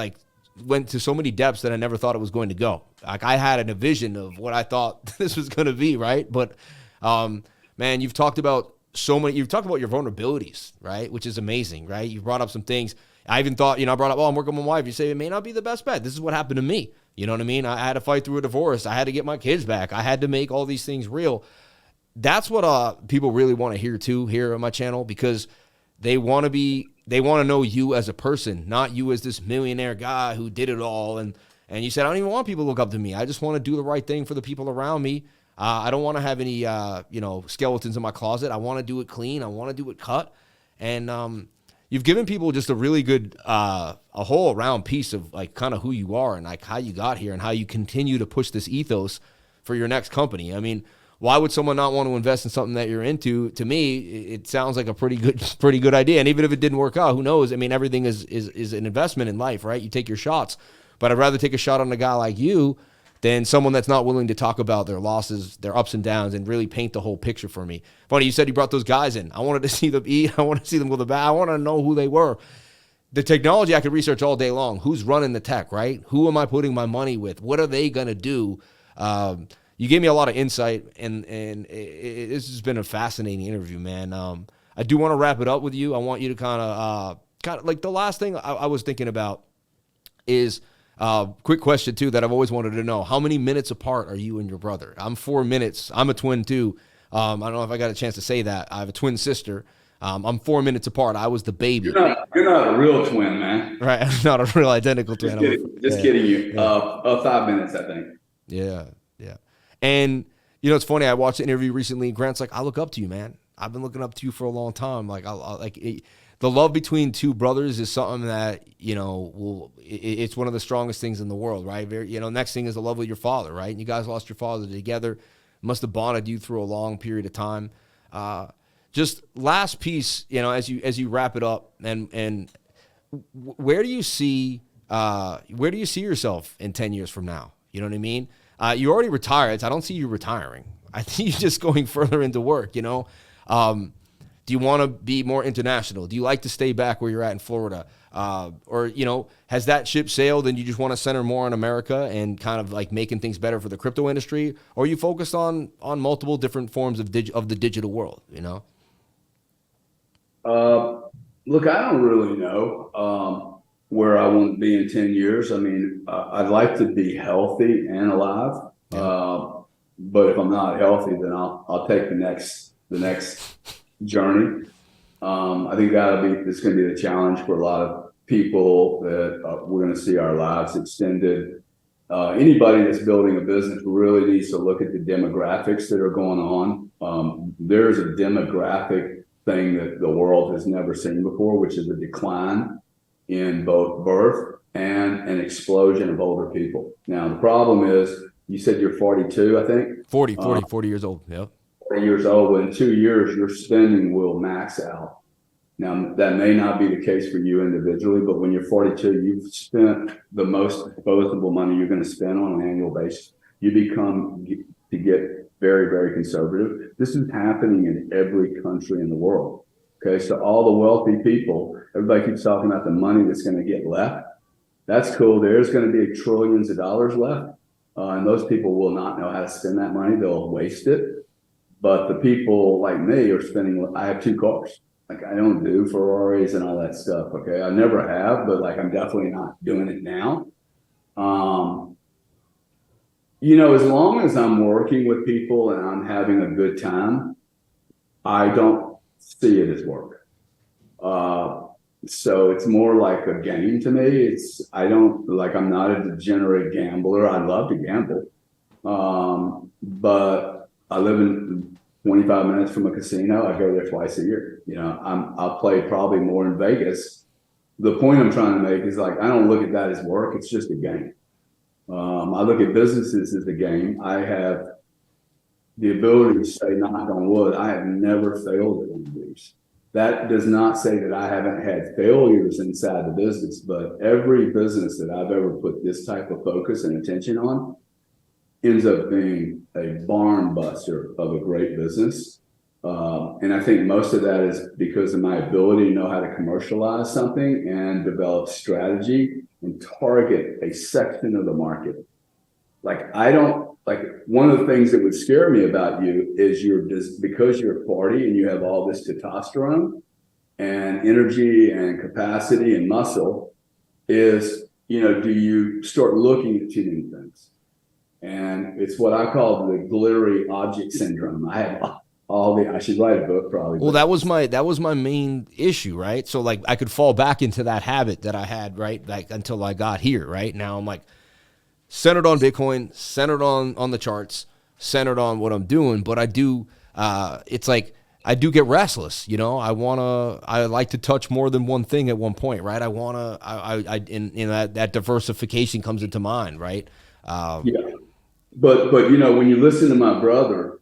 went to so many depths that I never thought it was going to go. Like I had a vision of what I thought this was going to be, right? But man, you've talked about your vulnerabilities, right? Which is amazing, right? You brought up some things. I even thought, I brought up, I'm working with my wife. You say it may not be the best bet. This is what happened to me. You know what I mean? I had to fight through a divorce. I had to get my kids back. I had to make all these things real. That's what people really want to hear too here on my channel, because they want to know you as a person, not you as this millionaire guy who did it all. And you said, I don't even want people to look up to me. I just want to do the right thing for the people around me. I don't want to have any, skeletons in my closet. I want to do it clean. I want to do it cut. And you've given people just a really good, a whole around piece of kind of who you are and how you got here and how you continue to push this ethos for your next company. I mean, why would someone not want to invest in something that you're into? To me, it sounds like a pretty good idea. And even if it didn't work out, who knows? I mean, everything is an investment in life, right? You take your shots, but I'd rather take a shot on a guy like you than someone that's not willing to talk about their losses, their ups and downs, and really paint the whole picture for me. Funny, you said you brought those guys in. I wanted to see them eat. I wanted to see them go to the bath. I want to know who they were. The technology I could research all day long. Who's running the tech, right? Who am I putting my money with? What are they going to do? You gave me a lot of insight, and this has been a fascinating interview, man. I do want to wrap it up with you. I want you to kind of like the last thing I was thinking about is quick question too that I've always wanted to know. How many minutes apart are you and your brother? I'm 4 minutes. I'm a twin too. I don't know if I got a chance to say that. I have a twin sister. I'm 4 minutes apart. I was the baby. You're not a real twin, man. Right. I'm not a real identical twin. Just kidding you. Yeah. 5 minutes, I think. Yeah. And it's funny. I watched an interview recently. Grant's like, I look up to you, man. I've been looking up to you for a long time. Like, the love between two brothers is something that it's one of the strongest things in the world, right? Next thing is the love with your father, right? And you guys lost your father together. Must have bonded you through a long period of time. Just last piece, as you wrap it up, and where do you see yourself in 10 years from now? You know what I mean? You already retired. So I don't see you retiring. I think you're just going further into work, you know? Do you want to be more international? Do you like to stay back where you're at in Florida? Or, you know, has that ship sailed and you just want to center more on America and kind of like making things better for the crypto industry? Or are you focused on multiple different forms of the digital world, you know? Look, I don't really know where I want to be in 10 years. I mean, I'd like to be healthy and alive. Yeah. But if I'm not healthy, then I'll take the next journey. I think it's going to be the challenge for a lot of people that we're going to see our lives extended. Anybody that's building a business really needs to look at the demographics that are going on. There's a demographic thing that the world has never seen before, which is a decline in both birth and an explosion of older people. Now, the problem is, you said you're 42, I think? 40 years old, yep. 40 years old. Well, in 2 years, your spending will max out. Now, that may not be the case for you individually, but when you're 42, you've spent the most disposable money you're going to spend on an annual basis. You get very, very conservative. This is happening in every country in the world. Okay, so all the wealthy people, everybody keeps talking about the money that's going to get left. That's cool. There's going to be trillions of dollars left. And those people will not know how to spend that money. They'll waste it. But the people like me are spending, I have 2 cars. Like, I don't do Ferraris and all that stuff. Okay. I never have, but like, I'm definitely not doing it now. You know, as long as I'm working with people and I'm having a good time, I don't see it as work. So it's more like a game to me. I'm not a degenerate gambler. I love to gamble. But I live in 25 minutes from a casino. I go there twice a year. You know, I'll play probably more in Vegas. The point I'm trying to make is, like, I don't look at that as work. It's just a game. I look at businesses as a game. I have the ability to say, knock on wood, I have never failed at one of these. That does not say that I haven't had failures inside the business, but every business that I've ever put this type of focus and attention on ends up being a barn buster of a great business. And I think most of that is because of my ability to know how to commercialize something and develop strategy and target a section of the market. One of the things that would scare me about you is because you're 40 and you have all this testosterone and energy and capacity and muscle is, you know, do you start looking at too many things? And it's what I call the glittery object syndrome. I have I should write a book probably. Well, that was my main issue, right? So like I could fall back into that habit that I had, right? Like until I got here, right? Now I'm like centered on Bitcoin, centered on the charts, centered on what I'm doing. But I do, it's like I do get restless, you know. I like to touch more than one thing at one point, right? That diversification comes into mind, right? Yeah. But you know, when you listen to my brother,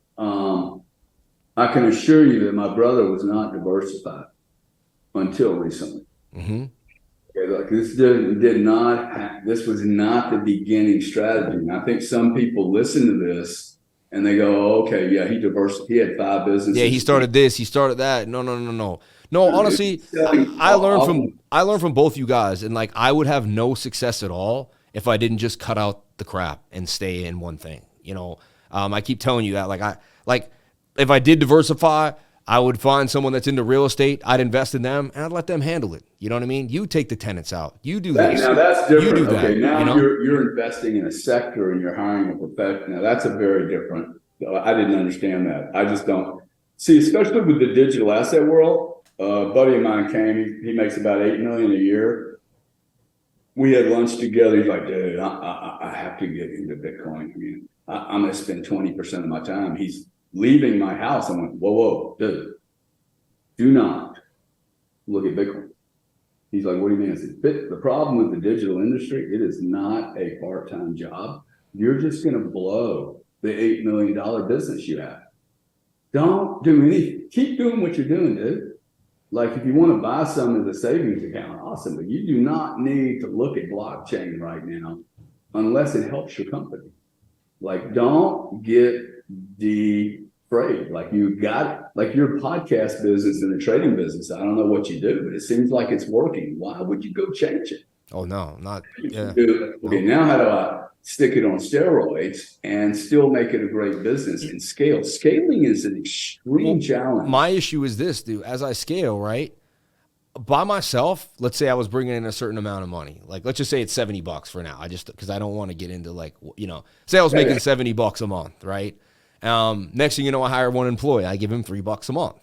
I can assure you that my brother was not diversified until recently. Mm-hmm. Okay, like this was not the beginning strategy. And I think some people listen to this and they go, oh, okay, yeah, he had 5 businesses. Yeah, he started this, he started that. No, honestly, I learned from both you guys, and like I would have no success at all if I didn't just cut out the crap and stay in one thing. You know, I keep telling you that, like if I did diversify, I would find someone that's into real estate. I'd invest in them and I'd let them handle it. You know what I mean? You take the tenants out. You do this. Now that's different. You do that. Okay, now you know? you're investing in a sector and you're hiring a professional. Now that's a very different. I didn't understand that. I just don't see, especially with the digital asset world. A buddy of mine came. He makes about $8 million a year. We had lunch together. He's like, dude, I have to get into Bitcoin. I mean, I'm going to spend 20% of my time. He's leaving my house. I went, whoa, dude, do not look at Bitcoin. He's like, what do you mean? I said, the problem with the digital industry, it is not a part-time job. You're just going to blow the $8 million business you have. Don't do anything. Keep doing what you're doing, dude. Like if you want to buy some of the savings account, awesome, but you do not need to look at blockchain right now unless it helps your company. Like, don't get afraid. Like you got, like your podcast business and the trading business. I don't know what you do, but it seems like it's working. Why would you go change it? Oh no, not yeah. Okay, now how do I stick it on steroids and still make it a great business and scale? Scaling is an extreme challenge. My issue is this, dude. As I scale, right, by myself, let's say I was bringing in a certain amount of money. Like, let's just say it's $70 for now. Because I don't want to get into like, say I was making $70 a month, right? Next thing you know, I hire one employee. I give him $3 a month,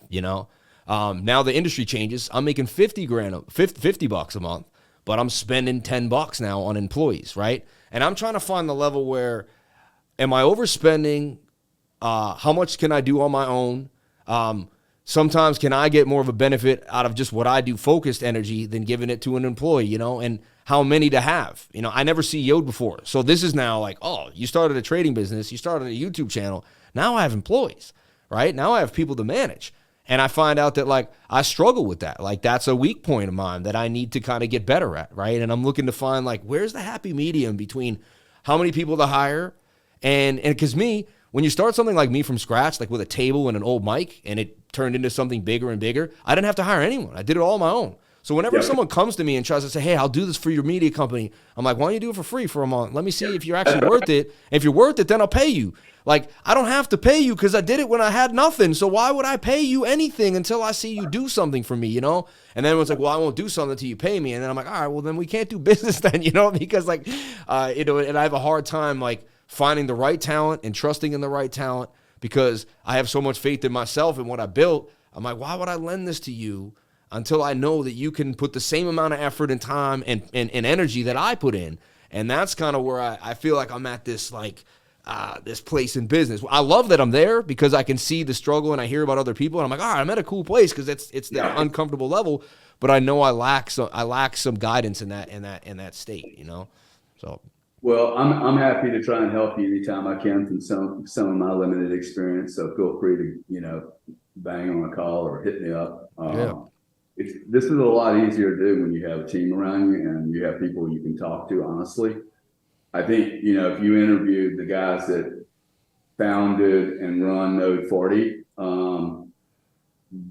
Now the industry changes. I'm making $50 a month, but I'm spending $10 now on employees, right? And I'm trying to find the level where, am I overspending? How much can I do on my own? Sometimes can I get more of a benefit out of just what I do, focused energy, than giving it to an employee, and how many to have. I never CEO'd before. So this is now like, oh, you started a trading business, you started a YouTube channel. Now I have employees, right? Now I have people to manage. And I find out that like I struggle with that. Like that's a weak point of mine that I need to kind of get better at, right? And I'm looking to find like, where's the happy medium between how many people to hire and because when you start something like me from scratch, like with a table and an old mic, and it turned into something bigger and bigger, I didn't have to hire anyone. I did it all on my own. So whenever someone comes to me and tries to say, hey, I'll do this for your media company, I'm like, why don't you do it for free for a month? Let me see if you're actually worth it. If you're worth it, then I'll pay you. Like, I don't have to pay you because I did it when I had nothing. So why would I pay you anything until I see you do something for me, And then it's like, well, I won't do something until you pay me. And then I'm like, all right, well, then we can't do business then, because like, and I have a hard time like finding the right talent and trusting in the right talent because I have so much faith in myself and what I built. I'm like, why would I lend this to you until I know that you can put the same amount of effort and time and energy that I put in? And that's kind of where I feel like I'm at this like this place in business. I love that I'm there because I can see the struggle and I hear about other people and I'm like, all right, I'm at a cool place because it's that uncomfortable level. But I know I lack some guidance in that state, So. Well, I'm happy to try and help you anytime I can from some of my limited experience. So feel free to bang on a call or hit me up. This is a lot easier to do when you have a team around you and you have people you can talk to honestly. I think, if you interviewed the guys that founded and run Node 40,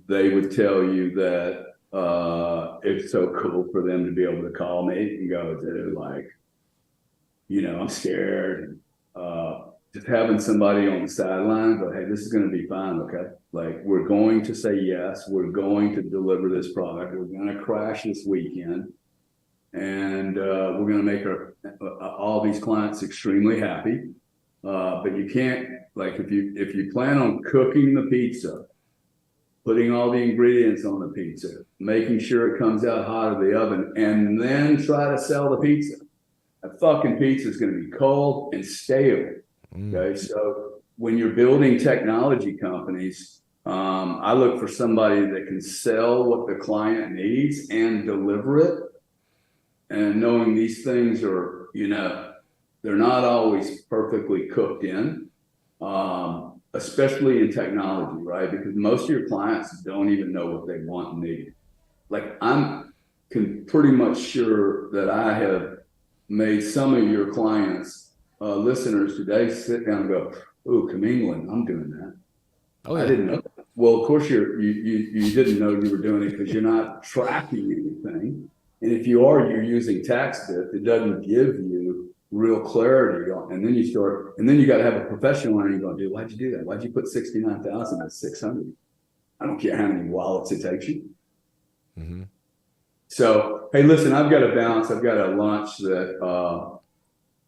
they would tell you that it's so cool for them to be able to call me and go, dude, like, I'm scared. Just having somebody on the sideline go, hey, this is going to be fine, okay? Like, we're going to say yes. We're going to deliver this product. We're going to crash this weekend. And we're going to make all these clients extremely happy. But you can't, like, if you plan on cooking the pizza, putting all the ingredients on the pizza, making sure it comes out hot of the oven, and then try to sell the pizza, that fucking pizza is going to be cold and stale. Okay, so when you're building technology companies, I look for somebody that can sell what the client needs and deliver it. And knowing these things are, they're not always perfectly cooked in, especially in technology, right? Because most of your clients don't even know what they want and need. Like I'm pretty much sure that I have made some of your clients, listeners today, sit down and go, "Ooh, commingling, I'm doing that." Oh, yeah. I didn't know that. Well, of course you didn't know you were doing it because you're not tracking anything. And if you are, you're using TaxBit. It doesn't give you real clarity on. And then you got to have a professional on you going, dude, why'd you do that? Why'd you put 69,000 at 600? I don't care how many wallets it takes you. Mm-hmm. So, hey, listen, I've got to bounce. I've got a lunch that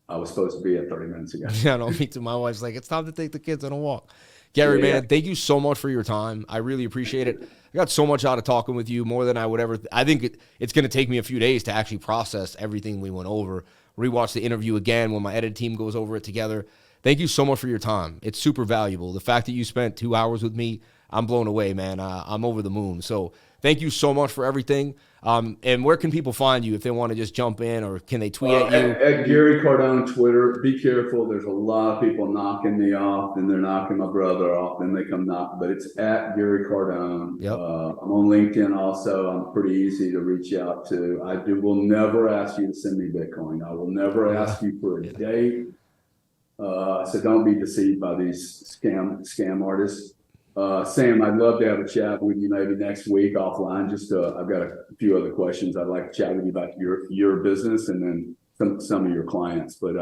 I was supposed to be at 30 minutes ago. Yeah, no, me too. My wife's like, it's time to take the kids on a walk. Gary, man, thank you so much for your time. I really appreciate it. I got so much out of talking with you, more than I would ever. I think it's going to take me a few days to actually process everything we went over, rewatch the interview again when my edit team goes over it together. Thank you so much for your time. It's super valuable. The fact that you spent 2 hours with me, I'm blown away, man. I'm over the moon. So thank you so much for everything. And where can people find you if they want to just jump in, or can they tweet at you? At Gary Cardone Twitter. Be careful. There's a lot of people knocking me off, and they're knocking my brother off, and they come knock. But it's at Gary Cardone. Yep. I'm on LinkedIn also. I'm pretty easy to reach out to. Will never ask you to send me Bitcoin. I will never ask you for a date. So don't be deceived by these scam artists. Sam, I'd love to have a chat with you maybe next week offline. I've got a few other questions I'd like to chat with you about your business and then some of your clients. But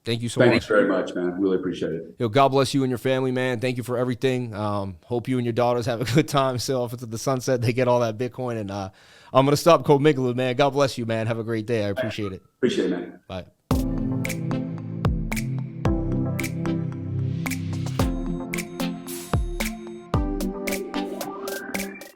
thank you so much. Thanks very much, man. Really appreciate it. God bless you and your family, man. Thank you for everything. Hope you and your daughters have a good time. Sail off into the sunset. They get all that Bitcoin. And I'm going to stop commingling, man. God bless you, man. Have a great day. I appreciate it. Appreciate it, man. Bye.